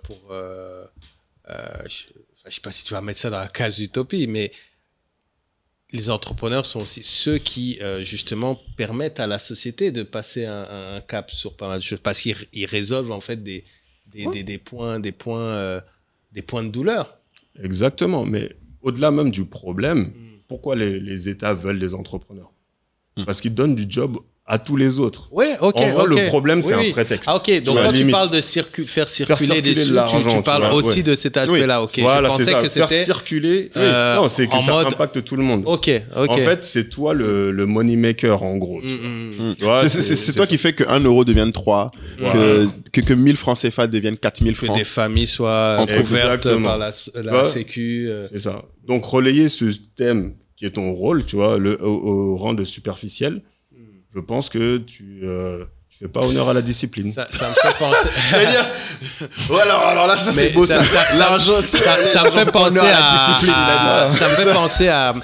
sais pas si tu vas mettre ça dans la case utopie, mais les entrepreneurs sont aussi ceux qui, justement, permettent à la société de passer un cap sur pas mal de choses, parce qu'ils résolvent, en fait, des points de douleur. Exactement, mais au-delà même du problème, pourquoi les États veulent des entrepreneurs ? Parce qu'ils donnent du job à tous les autres. Oui, ok. En gros, le problème, c'est un prétexte. Ah, ok, donc quand tu parles de faire circuler des sous, tu parles aussi de cet aspect-là. Ok, voilà, je pensais que c'était... Faire circuler... non, c'est que ça impacte tout le monde. Ok. En fait, c'est toi le money maker, en gros. C'est toi qui fais que 1 euro devienne 3, que 1000 francs CFA deviennent 4000 francs. Que des familles soient couvertes par la Sécu. C'est ça. Donc, relayer ce thème qui est ton rôle, tu vois, au rang de superficiel, je pense que tu fais pas honneur à la discipline. Ça me fait penser... alors là, ça c'est beau, ça. L'argent, ça me fait penser à la discipline. Ça me fait penser à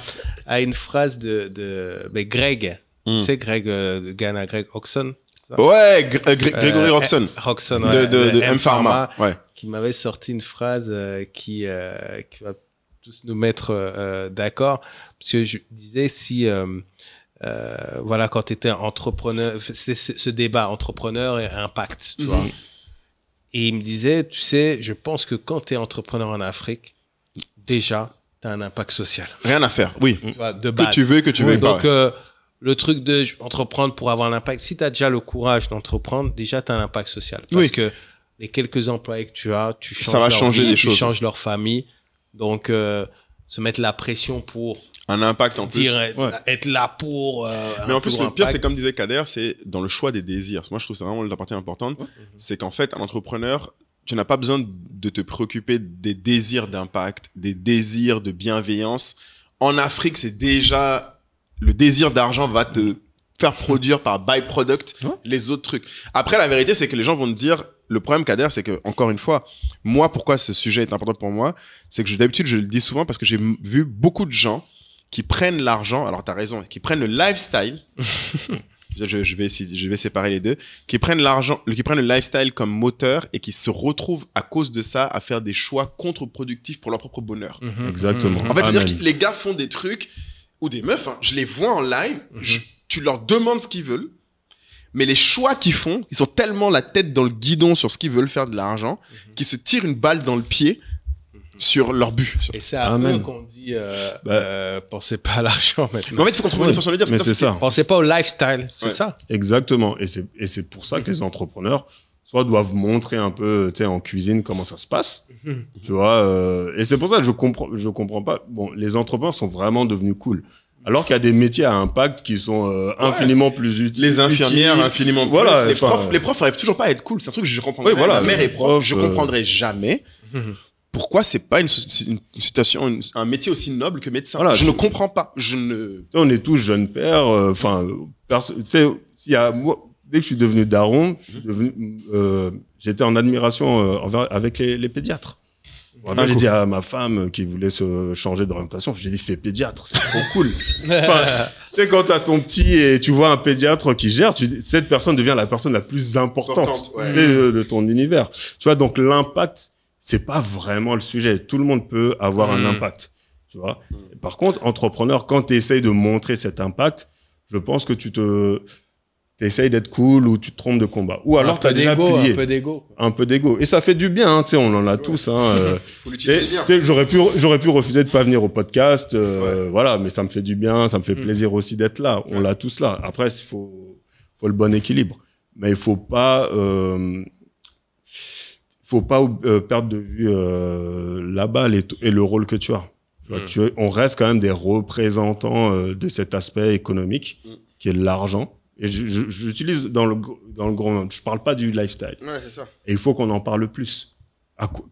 une phrase de Greg. Tu sais, Greg de Ghana, Greg Roxon. Ouais, Grégory Roxon. Roxon, de M-Pharma. Ouais. Qui m'avait sorti une phrase qui va tous nous mettre d'accord. Parce que je disais, si... voilà, quand tu étais entrepreneur, c'était ce débat entrepreneur et impact, tu vois. Et il me disait, tu sais, je pense que quand tu es entrepreneur en Afrique, déjà, tu as un impact social. Rien à faire, oui. Tu vois, de base. Que tu veux pas. Donc, le truc de entreprendre pour avoir un impact, si tu as déjà le courage d'entreprendre, déjà, tu as un impact social. Parce que les quelques employés que tu as, tu changes ça va changer vie, des choses. Tu changes leur famille. Donc, se mettre la pression pour... un impact en plus. Être là pour... mais en plus, le pire, c'est comme disait Kader, c'est dans le choix des désirs. Moi, je trouve que c'est vraiment la partie importante. C'est qu'en fait, un entrepreneur, tu n'as pas besoin de te préoccuper des désirs d'impact, des désirs de bienveillance. En Afrique, c'est déjà... Le désir d'argent va te faire produire par byproduct les autres trucs. Après, la vérité, c'est que les gens vont te dire... Le problème, Kader, c'est que, encore une fois, moi, pourquoi ce sujet est important pour moi, c'est que d'habitude, je le dis souvent parce que j'ai vu beaucoup de gens qui prennent l'argent, alors tu as raison, qui prennent le lifestyle, je vais séparer les deux, qui prennent le lifestyle comme moteur et qui se retrouvent à cause de ça à faire des choix contre-productifs pour leur propre bonheur. Exactement. En fait, c'est-à-dire que les gars font des trucs, ou des meufs, hein, je les vois en live, tu leur demandes ce qu'ils veulent, mais les choix qu'ils font, ils sont tellement la tête dans le guidon sur ce qu'ils veulent faire de l'argent, qu'ils se tirent une balle dans le pied sur leur but. Et c'est à eux qu'on dit pensez pas à l'argent maintenant. Mais en fait, il faut qu'on trouve une façon de le dire. Mais c'est ça. Pensez pas au lifestyle, c'est ça. Exactement. Et c'est pour ça que les entrepreneurs soit doivent montrer un peu, tu sais, en cuisine comment ça se passe, tu vois. Et c'est pour ça que je comprends pas. Bon, les entrepreneurs sont vraiment devenus cool. Alors qu'il y a des métiers à impact qui sont infiniment plus utiles. Les infirmières, infiniment plus. Voilà, les profs n'arrivent toujours pas à être cool. C'est un truc que je comprendrais. Oui, voilà, ma mère est prof, je comprendrai jamais. Pourquoi c'est pas une situation, un métier aussi noble que médecin. Voilà, je ne comprends pas. On est tous jeunes pères. Enfin, tu sais, dès que je suis devenu daron, j'étais en admiration avec les pédiatres. J'ai dit à ma femme qui voulait se changer d'orientation, j'ai dit fais pédiatre, c'est trop cool. Enfin, tu sais, quand t'as ton petit et tu vois un pédiatre qui gère, cette personne devient la personne la plus importante de ton univers. Tu vois, donc l'impact, c'est pas vraiment le sujet. Tout le monde peut avoir un impact. Tu vois. Par contre, entrepreneur, quand tu essayes de montrer cet impact, je pense que tu essayes d'être cool ou tu te trompes de combat. Ou alors tu as déjà plié. Un peu d'ego. Et ça fait du bien, tu sais, on en a tous. Faut l'utiliser bien. J'aurais pu refuser de pas venir au podcast, voilà, mais ça me fait du bien, ça me fait plaisir aussi d'être là. On l'a tous là. Après, il faut le bon équilibre. Mais il faut pas perdre de vue la balle et le rôle que tu as. On reste quand même des représentants de cet aspect économique qui est l'argent. Et j'utilise dans le grand, je parle pas du lifestyle. Ouais, c'est ça. Et il faut qu'on en parle plus.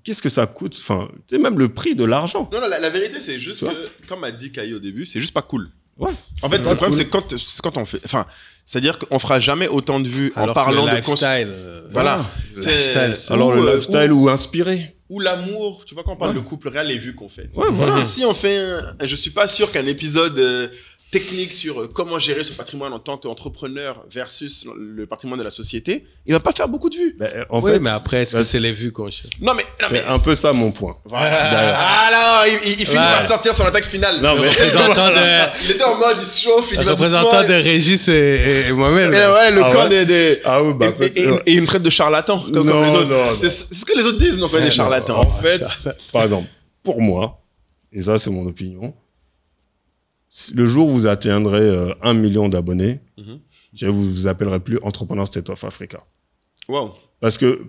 Qu'est-ce que ça coûte? Enfin, c'est même le prix de l'argent. Non, la vérité, c'est juste que, comme a dit Kayi au début, c'est juste pas cool. Ouais. En fait, le problème, c'est quand on fait, enfin, c'est-à-dire qu'on fera jamais autant de vues en parlant de lifestyle. Voilà. Alors le lifestyle ou inspiré. Ou l'amour, tu vois, quand on parle de couple réel, les vues qu'on fait. Ouais, voilà. Si on fait je suis pas sûr qu'un épisode technique sur comment gérer son patrimoine en tant qu'entrepreneur versus le patrimoine de la société, il va pas faire beaucoup de vues. En fait, mais après, est-ce que c'est les vues qu'on cherche? Non, mais c'est un peu ça mon point. Voilà. Ah là, il finit par sortir son attaque finale. Non, mais il était en mode, il se chauffe, il le va représentant de Régis et moi-même. Et ouais, le camp ouais. des... Ah oui, bah, et il me traite de charlatan, comme les autres. Non. C'est ce que les autres disent, non, pas des charlatans. En fait, par exemple, pour moi, et ça c'est mon opinion, le jour où vous atteindrez 1 million d'abonnés, je vous appellerai plus Entrepreneur State of Africa. Wow. Parce que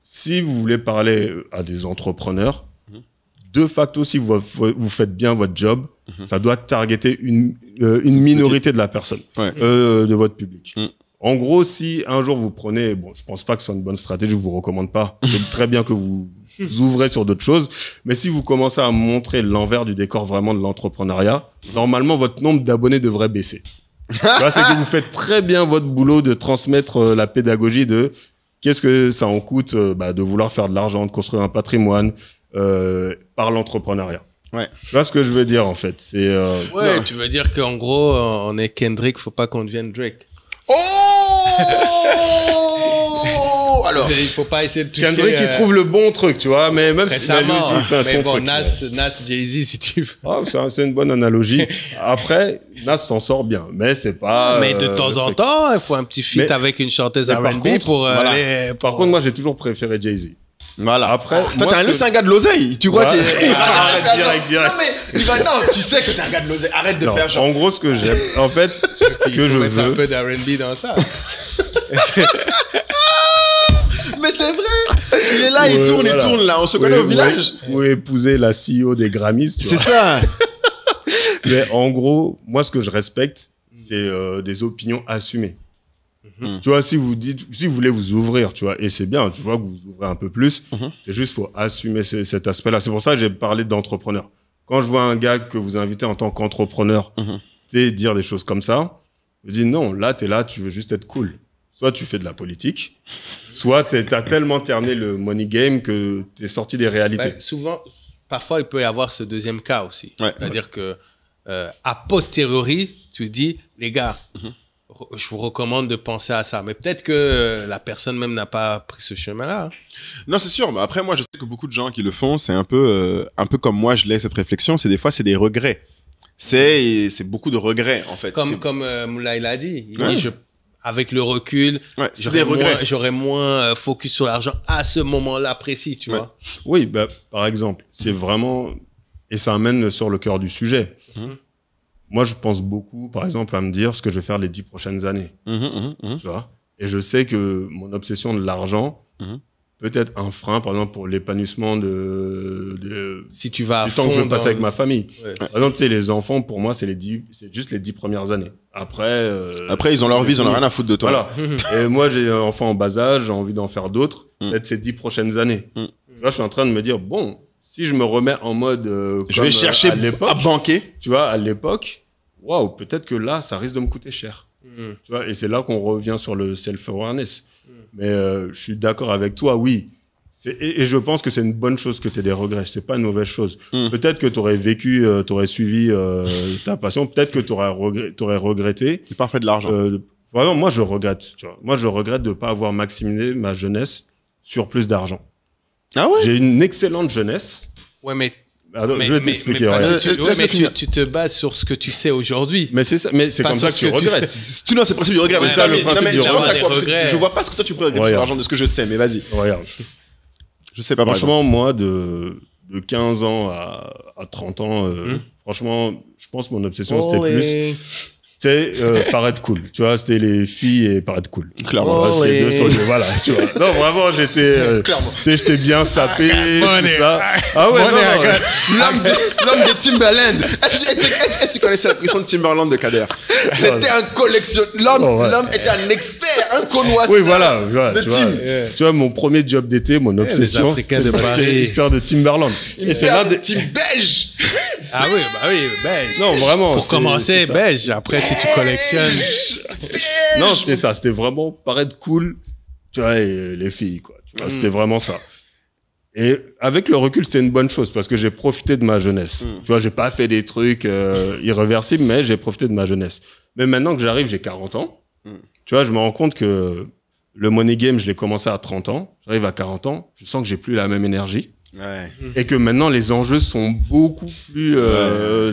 si vous voulez parler à des entrepreneurs, de facto, si vous faites bien votre job, ça doit targeter une minorité de la personne, de votre public. En gros, si un jour vous prenez, bon, je pense pas que ce soit une bonne stratégie, je vous recommande pas. C'est très bien que vous ouvrez sur d'autres choses, mais si vous commencez à montrer l'envers du décor vraiment de l'entrepreneuriat, normalement votre nombre d'abonnés devrait baisser. Là, c'est que vous faites très bien votre boulot de transmettre la pédagogie de qu'est-ce que ça en coûte de vouloir faire de l'argent, de construire un patrimoine par l'entrepreneuriat. Ouais. Tu vois ce que je veux dire en fait, c'est ouais, tu veux dire qu'en gros on est Kendrick, faut pas qu'on devienne Drake. Oh alors, il faut pas essayer de toucher... Kendrick, il trouve le bon truc, tu vois, mais même si lui, il fait son truc. Nas, Jay-Z, si tu veux. Ah, c'est une bonne analogie. Après, Nas s'en sort bien, mais c'est pas... Mais de temps en temps, il faut un petit feat avec une chanteuse R&B pour aller... Par contre, moi, j'ai toujours préféré Jay-Z. Voilà. Après, toi, c'est un gars de l'oseille. Tu crois qu'il est... direct. Non, mais non, tu sais que t'es un gars de l'oseille. Arrête de faire genre... En gros, ce que j'aime, en fait, ce que je veux... un peu d'R&B dans ça. Mais c'est vrai. Il est là, il tourne là. On se connaît au village. Ou épouser la CEO des Grammys. C'est ça. Mais en gros, moi, ce que je respecte, c'est des opinions assumées. Tu vois, si vous voulez vous ouvrir, tu vois, et c'est bien, tu vois que vous ouvrez un peu plus, c'est juste, faut assumer cet aspect-là. C'est pour ça que j'ai parlé d'entrepreneur. Quand je vois un gars que vous invitez en tant qu'entrepreneur, dire des choses comme ça, je dis non, là, t'es là, tu veux juste être cool. Soit tu fais de la politique, soit t'as tellement terminé le money game que t'es sorti des réalités. Ouais, souvent, parfois, il peut y avoir ce deuxième cas aussi. Ouais, c'est-à-dire que, a posteriori, tu dis, les gars, je vous recommande de penser à ça. Mais peut-être que la personne même n'a pas pris ce chemin-là. Non, c'est sûr. Mais après, moi, je sais que beaucoup de gens qui le font, c'est un peu comme moi, je l'ai cette réflexion. C'est des fois, c'est des regrets. C'est beaucoup de regrets, en fait. Comme Moulay l'a dit. Il dit, avec le recul, j'aurais moins focus sur l'argent à ce moment-là précis, tu vois. Oui, par exemple, c'est vraiment... Et ça amène sur le cœur du sujet. Moi, je pense beaucoup, par exemple, à me dire ce que je vais faire les 10 prochaines années. Tu vois. Et je sais que mon obsession de l'argent peut être un frein, par exemple, pour l'épanouissement si tu vas du temps que je vais passer avec ma famille. Ouais. Par exemple, tu sais, les enfants, pour moi, c'est juste les 10 premières années. Après, ils ont leur vie, ils en ont rien à foutre de toi. Voilà. Et moi, j'ai un enfant en bas âge, j'ai envie d'en faire d'autres. Peut-être ces 10 prochaines années. Là, je suis en train de me dire, bon, si je me remets en mode je vais chercher à banquer. Tu vois, à l'époque, waouh, peut-être que là, ça risque de me coûter cher. Tu vois, et c'est là qu'on revient sur le self-awareness. Mais je suis d'accord avec toi, oui. Et je pense que c'est une bonne chose que tu aies des regrets. C'est pas une mauvaise chose. Peut-être que tu aurais vécu, tu aurais suivi ta passion. Peut-être que tu aurais regretté. C'est pas fait de l'argent. Vraiment, moi, je regrette. Tu vois. Moi, je regrette de ne pas avoir maximisé ma jeunesse sur plus d'argent. Ah ouais? J'ai une excellente jeunesse. Ouais, mais je vais t'expliquer. Tu te bases sur ce que tu sais aujourd'hui. Mais c'est ça, mais c'est comme ça que tu regrettes. C'est le principe du regret. C'est ça le principe du regret. Je vois pas ce que toi tu pourrais regretter sur l'argent de ce que je sais, mais vas-y. Regarde. Je sais pas. Franchement, moi, de 15 ans à 30 ans, franchement, je pense que mon obsession, c'était plus... C'est paraître cool, tu vois, c'était les filles et paraître cool. Clairement. Parce que les deux sont, voilà, tu vois. Non, vraiment, j'étais bien sapé, tout ça. Ah ouais, l'homme de Timberland. Est-ce que tu connaissais la collection de Timberland de Kader? C'était un collectionneur. L'homme était un expert, un connoisseur. Oui, voilà, de Tim. Tu vois, mon premier job d'été, mon obsession, c'était faire de Timberland. Et c'est là de Tim belge. Ah oui, belge. Non, vraiment. Pour commencer, belge. Après, si tu collectionnes. Non, c'était ça. C'était vraiment paraître cool. Tu vois, et les filles, quoi. Tu vois, c'était vraiment ça. Et avec le recul, c'était une bonne chose parce que j'ai profité de ma jeunesse. Tu vois, j'ai pas fait des trucs irréversibles, mais j'ai profité de ma jeunesse. Mais maintenant que j'arrive, j'ai 40 ans. Tu vois, je me rends compte que le money game, je l'ai commencé à 30 ans. J'arrive à 40 ans. Je sens que j'ai plus la même énergie. Ouais. Et que maintenant, les enjeux sont beaucoup plus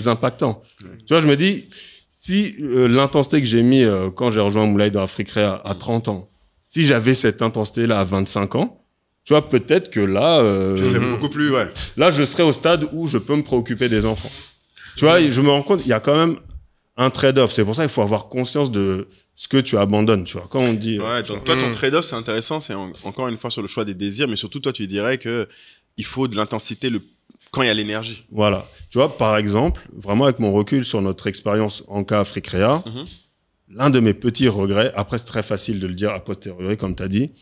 impactants. Tu vois, je me dis, si l'intensité que j'ai mis quand j'ai rejoint Moulay dans Afrique Réa à 30 ans, si j'avais cette intensité-là à 25 ans, tu vois, peut-être que là... beaucoup plus, là, je serais au stade où je peux me préoccuper des enfants. Tu vois, je me rends compte, il y a quand même un trade-off. C'est pour ça qu'il faut avoir conscience de ce que tu abandonnes, tu vois. Quand on dit... Ouais, donc toi, ton trade-off, c'est intéressant. C'est encore une fois sur le choix des désirs, mais surtout, toi, tu dirais que il faut de l'intensité quand il y a l'énergie. Voilà. Tu vois, par exemple, vraiment avec mon recul sur notre expérience en cas Afrique Réa, l'un de mes petits regrets, après c'est très facile de le dire a posteriori, comme tu as dit,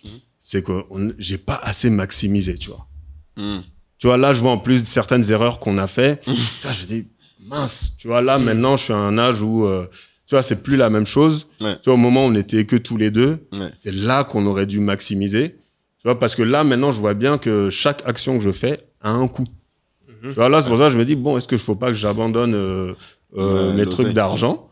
c'est que j'ai pas assez maximisé, tu vois. Tu vois, là, je vois en plus certaines erreurs qu'on a fait. Tu vois, je dis, mince, tu vois, là, maintenant, je suis à un âge où, tu vois, c'est plus la même chose. Tu vois, au moment où on était que tous les deux, c'est là qu'on aurait dû maximiser. Tu vois, parce que là, maintenant, je vois bien que chaque action que je fais a un coût. Tu vois, là, c'est pour ça que je me dis, bon, est-ce qu'il ne faut pas que j'abandonne mes trucs d'argent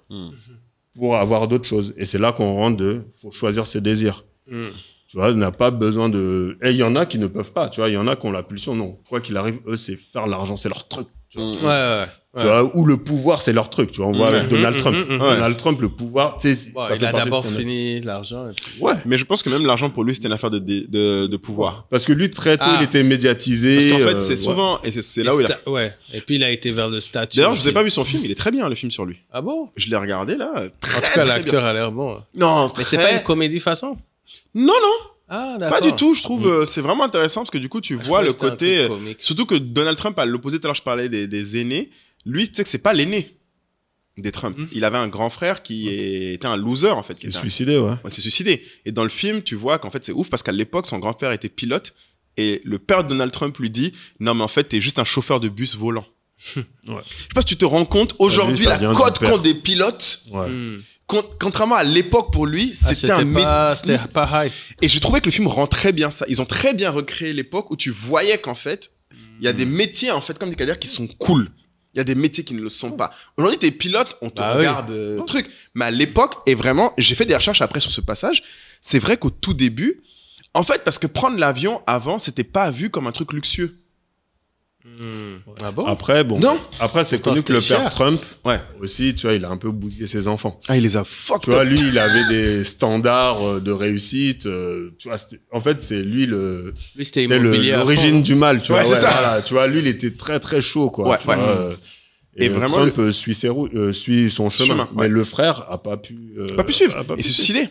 pour avoir d'autres choses? Et c'est là qu'on rentre faut choisir ses désirs. Tu vois, on n'a pas besoin de... Et il y en a qui ne peuvent pas, tu vois, il y en a qui ont la pulsion, non. Quoi qu'il arrive, eux, c'est faire l'argent, c'est leur truc. Tu vois, tu vois, ou le pouvoir, c'est leur truc. Tu vois, on voit avec Donald Trump. Donald Trump, le pouvoir, tu sais, il a d'abord fini l'argent. Ouais. Mais je pense que même l'argent, pour lui, c'était une affaire de pouvoir. Parce que lui, très tôt, il était médiatisé. Parce qu'en fait, c'est souvent... Et c'est là où il a... Ouais. Et puis, il a été vers le statut. D'ailleurs, je n'ai pas vu son film. Il est très bien, le film sur lui. Ah bon? Je l'ai regardé, là. En tout cas, l'acteur a l'air bon. Non, mais c'est pas une comédie façon? Non. Ah, d'accord. Pas du tout, je trouve, c'est vraiment intéressant parce que du coup, tu vois le côté... Surtout que Donald Trump, à l'opposé, tout à l'heure, je parlais des aînés. Lui, tu sais que c'est pas l'aîné des Trump. Il avait un grand frère qui était un loser, en fait. Qui s'est suicidé, ouais. Il s'est suicidé. Et dans le film, tu vois qu'en fait, c'est ouf parce qu'à l'époque, son grand-père était pilote et le père de Donald Trump lui dit « Non, mais en fait, t'es juste un chauffeur de bus volant. » Je sais pas si tu te rends compte, aujourd'hui, la cote qu'ont des pilotes... Contrairement à l'époque pour lui, c'était un métier. C'était pas high. Et j'ai trouvé que le film rend très bien ça. Ils ont très bien recréé l'époque où tu voyais qu'en fait, il y a des métiers, en fait, comme des cadres qui sont cool. Il y a des métiers qui ne le sont pas. Aujourd'hui, t'es pilote, on te regarde truc. Mais à l'époque, et vraiment, j'ai fait des recherches après sur ce passage, c'est vrai qu'au tout début, en fait, parce que prendre l'avion avant, c'était pas vu comme un truc luxueux. Ah bon? Après, bon. Non. Après, c'est connu que le père cher. Trump, aussi, tu vois, il a un peu bousillé ses enfants. Ah, il les a fucked Tu vois, up. lui, il avait des standards de réussite. Tu vois, en fait, c'est lui c'était immobilier l'origine du mal. Tu vois, c'est ça. Voilà, tu vois, lui, il était très, très chaud, quoi. Tu vois, et vraiment, Trump suit son chemin. Mais le frère a pas pu suivre. Il s'est suicidé.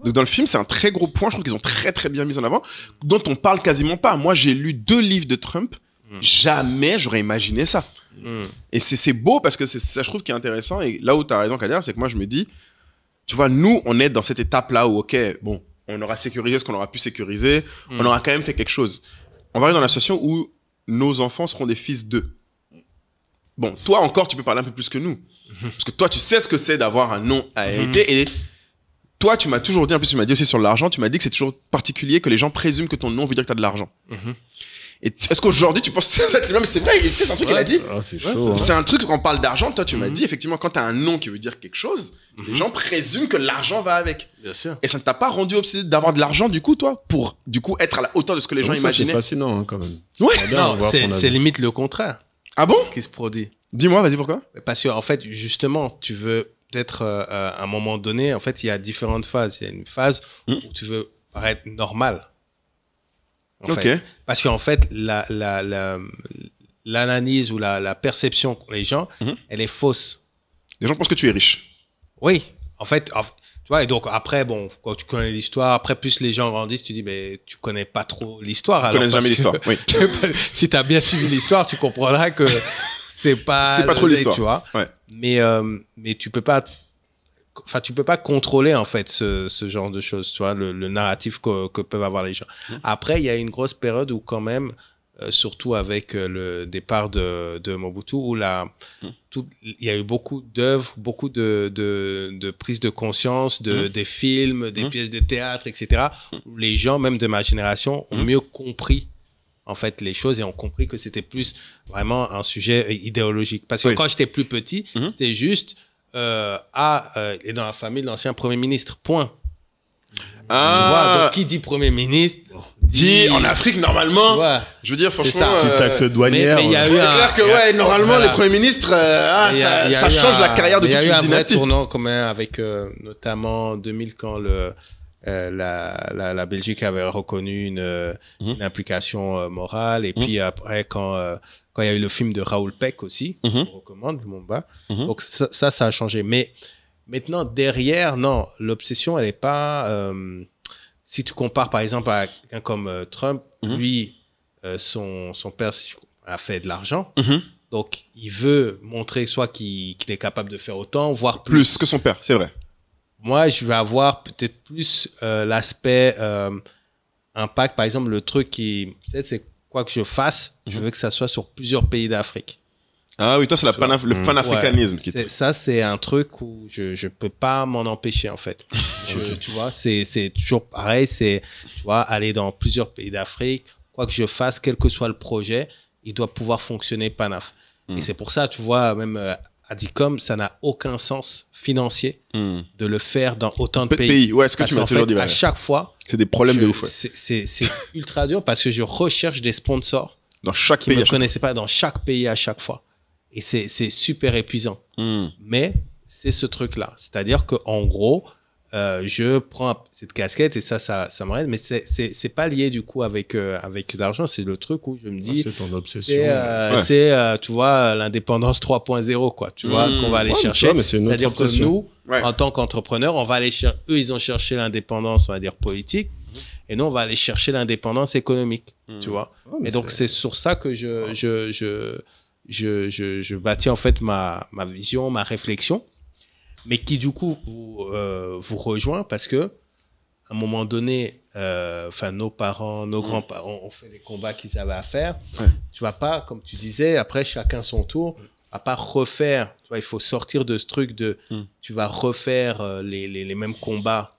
Donc dans le film, c'est un très gros point, je trouve qu'ils ont très très bien mis en avant, dont on parle quasiment pas. Moi, j'ai lu 2 livres de Trump. Jamais j'aurais imaginé ça. Et c'est beau parce que c'est ça, je trouve, qui est intéressant. Et là où tu as raison, Kader, c'est que moi, je me dis, tu vois, nous, on est dans cette étape-là où, ok, bon, on aura sécurisé ce qu'on aura pu sécuriser, on aura quand même fait quelque chose. On va arriver dans la situation où nos enfants seront des fils d'eux. Bon, toi encore, tu peux parler un peu plus que nous. Parce que toi, tu sais ce que c'est d'avoir un nom à hériter. Et toi, tu m'as toujours dit, en plus, tu m'as dit aussi sur l'argent, tu m'as dit que c'est toujours particulier que les gens présument que ton nom veut dire que tu as de l'argent. Et est-ce qu'aujourd'hui, tu penses que c'est mais c'est vrai, c'est un truc qu'il a dit. Ah, c'est chaud. C'est un truc, quand on parle d'argent, toi, tu m'as dit, effectivement, quand tu as un nom qui veut dire quelque chose, les gens présument que l'argent va avec. Bien sûr. Et ça ne t'a pas rendu obsédé d'avoir de l'argent, du coup, toi, pour, du coup, être à la hauteur de ce que les gens imaginaient? C'est fascinant, hein, quand même. Ouais. Non, c'est limite le contraire. Ah bon? Qui se produit. Dis-moi, vas-y, pourquoi? Parce que, en fait, justement, tu veux peut-être, à un moment donné, en fait, il y a différentes phases. Il y a une phase où tu veux paraître normal. En fait. Parce qu'en fait, l'analyse ou la perception qu'ont les gens, elle est fausse. Les gens pensent que tu es riche. Oui, en fait, tu vois, et donc après, bon, quand tu connais l'histoire, après, plus les gens grandissent, tu dis, mais tu connais pas trop l'histoire. Tu connais jamais l'histoire, oui. Si tu as bien suivi l'histoire, tu comprendras que c'est pas trop l'histoire, tu vois. Ouais. Mais tu peux pas contrôler en fait ce genre de choses, tu vois, le narratif que peuvent avoir les gens. Après, il y a une grosse période où quand même, surtout avec le départ de Mobutu, où il y a eu beaucoup d'œuvres, beaucoup de prises de conscience, des films, des pièces de théâtre, etc. Où les gens, même de ma génération, ont mieux compris en fait les choses et ont compris que c'était plus vraiment un sujet idéologique. Parce que quand j'étais plus petit, c'était juste et dans la famille de l'ancien Premier ministre, point. Tu vois, donc qui dit Premier ministre dit en Afrique, normalement, je veux dire, franchement... Petite taxe douanière. C'est clair que, normalement, les premiers ministres, ça change la carrière de toute une dynastie. Il y a eu un vrai tournant commun avec, notamment en 2000, quand la Belgique avait reconnu une implication morale. Et puis après, quand il y a eu le film de Raoul Peck aussi, on recommande, Lumumba. Donc ça a changé. Mais maintenant, derrière, non, l'obsession, elle n'est pas... si tu compares, par exemple, à quelqu'un comme Trump, lui, son père a fait de l'argent. Donc, il veut montrer soit qu'il est capable de faire autant, voire plus que son père, c'est vrai. Moi, je vais avoir peut-être plus l'aspect impact. Par exemple, le truc qui... C'est quoi que je fasse, je veux que ça soit sur plusieurs pays d'Afrique. Ah oui, toi, c'est le panafricanisme. Ça, c'est un truc où je ne peux pas m'en empêcher, en fait. Tu vois, c'est toujours pareil. C'est, tu vois, aller dans plusieurs pays d'Afrique. Quoi que je fasse, quel que soit le projet, il doit pouvoir fonctionner panaf. Et c'est pour ça, tu vois, même... Adicom, ça n'a aucun sens financier de le faire dans autant de pays. Ouais, ce que tu m'as toujours dit. À chaque fois, c'est des problèmes de ouf. C'est ultra dur parce que je recherche des sponsors dans chaque pays. Qui ne me connaissaient pas dans chaque pays à chaque fois. Et c'est super épuisant. Mais c'est ce truc-là. C'est-à-dire qu'en gros, je prends cette casquette et ça m'arrête. Mais c'est pas lié du coup avec l'argent. C'est le truc où je me dis... c'est ton obsession. C'est, tu vois, l'indépendance 3.0, quoi. Tu vois, qu'on va aller chercher. C'est-à-dire que nous, en tant qu'entrepreneurs, on va aller chercher... Eux, ils ont cherché l'indépendance, on va dire, politique. Et nous, on va aller chercher l'indépendance économique, tu vois. Et donc, c'est sur ça que je bâtis en fait ma vision, ma réflexion. Mais qui du coup vous rejoint parce que à un moment donné, nos parents, nos grands-parents ont fait les combats qu'ils avaient à faire. Tu vas pas, comme tu disais, après chacun son tour, à pas refaire. Tu vois, il faut sortir de ce truc de tu vas refaire les mêmes combats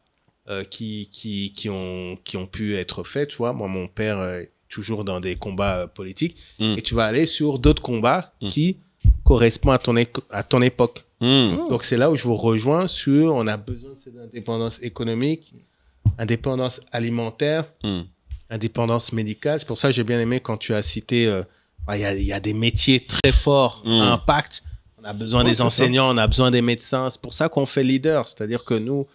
qui ont pu être faits. Tu vois, moi mon père est toujours dans des combats politiques et tu vas aller sur d'autres combats qui correspondent à ton époque. Donc, c'est là où je vous rejoins sur on a besoin de cette indépendance économique, indépendance alimentaire, indépendance médicale. C'est pour ça que j'ai bien aimé quand tu as cité il y a des métiers très forts à impact. On a besoin des enseignants, on a besoin des médecins. C'est pour ça qu'on fait leader. C'est-à-dire que nous,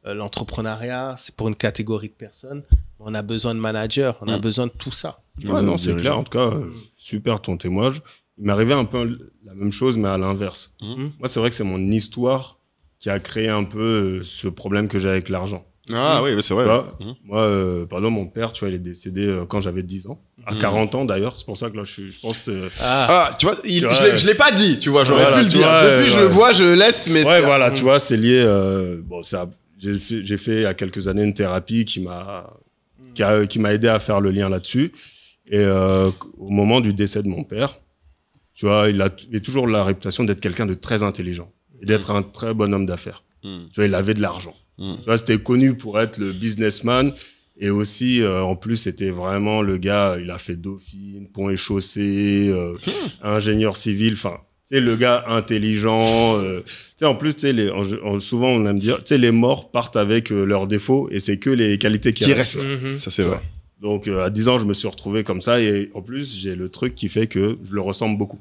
l'entrepreneuriat, c'est pour une catégorie de personnes. On a besoin de managers, on a besoin de tout ça. Non, c'est clair. En tout cas, super ton témoignage. Il m'est arrivé un peu la même chose, mais à l'inverse. Moi, c'est vrai que c'est mon histoire qui a créé un peu ce problème que j'ai avec l'argent. Ah oui, c'est vrai. Moi, par exemple, mon père, tu vois, il est décédé quand j'avais 10 ans. À 40 ans, d'ailleurs. C'est pour ça que là, je pense... tu vois, je l'ai pas dit, tu vois. J'aurais pu le dire. Depuis, je le vois, je le laisse, mais... Ouais, voilà, tu vois, c'est lié... j'ai fait il y a quelques années une thérapie qui m'a aidé à faire le lien là-dessus. Et au moment du décès de mon père, tu vois, il a toujours la réputation d'être quelqu'un de très intelligent et d'être un très bon homme d'affaires. Tu vois, il avait de l'argent. Tu vois, c'était connu pour être le businessman. Et aussi, en plus, c'était vraiment le gars, il a fait Dauphine, Pont et Chaussée, ingénieur civil, enfin, tu sais, le gars intelligent. Tu sais, en plus, tu sais, souvent, on aime dire, tu sais, les morts partent avec leurs défauts et c'est que les qualités qui restent. Ça, c'est vrai. Donc, à 10 ans, je me suis retrouvé comme ça et en plus, j'ai le truc qui fait que je le ressemble beaucoup.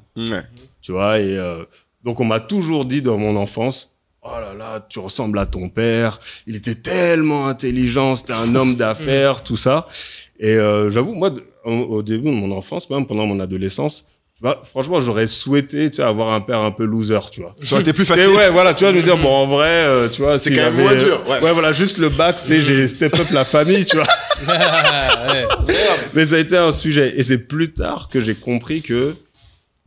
Tu vois, et donc, on m'a toujours dit dans mon enfance, oh là là, tu ressembles à ton père. Il était tellement intelligent, c'était un homme d'affaires, tout ça. Et j'avoue, moi, au début de mon enfance, même pendant mon adolescence, tu vois, franchement, j'aurais souhaité, tu sais, avoir un père un peu loser, tu vois. Ça aurait été plus facile. Et ouais, voilà, tu vois, je veux dire, bon, en vrai, tu vois, c'est quand même moins dur. Ouais, voilà, juste le bac, tu sais, j'ai step up la famille, tu vois. Mais ça a été un sujet. Et c'est plus tard que j'ai compris que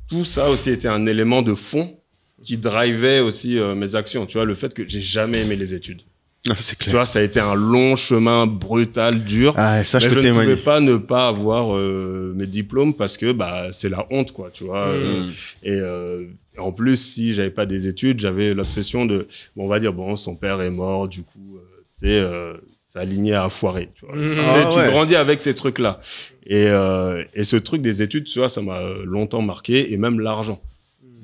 tout ça aussi était un élément de fond qui drivait aussi mes actions, tu vois, le fait que j'ai jamais aimé les études. Non, c'est clair. Tu vois, ça a été un long chemin brutal, dur. Ah, ça, je peux ne témoigner. pouvais pas ne pas avoir mes diplômes parce que bah c'est la honte, quoi, tu vois. Et en plus, si j'avais pas des études, j'avais l'obsession de, bon, on va dire, bon, son père est mort, du coup, tu sais, ça alignait à foirer, tu vois. Tu grandis avec ces trucs-là. Et ce truc des études, tu vois, ça m'a longtemps marqué, et même l'argent.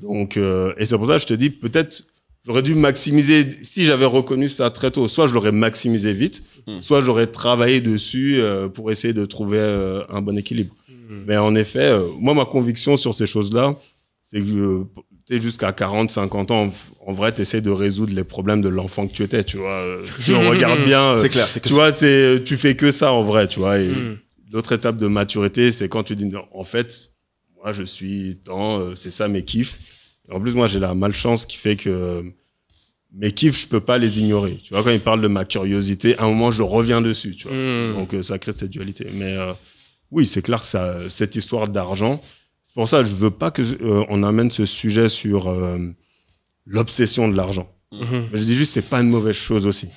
Donc, et c'est pour ça que je te dis, peut-être, j'aurais dû maximiser, si j'avais reconnu ça très tôt, soit je l'aurais maximisé vite, soit j'aurais travaillé dessus pour essayer de trouver un bon équilibre. Mais en effet, moi, ma conviction sur ces choses-là, c'est que jusqu'à 40, 50 ans, en vrai, tu essaies de résoudre les problèmes de l'enfant que tu étais, tu vois. Si on regarde bien, c'est clair, tu vois, tu fais que ça en vrai, tu vois. Et l'autre étape de maturité, c'est quand tu dis, non, en fait, moi, je suis c'est ça mes kiffs. Et en plus, moi, j'ai la malchance qui fait que mes kiffs, je peux pas les ignorer. Tu vois, quand il parle de ma curiosité, à un moment, je reviens dessus, tu vois. Donc, ça crée cette dualité. Mais oui, c'est clair que cette histoire d'argent, c'est pour ça que je veux pas que on amène ce sujet sur l'obsession de l'argent. Mais je dis juste, c'est pas une mauvaise chose aussi.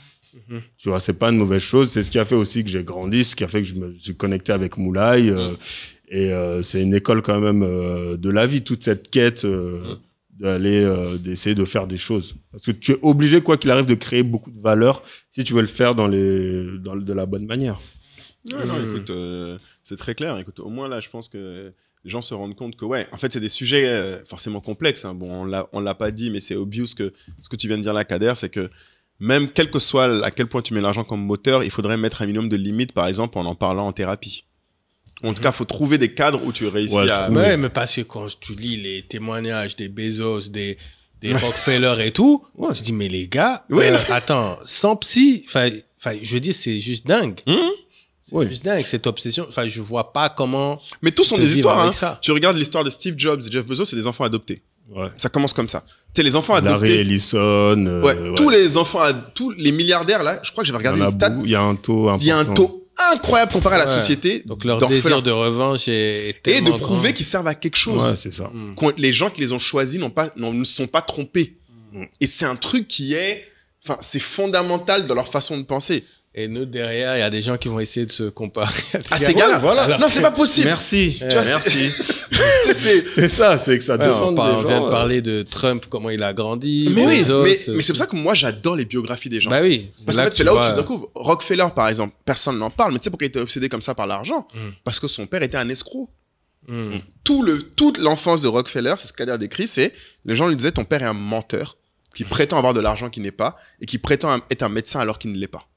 Tu vois, c'est pas une mauvaise chose. C'est ce qui a fait aussi que j'ai grandi, ce qui a fait que je me suis connecté avec Moulay. Et c'est une école quand même de la vie, toute cette quête d'essayer de faire des choses. Parce que tu es obligé, quoi qu'il arrive, de créer beaucoup de valeur si tu veux le faire de la bonne manière. Ouais, non, écoute, c'est très clair. Écoute, au moins là, je pense que les gens se rendent compte que, ouais, en fait, c'est des sujets forcément complexes. Hein. Bon, on l'a pas dit, mais c'est obvious que ce que tu viens de dire là, Kader, c'est que même quel que soit à quel point tu mets l'argent comme moteur, il faudrait mettre un minimum de limites, par exemple, en parlant en thérapie. En tout cas, il faut trouver des cadres où tu réussis à... Ouais, mais parce que quand tu lis les témoignages des Bezos, des Rockefeller et tout, tu te dis, mais les gars, attends, sans psy, je veux dire, c'est juste dingue. C'est juste dingue, cette obsession. Enfin, je vois pas comment... Mais tous sont des histoires. Hein. Tu regardes l'histoire de Steve Jobs et Jeff Bezos, c'est des enfants adoptés. Ouais. Ça commence comme ça. Tu sais, les enfants adoptés... Larry Ellison... tous les enfants, tous les milliardaires, là, je crois que j'avais regardé une stat. Il y a un taux important. Il y a un taux incroyable comparé à la société. Donc leur désir de revanche est tellement et de prouver qu'ils servent à quelque chose. Ouais, c'est ça. Les gens qui les ont choisis ne sont pas trompés. Et c'est un truc qui est... Enfin, c'est fondamental dans leur façon de penser. Et nous, derrière, il y a des gens qui vont essayer de se comparer à ces gars-là. Voilà. Non, c'est pas possible. Merci. Tu vois, merci. c'est ça, c'est que ça descend des gens. On vient de parler de Trump, comment il a grandi. Mais oui, mais c'est pour ça que moi, j'adore les biographies des gens. Bah oui. Parce qu'en fait, c'est là où tu découvres. Rockefeller, par exemple, personne n'en parle, mais tu sais pourquoi il était obsédé comme ça par l'argent? Parce que son père était un escroc. Toute l'enfance de Rockefeller, c'est ce qu'Ader décrit, c'est les gens lui disaient ton père est un menteur qui prétend avoir de l'argent qu'il n'est pas et qui prétend être un médecin alors qu'il ne l'est pas.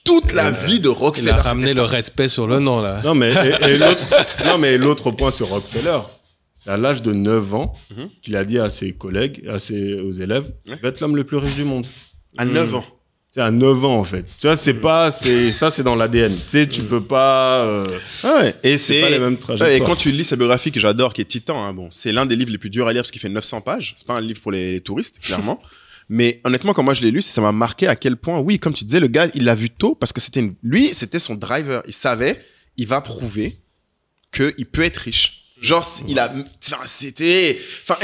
Toute la vie de Rockefeller. Il a ramené le respect sur le nom, là. Non, mais l'autre point sur Rockefeller, c'est à l'âge de 9 ans qu'il a dit à ses collègues, aux élèves, je vais être l'homme le plus riche du monde. À 9 ans. C'est à 9 ans, en fait. Tu vois, c'est dans l'ADN. Tu sais, tu peux pas... et c'est pas les mêmes trajectoires. Et quand tu lis sa biographie, que j'adore, qui est Titan, hein, bon, c'est l'un des livres les plus durs à lire parce qu'il fait 900 pages. C'est pas un livre pour les touristes, clairement. Mais honnêtement, quand moi je l'ai lu, ça m'a marqué à quel point, oui, comme tu disais, le gars, il l'a vu tôt parce que c'était son driver. Il savait, il va prouver qu'il peut être riche. Genre, et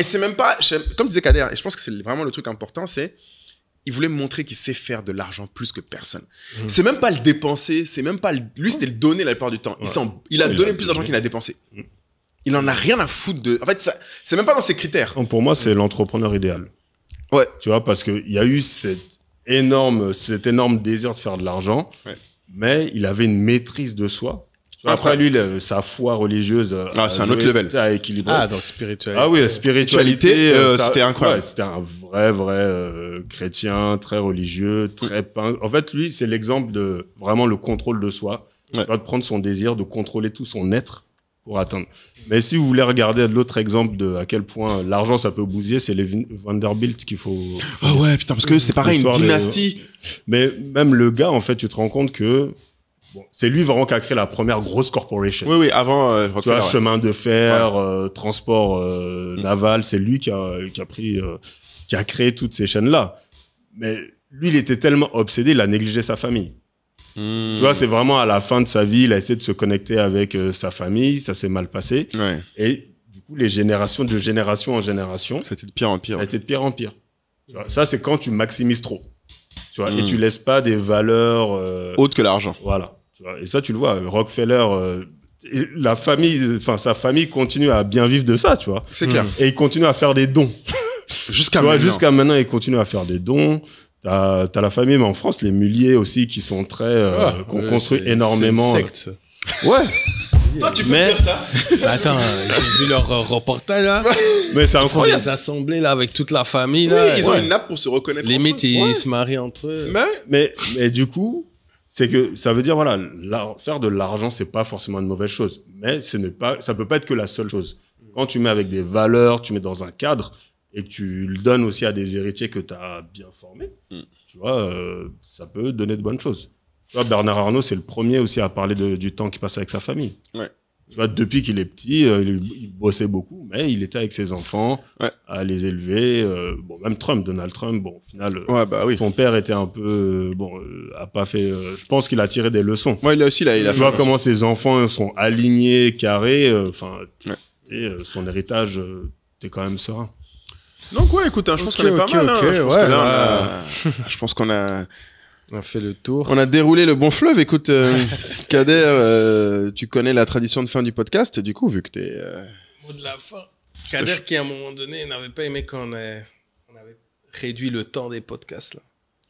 c'est même pas, comme disait Kader, et je pense que c'est vraiment le truc important, c'est, il voulait montrer qu'il sait faire de l'argent plus que personne. C'est même pas le dépenser, c'est même pas lui, c'était le donner la plupart du temps. Il a donné plus d'argent qu'il a dépensé. Il en a rien à foutre de, en fait, c'est même pas dans ses critères. Pour moi, c'est l'entrepreneur idéal. Ouais. Tu vois, parce qu'il y a eu cet énorme désir de faire de l'argent, mais il avait une maîtrise de soi. Après, lui, sa foi religieuse c'est un autre level. À équilibrer. Ah, donc spiritualité. Ah oui, la spiritualité, c'était incroyable. C'était un vrai chrétien, très religieux, très En fait, lui, c'est l'exemple de vraiment le contrôle de soi. De prendre son désir, de contrôler tout son être pour atteindre. Mais si vous voulez regarder l'autre exemple de à quel point l'argent, ça peut bousiller, c'est les Vanderbilt qu'il faut... Ah ouais, putain, parce que c'est pareil, une dynastie. Mais même le gars, en fait, tu te rends compte que c'est lui vraiment qui a créé la première grosse corporation. Oui, avant tu vois, chemin de fer, transport naval, c'est lui qui a créé toutes ces chaînes-là. Mais lui, il était tellement obsédé, il a négligé sa famille. Tu vois, c'est vraiment à la fin de sa vie, il a essayé de se connecter avec sa famille, ça s'est mal passé. Ouais. Et du coup, de génération en génération, ça a été de pire en pire. Ça a été de pire en pire. Tu vois, ça, c'est quand tu maximises trop. Tu vois, et tu laisses pas des valeurs autres que l'argent. Voilà. Tu vois, et ça, tu le vois, Rockefeller, sa famille continue à bien vivre de ça, tu vois. C'est clair. Et il continue à faire des dons. Jusqu'à maintenant, il continue à faire des dons. T'as la famille, mais en France, les Mulliers aussi, qui sont qu'on construit énormément. C'est une secte. Ouais. Toi, tu peux dire ça. Attends, j'ai vu leur reportage, là. Mais c'est incroyable. Les assemblées, là, avec toute la famille, là. Oui, ils ont une nappe pour se reconnaître. Limite, ils se marient entre eux. Mais du coup, c'est que ça veut dire, voilà, faire de l'argent, c'est pas forcément une mauvaise chose. Mais ça peut pas être que la seule chose. Quand tu mets avec des valeurs, tu mets dans un cadre, et que tu le donnes aussi à des héritiers que tu as bien formés, tu vois, ça peut donner de bonnes choses. Tu vois, Bernard Arnault, c'est le premier aussi à parler du temps qu'il passe avec sa famille. Ouais. Tu vois, depuis qu'il est petit, il bossait beaucoup, mais il était avec ses enfants, à les élever. Même Donald Trump, au final, son père était un peu, a pas fait. Je pense qu'il a tiré des leçons. Ouais, il a aussi, il a tu vois comment ses enfants sont alignés, carrés. Son héritage, t'es quand même serein. Donc écoute, je pense qu'on est pas mal. Je pense qu'on a fait le tour. On a déroulé le bon fleuve. Écoute, Kader, tu connais la tradition de fin du podcast. Du coup, vu que t'es... Mot de la fin. Kader qui, à un moment donné, n'avait pas aimé qu'on avait réduit le temps des podcasts, là.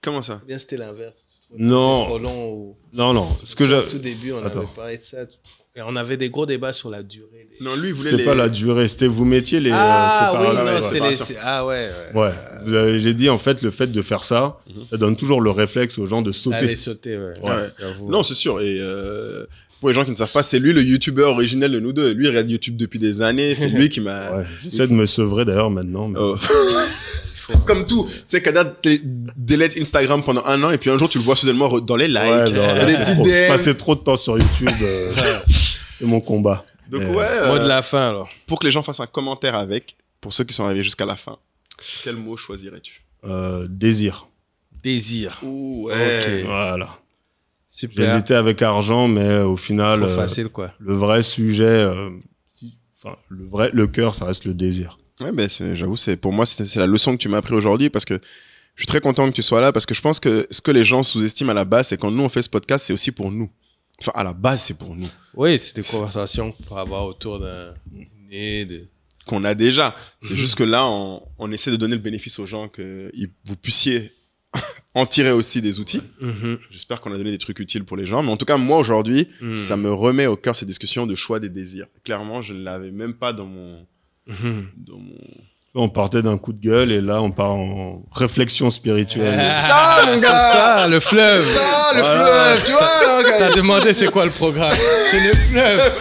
Comment ça? Bien, c'était l'inverse. Non. Trop long ou... Non. Au tout début, on avait parlé de ça. Et on avait des gros débats sur la durée. Non, lui, il voulait C'était pas la durée, c'était vous mettiez les j'ai dit, en fait, le fait de faire ça, ça donne toujours le réflexe aux gens de sauter. Aller sauter, Non, c'est sûr. Et pour les gens qui ne savent pas, c'est lui le youtubeur originel de nous deux. Lui, il regarde YouTube depuis des années. C'est lui qui m'a... J'essaie de me sevrer d'ailleurs maintenant. Mais... Comme tout, tu sais, Kader délète Instagram pendant 1 an et puis un jour tu le vois soudainement dans les likes, je passais trop de temps sur YouTube, c'est mon combat. Donc mot de la fin alors. Pour que les gens fassent un commentaire pour ceux qui sont arrivés jusqu'à la fin, quel mot choisirais-tu? Désir. Désir. Ouais. Okay. Voilà. Super. J'hésitais avec argent, mais au final, trop facile, quoi. Le vrai sujet, le cœur, ça reste le désir. Ouais, j'avoue, pour moi, c'est la leçon que tu m'as appris aujourd'hui parce que je suis très content que tu sois là parce que je pense que ce que les gens sous-estiment à la base, c'est quand nous on fait ce podcast, c'est aussi pour nous. Enfin, à la base, c'est pour nous. Oui, c'est des conversations pour avoir autour d'un dîner qu'on a déjà. C'est juste que là, on essaie de donner le bénéfice aux gens que vous puissiez en tirer aussi des outils. J'espère qu'on a donné des trucs utiles pour les gens. Mais en tout cas, moi, aujourd'hui, ça me remet au cœur ces discussions de choix des désirs. Clairement, je ne l'avais même pas dans mon... On partait d'un coup de gueule et là on part en réflexion spirituelle. Ça, mon gars, c'est ça, le fleuve. Ça, le fleuve, tu vois. T'as demandé c'est quoi le programme? C'est le fleuve.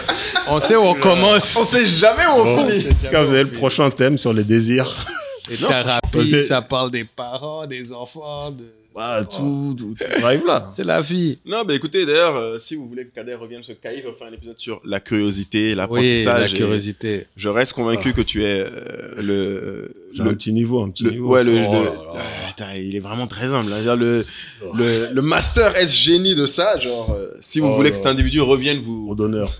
On sait où on commence. On sait jamais où on finit. Quand vous avez le prochain thème sur les désirs. Les thérapies, ça parle des parents, des enfants, tout arrive là. C'est la vie. Non, écoutez, d'ailleurs, si vous voulez que Kader revienne sur Caïf, on va faire un épisode sur la curiosité, l'apprentissage. Oui, la curiosité. Je reste convaincu que tu es J'ai un petit niveau. Ouais, il est vraiment très humble. Hein. Le master S-génie de ça, genre, si vous voulez que cet individu revienne vous... Trop d'honneur.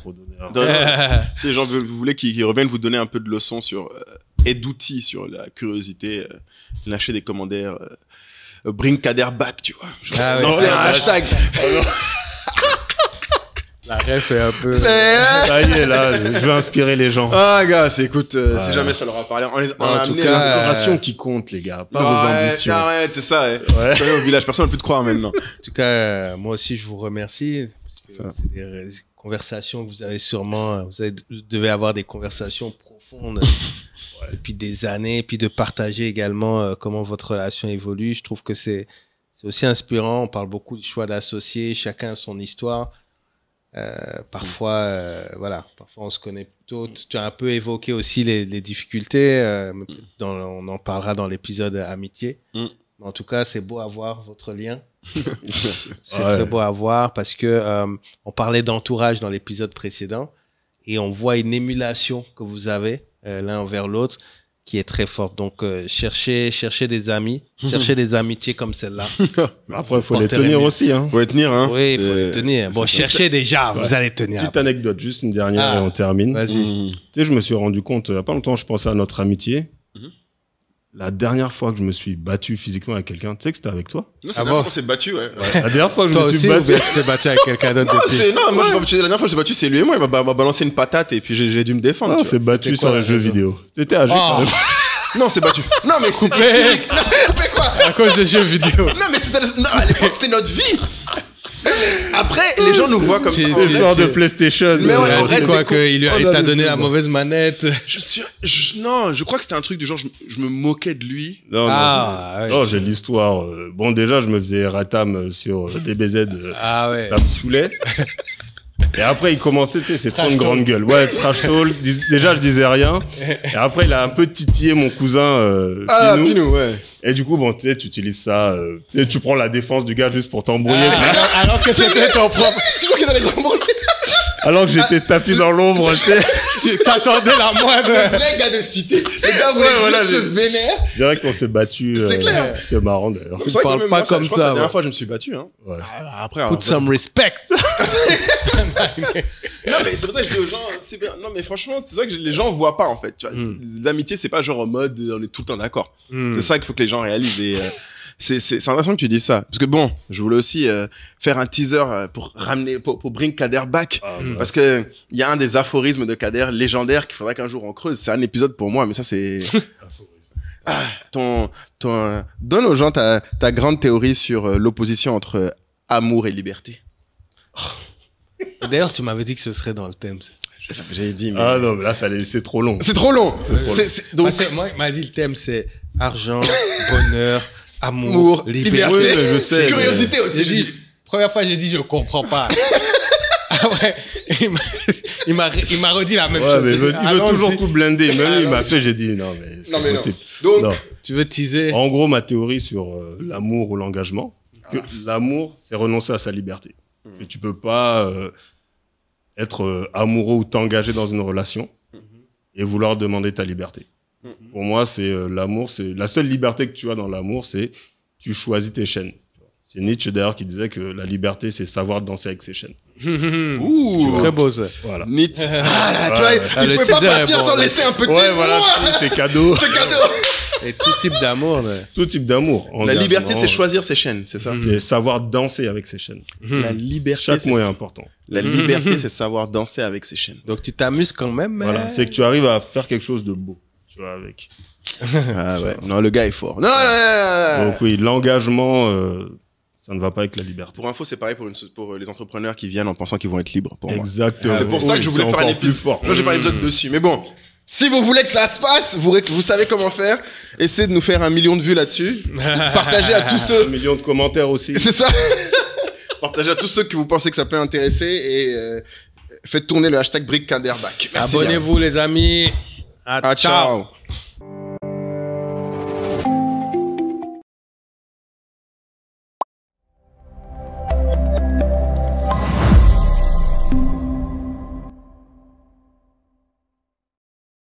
Si les gens vous voulez qu'il revienne vous donner un peu de leçons sur... et d'outils sur la curiosité, lâcher des commentaires... Bring Kader back, tu vois. C'est un hashtag. La ref est un peu... Ça y est, là, je veux inspirer les gens. Ah, gars, écoute, si jamais ça leur a parlé, on a tout amené cas, L'inspiration qui compte, les gars, pas vos ambitions. Arrête, c'est ça. Soyez au village, personne ne peut te croire maintenant. En tout cas, moi aussi, je vous remercie. Parce que c'est des conversations que vous avez sûrement... Vous devez avoir des conversations profondes depuis des années, puis de partager également comment votre relation évolue. Je trouve que c'est aussi inspirant. On parle beaucoup du choix d'associer, chacun a son histoire. Parfois, parfois on se connaît plutôt. Tu as un peu évoqué aussi les difficultés. On en parlera dans l'épisode amitié. En tout cas, c'est beau à voir votre lien. C'est très beau à voir parce que on parlait d'entourage dans l'épisode précédent et on voit une émulation que vous avez l'un envers l'autre qui est très forte. Donc, cherchez des amis, cherchez des amitiés comme celle-là. Après, il faut les tenir aussi. Hein. Faut les tenir, hein. Oui, il faut les tenir. Bon, cherchez déjà, vous allez tenir. Petite anecdote, juste une dernière et on termine. Vas-y. Tu sais, je me suis rendu compte, il n'y a pas longtemps, je pensais à notre amitié. La dernière fois que je me suis battu physiquement avec quelqu'un, tu sais que c'était avec toi. Non, c'est la dernière fois qu'on s'est battu, ouais. La dernière fois que je Toi me suis aussi, battu. ou bien tu t'es battu avec quelqu'un d'autre depuis? Non, moi, la dernière fois que je suis battu, c'est lui et moi. Il m'a balancé une patate et puis j'ai dû me défendre. Non, on tu s'est vois. battu C'était sur quoi, les la jeux raison vidéo. T'étais âgé quand même. Non, c'est battu. Non, mais c'est Coupé. physique. Non, coupé quoi? À cause des jeux vidéo. Non, mais non, à l'époque, c'était notre vie. Après, les gens nous voient comme ça. Tu- L'histoire de PlayStation. Mais ouais, Il a on dit reste quoi, des qu'il on il a t'a des donné la coups, mauvaise manette. Non, je crois que c'était un truc du genre, je me moquais de lui. Non, Ah, non, ouais. j'ai l'histoire. Bon, déjà, je me faisais ratam sur DBZ. Ah ouais. Ça me saoulait. Et après, il commençait, tu sais, c'est trop Trash une talk. grande gueule. Ouais, trash talk. Déjà, je disais rien. Et après, il a un peu titillé mon cousin Pinou. Pinou, ouais. Et du coup, bon, tu sais, tu utilises ça. Tu sais, tu prends la défense du gars juste pour t'embrouiller. Alors que c'était ton propre. Tu vois qu'il est dans les embrouilles. Alors que j'étais tapis dans l'ombre, tu sais. Tu t'attendais la moindre. Vrai gars de cité. Le gars voulait voilà, juste se vénère. Direct qu'on s'est battu. C'est clair. C'était marrant d'ailleurs. C'est vrai que parles même pas moi, comme je pense que ça, La dernière ouais. fois, je me suis battu. Hein. Ouais. Après, Put some respect. Non, mais c'est pour ça que je dis aux gens, c'est bien. Non, mais franchement, c'est ça que les gens voient pas en fait. Tu vois. Les amitiés, c'est pas genre en mode on est tout le temps d'accord. C'est ça qu'il faut que les gens réalisent. Et c'est intéressant que tu dis ça. Parce que bon, je voulais aussi faire un teaser pour ramener, pour bring Kader back. Parce que il y a un des aphorismes de Kader légendaire qu'il faudrait qu'un jour on creuse. C'est un épisode pour moi, mais ça c'est. Donne aux gens ta grande théorie sur l'opposition entre amour et liberté. D'ailleurs, tu m'avais dit que ce serait dans le thème. J'ai dit, mais. Ah non, mais là, c'est trop long. C'est trop long. Donc, Parce que moi, il m'a dit le thème, c'est argent, bonheur, amour, amour, liberté. liberté, Oui, mais je sais, curiosité aussi. J'ai j'ai dit, dit. première fois, j'ai dit, je comprends pas. Après, il m'a redit la même Ouais, chose. mais il veut Allons-y. toujours tout blender. Même lui, il m'a fait, j'ai dit, non, mais c'est Non, pas mais non. possible. Donc, Non. Tu veux teaser? En gros, ma théorie sur l'amour ou l'engagement, que l'amour, c'est renoncer à sa liberté. Et tu peux pas être amoureux ou t'engager dans une relation et vouloir demander ta liberté. Pour moi, c'est l'amour, c'est la seule liberté que tu as dans l'amour, c'est tu choisis tes chaînes. C'est Nietzsche d'ailleurs qui disait que la liberté, c'est savoir danser avec ses chaînes. ouh, Très beau, ça. Voilà. Nietzsche. Ah là, tu vois, il le pouvait pas teaser est partir bon, sans là. laisser un petit Ouais, voilà, mot. c'est cadeau. C'est cadeau. Et tout type d'amour. là. Tout type d'amour. La Engagement, liberté, c'est choisir ses chaînes, c'est ça. C'est savoir danser avec ses chaînes. La liberté, Chaque c'est mot est important. La liberté, c'est savoir danser avec ses chaînes. Donc, tu t'amuses quand même. Mais... Voilà, c'est que tu arrives à faire quelque chose de beau, tu vois, avec. Ah ouais, non, le gars est fort. Non, non, non, non. Donc oui, l'engagement, ça ne va pas avec la liberté. Pour info, c'est pareil pour les entrepreneurs qui viennent en pensant qu'ils vont être libres. Pour moi. Exactement. C'est pour ça que je voulais C'est faire un encore plus épisode. fort. Moi, je vais faire un épisode dessus. Mais bon, si vous voulez que ça se passe, vous savez comment faire. Essayez de nous faire 1 million de vues là-dessus. Partagez à tous 1 ceux. million de commentaires aussi. C'est ça. Partagez à tous ceux que vous pensez que ça peut intéresser et faites tourner le hashtag BrickKaderback. Merci bien. Abonnez-vous, les amis. Ah, ciao.